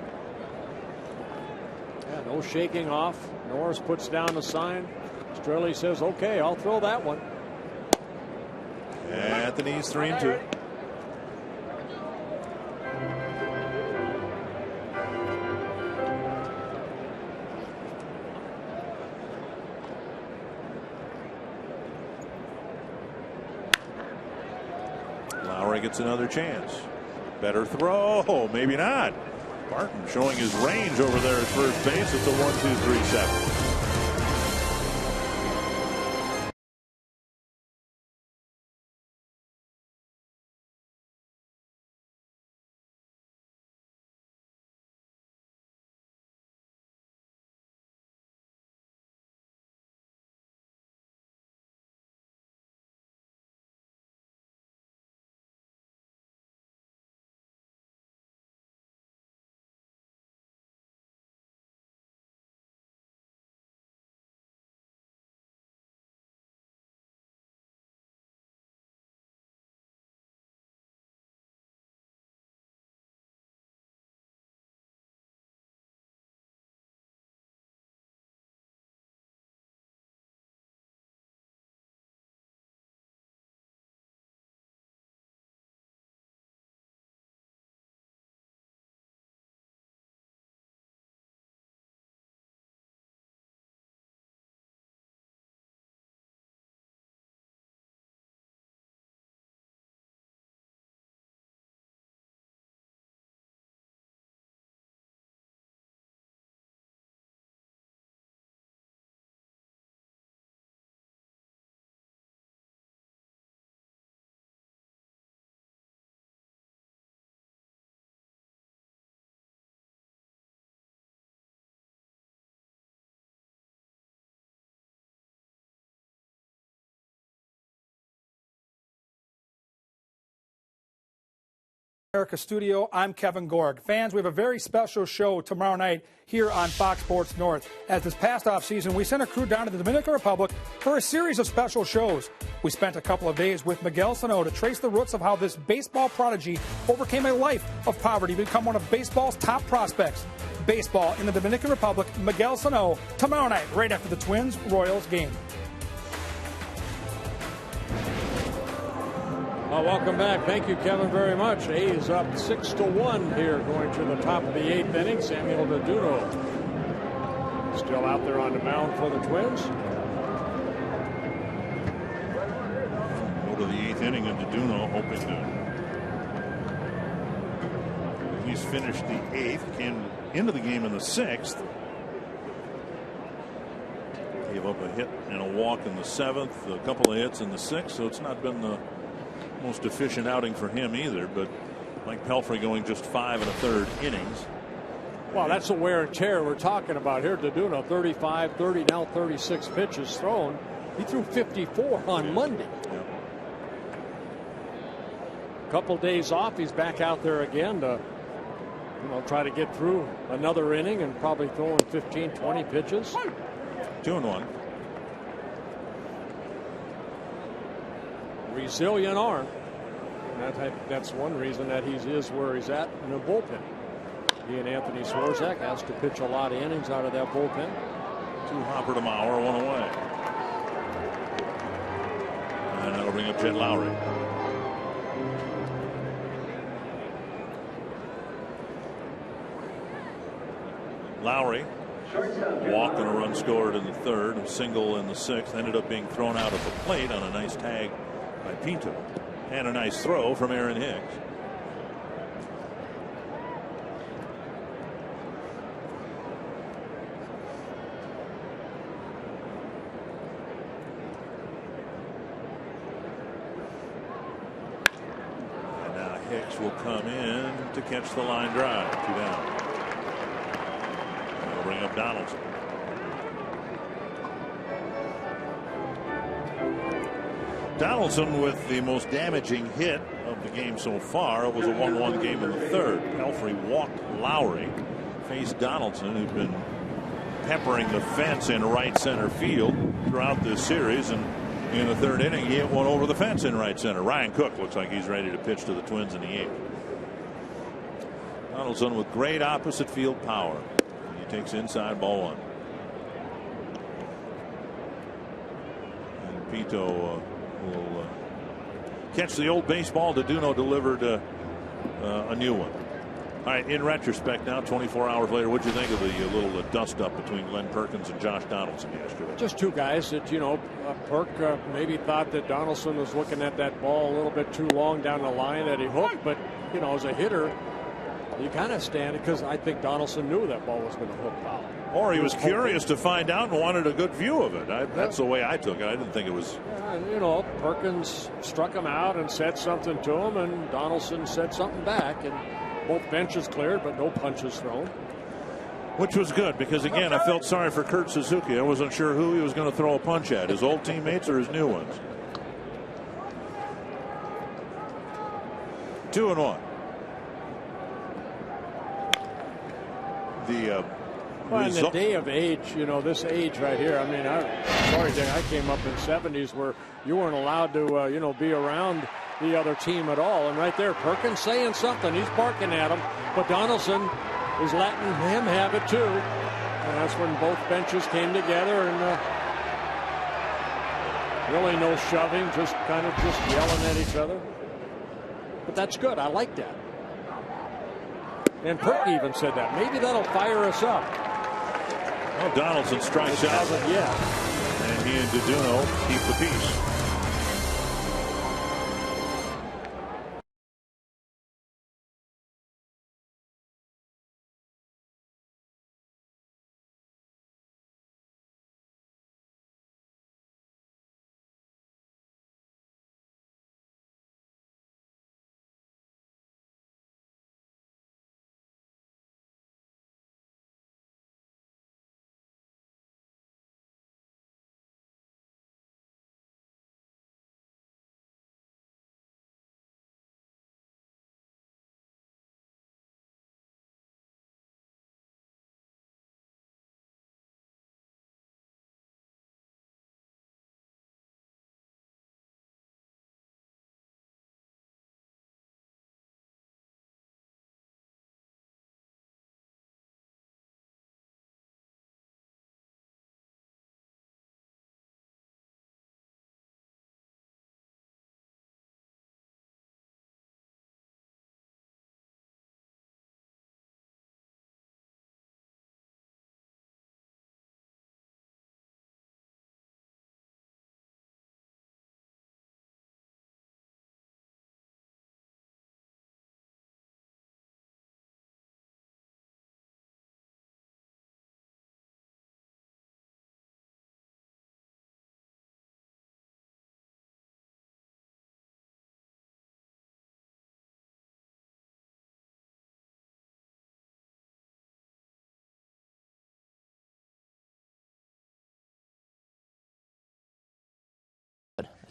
Yeah, no shaking off. Norris puts down the sign. Straley says, okay, I'll throw that one. At the knees, 3 and 2. Lowry gets another chance. Better throw. Maybe not. Barton showing his range over there at first base. It's a 1-2-3-7. America studio. I'm Kevin Gorg. Fans, we have a very special show tomorrow night here on Fox Sports North. As this past offseason, we sent a crew down to the Dominican Republic for a series of special shows. We spent a couple of days with Miguel Sano to trace the roots of how this baseball prodigy overcame a life of poverty to become one of baseball's top prospects. Baseball in the Dominican Republic, Miguel Sano, tomorrow night, right after the Twins-Royals game. Welcome back. Thank you, Kevin, very much. A's up 6-1 here going to the top of the 8th inning. Samuel Deduno still out there on the mound for the Twins. Go to the 8th inning, and Deduno hoping to at least finish the 8th. Came into the game in the 6th. Gave up a hit and a walk in the 7th, a couple of hits in the 6th, so it's not been the most efficient outing for him either, but Mike Pelfrey going just 5 1/3 innings. Well, that's the wear and tear we're talking about here. Deduno 35, 30, now 36 pitches thrown. He threw 54 on Monday. A couple days off. He's back out there again to try to get through another inning and probably throwing 15, 20 pitches. 2-1. Resilient arm. That's one reason that he is where he's at in the bullpen. He and Anthony Swarzak has to pitch a lot of innings out of that bullpen. 2 hopper to Mauer, 1 away. And that'll bring up Jed Lowry. Lowry walked and a run scored in the 3rd, a single in the 6th, ended up being thrown out of the plate on a nice tag by Pinto, and a nice throw from Aaron Hicks. And now Hicks will come in to catch the line drive. 2 down. They'll bring up Donaldson. Donaldson with the most damaging hit of the game so far. It was a 1-1 game in the 3rd. Pelfrey walked Lowry, faced Donaldson, who'd been peppering the fence in right center field throughout this series, and in the 3rd inning he hit one over the fence in right center. Ryan Cook looks like he's ready to pitch to the Twins in the 8th. Donaldson with great opposite field power. He takes inside, ball 1. And Pinto will catch the old baseball. Deduno delivered a new one. All right, in retrospect now, 24 hours later, what'd you think of the little dust up between Glenn Perkins and Josh Donaldson yesterday? Just two guys that, Perk maybe thought that Donaldson was looking at that ball a little bit too long down the line that he hooked, but, as a hitter, you kind of stand it because I think Donaldson knew that ball was going to hook foul. Or he was curious to find out and wanted a good view of it. That's the way I took it. I didn't think it was. Perkins struck him out and said something to him, and Donaldson said something back, and both benches cleared, but no punches thrown. Which was good because, again, I felt sorry for Kurt Suzuki. I wasn't sure who he was going to throw a punch at, his old teammates or his new ones. 2-1. Well, in the day of age, this age right here, I mean, sorry, Dick, I came up in the 70s where you weren't allowed to, be around the other team at all. And right there, Perkins saying something. He's barking at him, but Donaldson is letting him have it too. And that's when both benches came together, and really no shoving, just kind of yelling at each other. But that's good. I like that. And Perk even said that. Maybe that'll fire us up. Well, Donaldson strikes out. Hasn't yet. And he and Deduno keep the peace.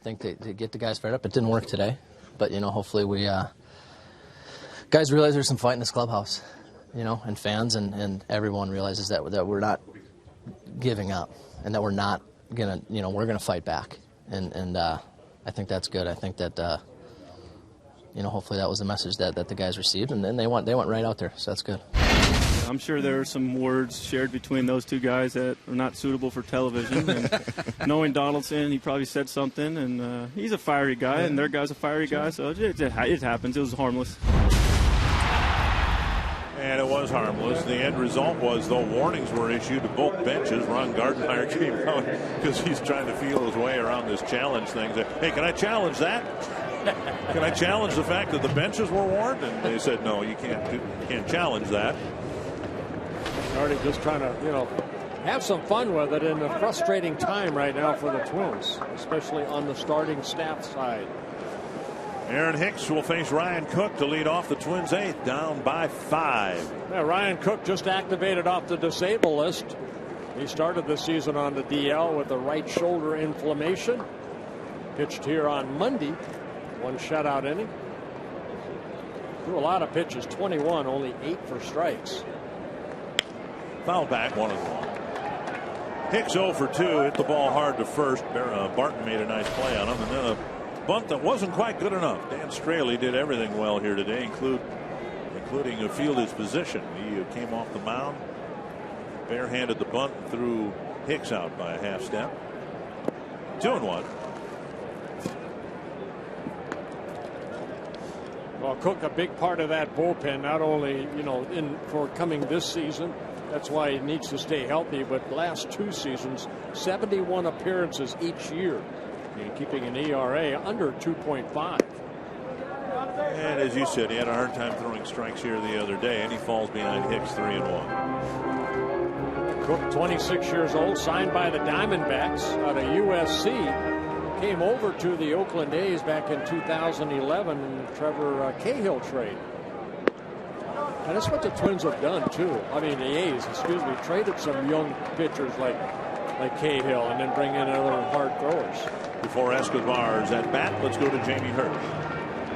think to get the guys fired up. It didn't work today, but hopefully we guys realize there's some fight in this clubhouse, and fans and everyone realizes that we're not giving up and that we're not gonna we're gonna fight back, and I think that's good. I think that hopefully that was the message that the guys received, and then they went right out there, so that's good. I'm sure there are some words shared between those two guys that are not suitable for television. And knowing Donaldson, he probably said something, and he's a fiery guy, and their guy's a fiery guy, so it happens. It was harmless. And it was harmless. The end result was, though, warnings were issued to both benches. Ron Gardenhire came out because he's trying to feel his way around this challenge thing. Hey, can I challenge that? Can I challenge the fact that the benches were warned? And they said, no, you can't challenge that. Already just trying to, have some fun with it in a frustrating time right now for the Twins, especially on the starting staff side. Aaron Hicks will face Ryan Cook to lead off the Twins' 8th, down by 5. Yeah, Ryan Cook just activated off the disabled list. He started the season on the DL with a right shoulder inflammation. Pitched here on Monday. 1 shutout inning. Threw a lot of pitches, 21, only 8 for strikes. Foul back, 1-1. Hicks 0 for 2, hit the ball hard to first. Barton made a nice play on him, and then a bunt that wasn't quite good enough. Dan Straley did everything well here today, including a field his position. He came off the mound, barehanded the bunt, and threw Hicks out by a half step. 2-1. Well, Cook, a big part of that bullpen, not only, for coming this season, that's why he needs to stay healthy, but last 2 seasons, 71 appearances each year, and keeping an ERA under 2.5. And as you said, he had a hard time throwing strikes here the other day, and he falls behind Hicks 3-1. Cook, 26 years old, signed by the Diamondbacks out of USC. Came over to the Oakland A's back in 2011 in the Trevor Cahill trade. And that's what the Twins have done, too. I mean, the A's, traded some young pitchers like Cahill and then bring in other hard throwers. Before Escobar's at bat, let's go to Jamie Hirsch.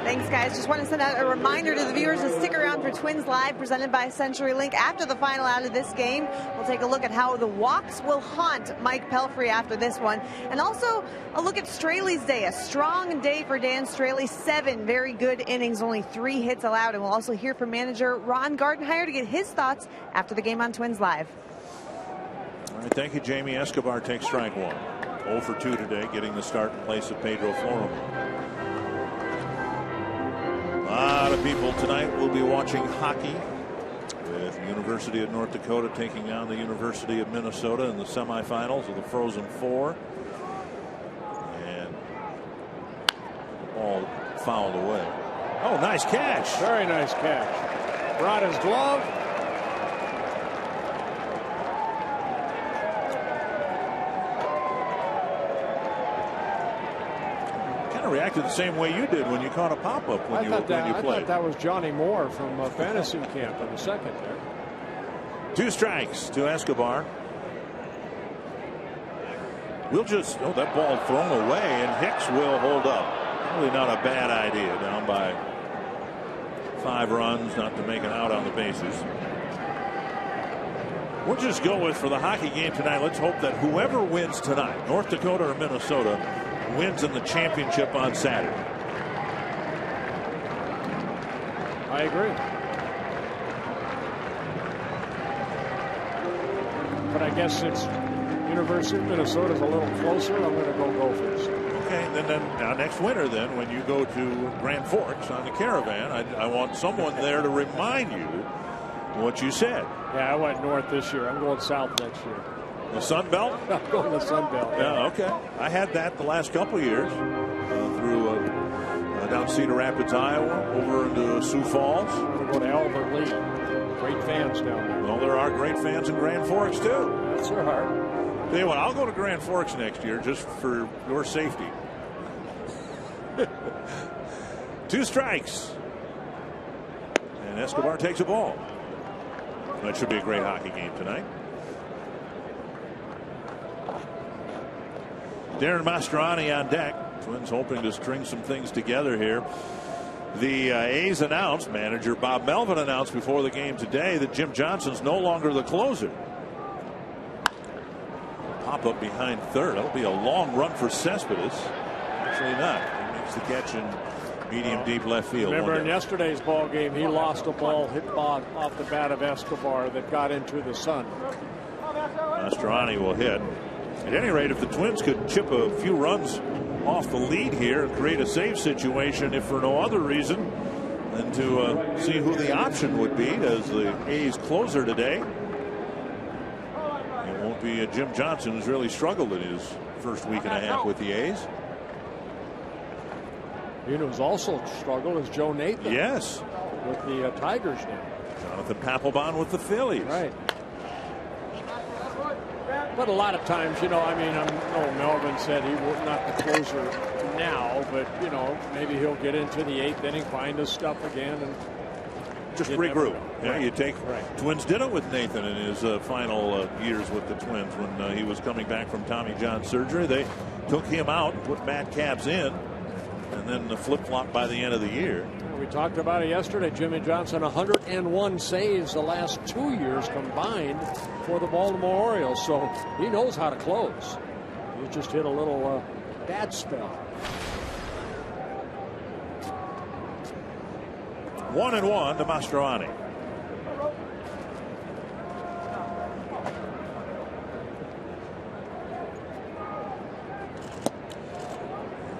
Thanks, guys. Just want to send out a reminder to the viewers to stick around for Twins Live, presented by CenturyLink. After the final out of this game, we'll take a look at how the walks will haunt Mike Pelfrey after this one. And also a look at Straley's day. A strong day for Dan Straley. 7 very good innings, only 3 hits allowed. And we'll also hear from manager Ron Gardenhire to get his thoughts after the game on Twins Live. All right, thank you, Jamie. Escobar takes strike 1. 0 for 2 today, getting the start in place of Pedro Floro. A lot of people tonight will be watching hockey, with the University of North Dakota taking on the University of Minnesota in the semifinals of the Frozen Four. And the ball fouled away. Oh, nice catch. Very nice catch. Brought his glove. Reacted the same way you did when you caught a pop-up when you played. I thought that was Johnny Moore from fantasy camp in the second there. 2 strikes to Escobar. That ball thrown away, and Hicks will hold up. Probably not a bad idea, down by 5 runs, not to make an out on the bases. We'll just go with, for the hockey game tonight, let's hope that whoever wins tonight, North Dakota or Minnesota, wins in the championship on Saturday. I agree. But I guess since University of Minnesota is a little closer, I'm going to go Gophers. Okay, then now next winter, then when you go to Grand Forks on the Caravan, I want someone there to remind you what you said. Yeah, I went north this year. I'm going south next year. The Sun Belt? I'm going to the Sun Belt. Yeah, okay. I had that the last couple of years through down Cedar Rapids, Iowa, over into Sioux Falls. I'm going to go to Albert Lee. Great fans down there. Well, there are great fans in Grand Forks, too. That's their heart. Tell you what, I'll go to Grand Forks next year just for your safety. 2 strikes. And Escobar takes a ball. That should be a great hockey game tonight. Darren Mastroianni on deck. Twins hoping to string some things together here. The A's announced, manager Bob Melvin announced before the game today that Jim Johnson's no longer the closer. Pop up behind third. That'll be a long run for Cespedes. Actually not. He makes the catch in medium deep left field. Remember in yesterday's ball game, he lost a ball hit off the bat of Escobar that got into the sun. Mastroianni will hit. At any rate, if the Twins could chip a few runs off the lead here and create a save situation, if for no other reason than to see who the option would be as the A's closer today. It won't be Jim Johnson, who's really struggled in his first week and a half with the A's. You know who's also struggled is Joe Nathan. Yes. With the Tigers now. Jonathan Papelbon with the Phillies. Right. But a lot of times, you know, I mean, I know Melvin said he was not the closer now, but, you know, maybe he'll get into the 8th inning, find his stuff again, and just regroup. Yeah, right. You take Twins did it with Nathan in his final years with the Twins when he was coming back from Tommy John surgery. They took him out and put Matt Capps in, and then the flip-flop by the end of the year. We talked about it yesterday. Jimmy Johnson, 101 saves the last 2 years combined for the Baltimore Orioles, so he knows how to close. He just hit a little bad spell. 1-1 to Mastroianni.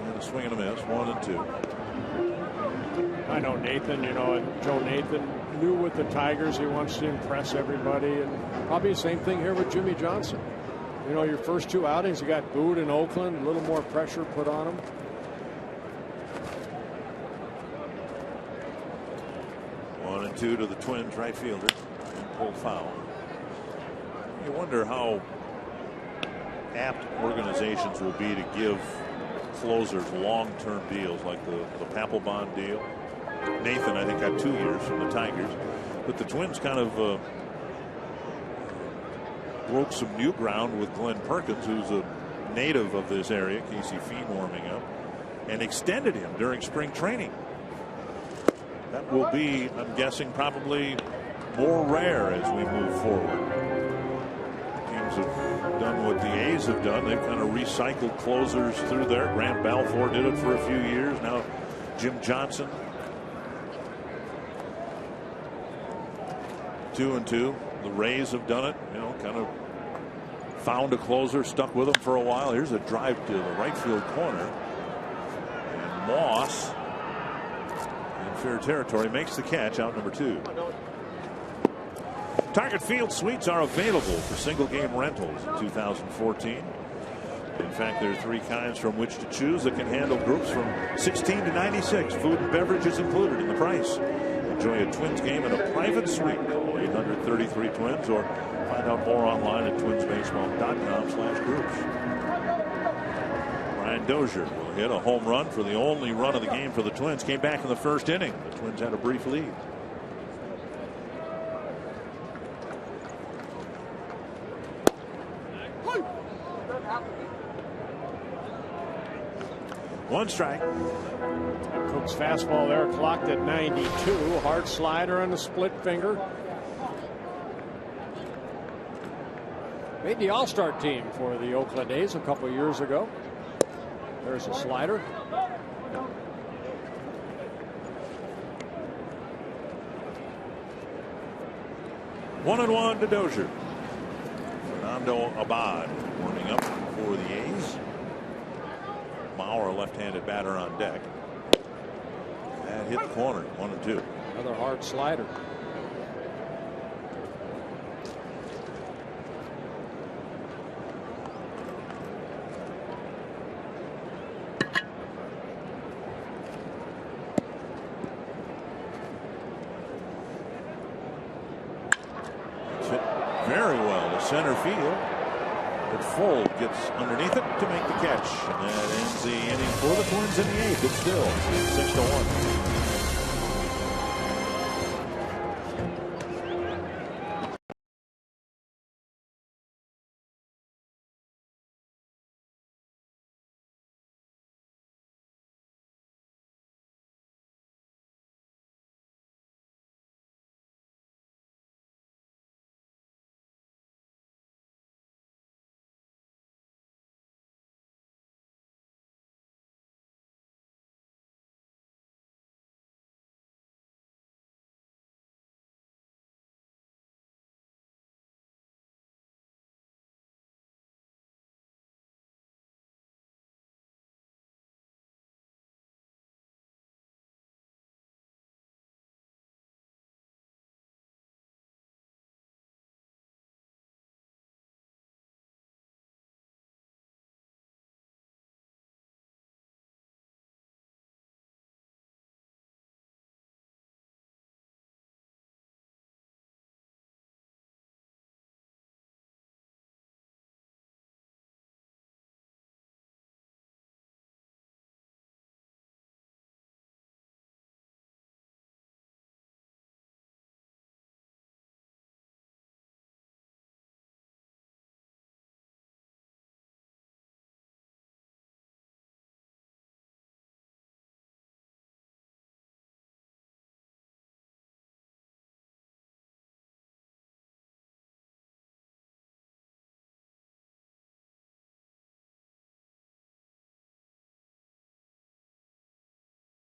And a swing and a miss. 1-2. I know Nathan, you know, and Joe Nathan knew with the Tigers he wants to impress everybody, and probably the same thing here with Jimmy Johnson. You know, your first 2 outings, you got booed in Oakland, a little more pressure put on him. One and 2 to the Twins right fielder. And pulled foul. You wonder how apt organizations will be to give closers long-term deals like the Papelbon deal. Nathan, I think, got 2 years from the Tigers, but the Twins kind of broke some new ground with Glenn Perkins, who's a native of this area, Casey Feen warming up, and extended him during spring training. That will be, I'm guessing, probably more rare as we move forward. Teams have done what the A's have done. They've kind of recycled closers through there. Grant Balfour did it for a few years. Now Jim Johnson. 2-2. The Rays have done it, you know, kind of found a closer, stuck with him for a while. Here's a drive to the right field corner. And Moss in fair territory makes the catch, out number 2. Target Field suites are available for single game rentals in 2014. In fact, there are 3 kinds from which to choose that can handle groups from 16 to 96. Food and beverage is included in the price. Enjoy a Twins game in a private suite. 833 Twins, or find out more online at twinsbaseball.com/groups. Brian Dozier will hit a home run for the only run of the game for the Twins. Came back in the first inning. The Twins had a brief lead. One strike. Cook's fastball there clocked at 92. Hard slider on the split finger. Made the All-Star team for the Oakland A's a couple years ago. There's a slider. One and 1 to Dozier. Fernando Abad warming up for the A's. Mauer, left-handed batter on deck. That hit the corner. 1-2. Another hard slider. It's hit very well to center field. But Full gets underneath it to make the catch. And that ends the inning for the Twins in the 8th. It's still 6-1.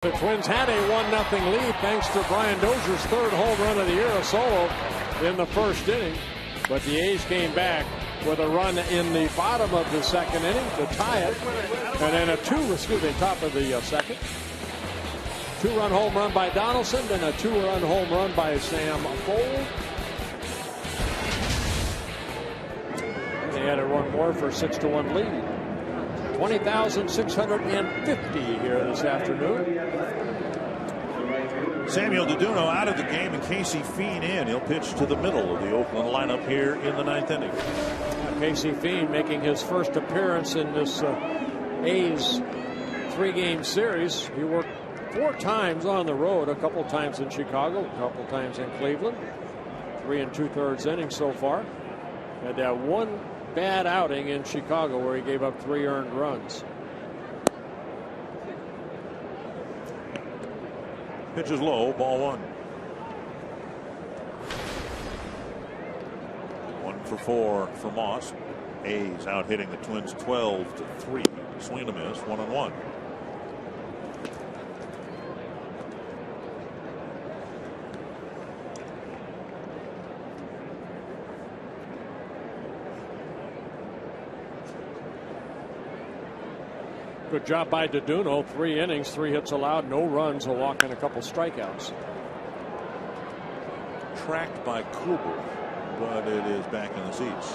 The Twins had a 1-0 lead thanks to Brian Dozier's third home run of the year, a solo in the first inning. But the A's came back with a run in the bottom of the second inning to tie it. And then top of the second. 2-run home run by Donaldson, then a 2-run home run by Sam Fole. They added one more for 6-1 lead. 20,650 here this afternoon. Samuel Deduno out of the game and Casey Fiend in. He'll pitch to the middle of the Oakland lineup here in the 9th inning. Casey Fiend making his first appearance in this A's 3-game series. He worked 4 times on the road, a couple times in Chicago, a couple times in Cleveland. 3 2/3 innings so far. Had that one bad outing in Chicago where he gave up 3 earned runs. Pitch is low, ball 1. 1 for 4 for Moss. A's out hitting the Twins 12-3. Swing and a miss, 1-1. Good job by Deduno. 3 innings, 3 hits allowed, no runs, a walk, and a couple strikeouts. Tracked by Kubel, but it is back in the seats.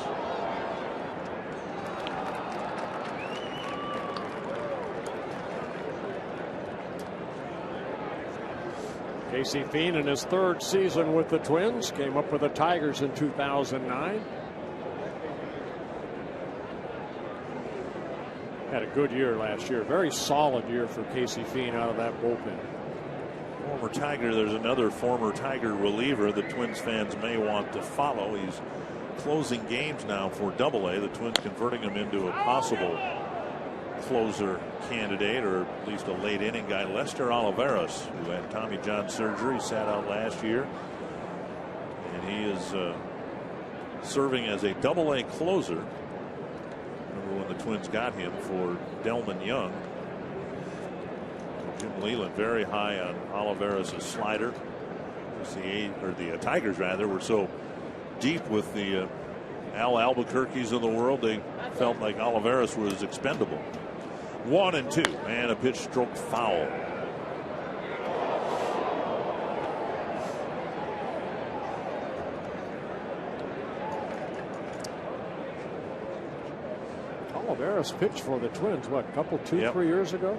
Casey Fiend in his 3rd season with the Twins, came up with the Tigers in 2009. Had a good year last year. Very solid year for Casey Fiend out of that bullpen. Former Tiger. There's another former Tiger reliever the Twins fans may want to follow. He's closing games now for AA. The Twins converting him into a possible closer candidate, or at least a late inning guy. Lester Olivares, who had Tommy John surgery, sat out last year, and he is serving as a AA closer. When the Twins got him for Delman Young. Jim Leland very high on Olivares' slider. The Tigers rather were so deep with the Al Albuquerques of the world, they felt like Olivares was expendable. 1-2, and a pitch stroked foul. Olivares pitched for the Twins, what, a couple, 2-3 years ago?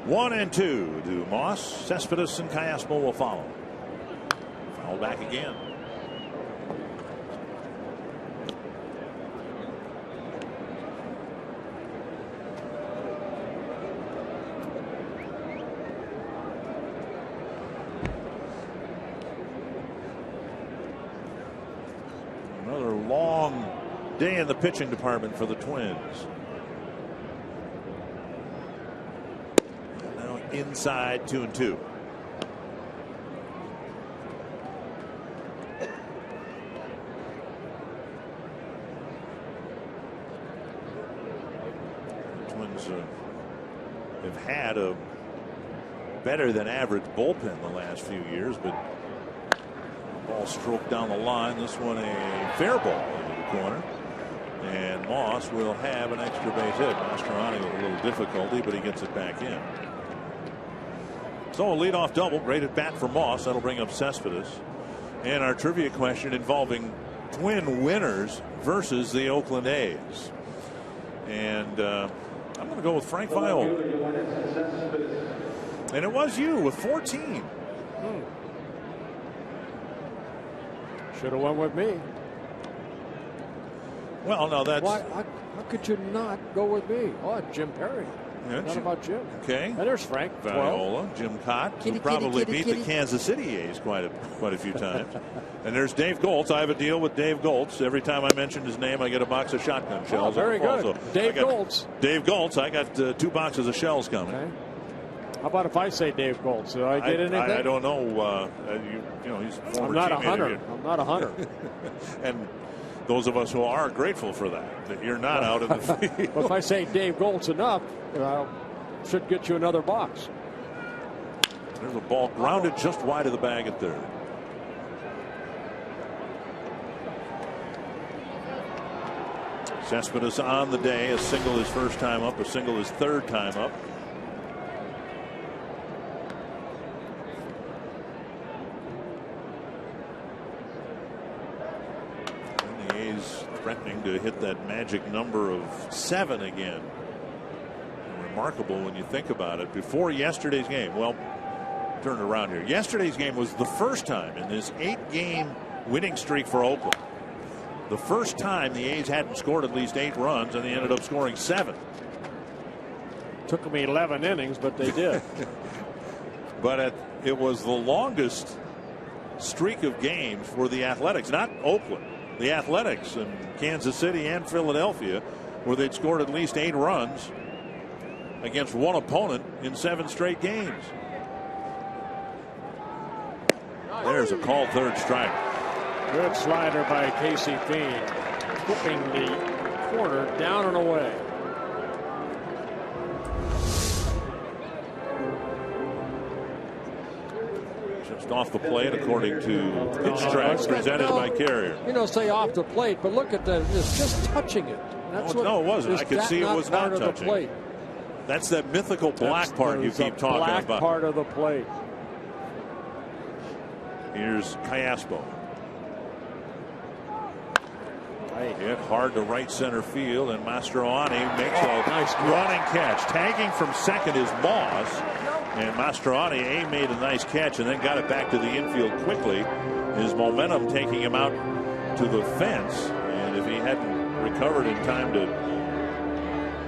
One and 2 to Moss. Cespedes and Callasmo will follow. Foul back again. Another long day in the pitching department for the Twins. Now inside 2-2. Twins have had a better than average bullpen the last few years, but ball stroked down the line. This one a fair ball into the corner, and Moss will have an extra base hit. Mastroianni with a little difficulty, but he gets it back in. So a leadoff double, great at bat for Moss. That'll bring up Cespedes. And our trivia question involving Twin winners versus the Oakland A's. And I'm going to go with Frank Viola. And it was you with 14. Should have went with me. Well, no, that's. Why, how could you not go with me? Oh, Jim Perry. Yeah, What about Jim? Okay. And there's Frank. Viola, Jim Cott, who probably beat the Kansas City A's quite a few times. And there's Dave Goltz. I have a deal with Dave Goltz. Every time I mention his name, I get a box of shotgun shells. Oh, very good. So Dave Goltz. Dave Goltz. I got 2 boxes of shells coming. Okay. How about if I say Dave Goltz? Do I get anything? I don't know. He's a former I'm not a teammate hunter. of yours. I'm not a hunter. And those of us who are grateful for that you're not out in the field. Well, if I say Dave Goltz enough, should get you another box. There's a ball grounded just wide of the bag at third. Cespedes on the day, a single his first time up, a single his third time up. And the A's threatening to hit that magic number of 7 again. Remarkable when you think about it. Before yesterday's game, well, turn it around here. Yesterday's game was the first time in this 8-game winning streak for Oakland. The first time the A's hadn't scored at least 8 runs, and they ended up scoring 7. Took them 11 innings, but they did. But it was the longest streak of games for the Athletics, not Oakland. The Athletics in Kansas City and Philadelphia, where they'd scored at least 8 runs against one opponent in 7 straight games. There's a called third strike. Good slider by Casey Fiend, flipping the corner down and away. Just off the plate, according to pitch tracks presented by Carrier. Say off the plate, but look at that. It's just touching it. That's no, it wasn't. I could see it was not touching. The plate. That's that mythical black part you keep talking about. Black part of the plate. Here's Callaspo. Hit hard to right center field, and Mastroianni makes a nice running catch. Tagging from second is Moss, and Mastroianni made a nice catch and then got it back to the infield quickly. His momentum taking him out to the fence, and if he hadn't recovered in time to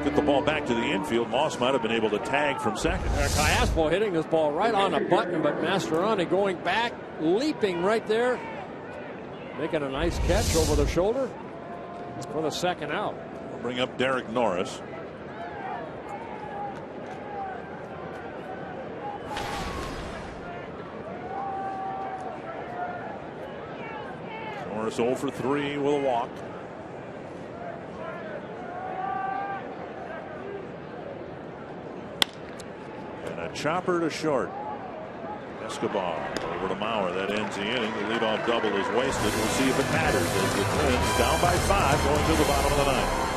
get the ball back to the infield, Moss might have been able to tag from second. Callaspo hitting this ball right on a button, but Mastroianni going back, leaping right there, making a nice catch over the shoulder for the second out. We'll bring up Derek Norris. Norris 0 for 3 with a walk. And a chopper to short. Escobar over to Mauer. That ends the inning. The leadoff double is wasted. We'll see if it matters as the Twins down by 5 going to the bottom of the ninth.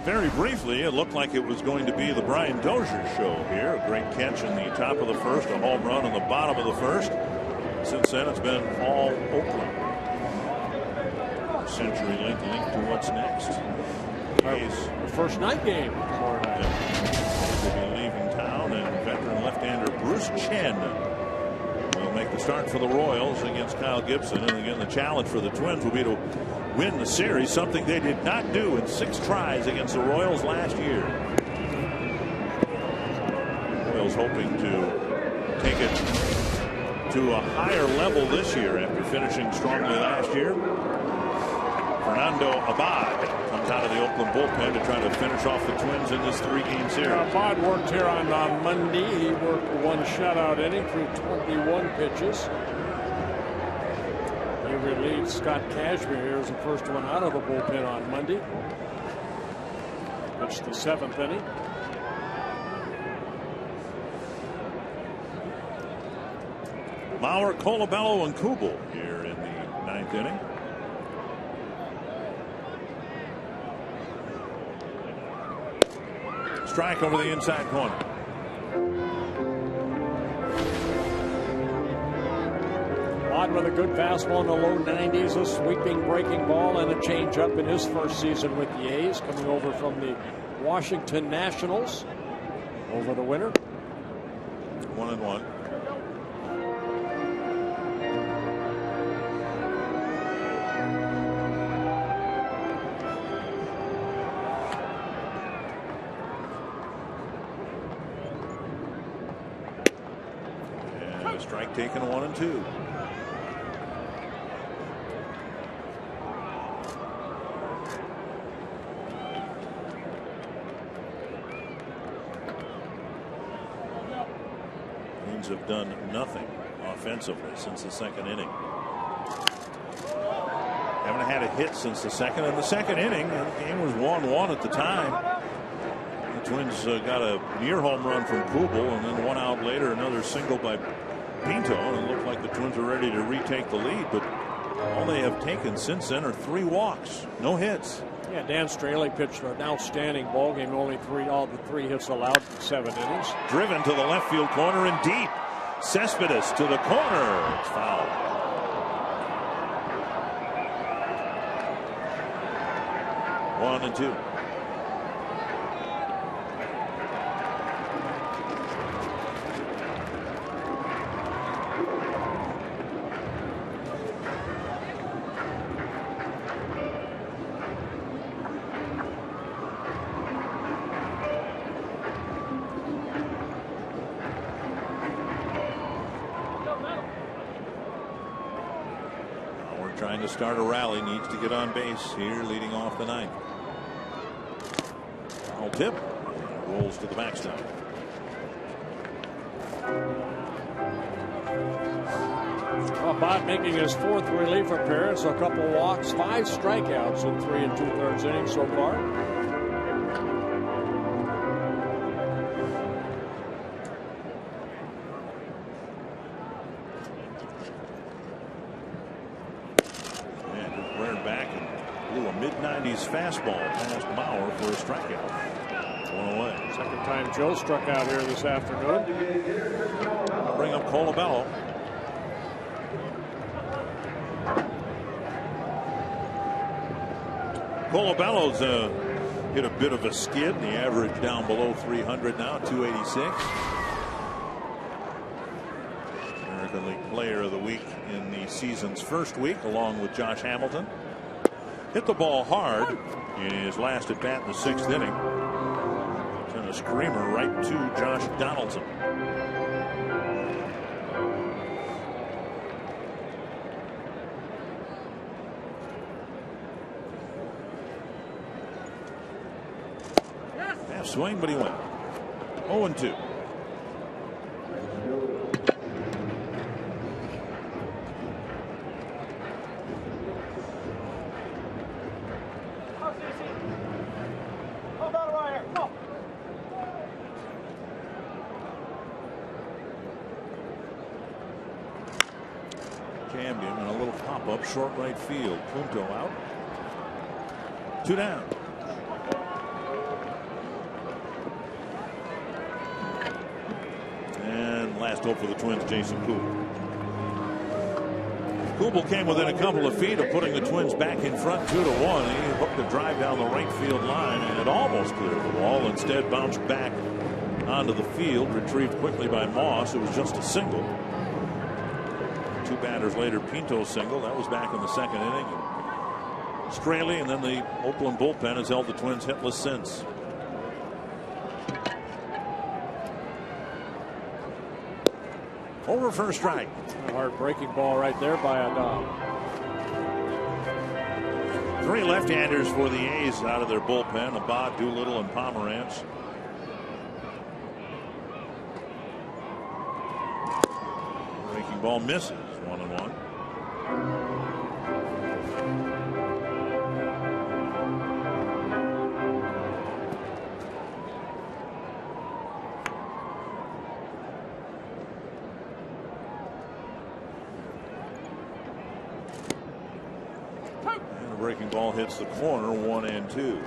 Very briefly, it looked like it was going to be the Brian Dozier show here. A great catch in the top of the first, a home run in the bottom of the first. Since then, it's been all Oakland. Century Link to what's next. The first night game tomorrow night. Will be leaving town, and veteran left-hander Bruce Chen will make the start for the Royals against Kyle Gibson. And again, the challenge for the Twins will be to win the series, something they did not do in 6 tries against the Royals last year. Royals hoping to take it to a higher level this year after finishing strongly last year. Fernando Abad comes out of the Oakland bullpen to try to finish off the Twins in this 3-game series. Abad worked here on Monday. He worked 1 shutout inning through 21 pitches. He relieved Scott Cashmere here as the first one out of the bullpen on Monday. Pitched the 7th inning. Mauer, Colabello, and Kubel here in the 9th inning. Strike over the inside corner. Odd with a good fastball in the low 90s, a sweeping breaking ball, and a changeup in his first season with the A's, coming over from the Washington Nationals over the winter. 1-1. Strike taken, 1-2. Twins have done nothing offensively since the 2nd inning. Haven't had a hit since the 2nd. In the 2nd inning, the game was 1-1 at the time. The Twins got a near home run from Kubel, and then 1 out later, another single by Pinto, and it looked like the Twins are ready to retake the lead, but all they have taken since then are 3 walks, no hits. Yeah, Dan Straley pitched an outstanding ball game. Only all the 3 hits allowed in 7 innings. Driven to the left field corner and deep. Cespedes to the corner. It's foul. One and 2. Trying to start a rally, needs to get on base here, leading off the 9th. Foul tip, rolls to the backstop. Abad making his 4th relief appearance, a couple walks, 5 strikeouts in 3 2/3 innings so far. Fastball past Mauer for a strikeout. 1 away. Second time Joe struck out here this afternoon. I'll bring up Colabello. Colabello's hit a bit of a skid. The average down below 300 now, 286. American League Player of the Week in the season's first week, along with Josh Hamilton. Hit the ball hard in his last at bat in the 6th inning. Sent a screamer right to Josh Donaldson. Half swing, but he went. 0-2. Short right field. Punto out. 2 down. And last hope for the Twins, Jason Kubel. Kubel came within a couple of feet of putting the Twins back in front 2-1. He hooked a drive down the right field line, and it almost cleared the wall. Instead, bounced back onto the field, retrieved quickly by Moss. It was just a single. 2 batters later, Pinto's single. That was back in the 2nd inning. Straley and then the Oakland bullpen has held the Twins hitless since. Over for a strike. A hard-breaking ball right there by Adam. 3 left-handers for the A's out of their bullpen. Abad, Doolittle, and Pomerantz. Breaking ball misses. 1-1. Breaking ball hits the corner, 1-2.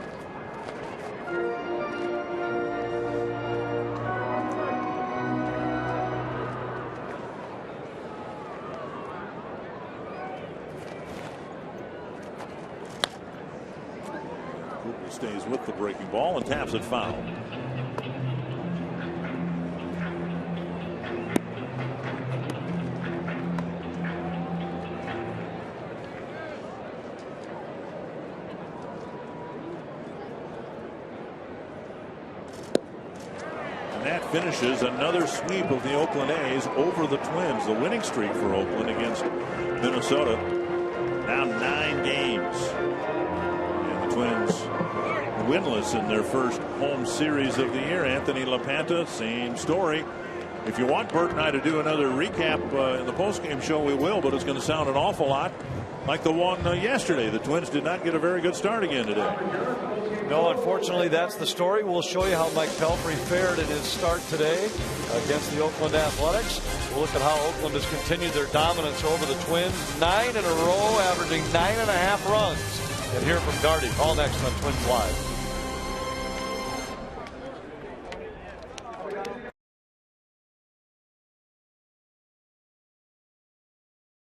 Cooper stays with the breaking ball and taps it foul. Finishes another sweep of the Oakland A's over the Twins. The winning streak for Oakland against Minnesota now 9 games. And the Twins winless in their first home series of the year. Anthony LaPanta, same story. If you want Bert and I to do another recap in the postgame show, we will, but it's going to sound an awful lot like the one yesterday. The Twins did not get a very good start again today. No, unfortunately, that's the story. We'll show you how Mike Pelfrey fared in his start today against the Oakland Athletics. We'll look at how Oakland has continued their dominance over the Twins. 9 in a row, averaging 9.5 runs. And hear from Gardy all next on Twins Live.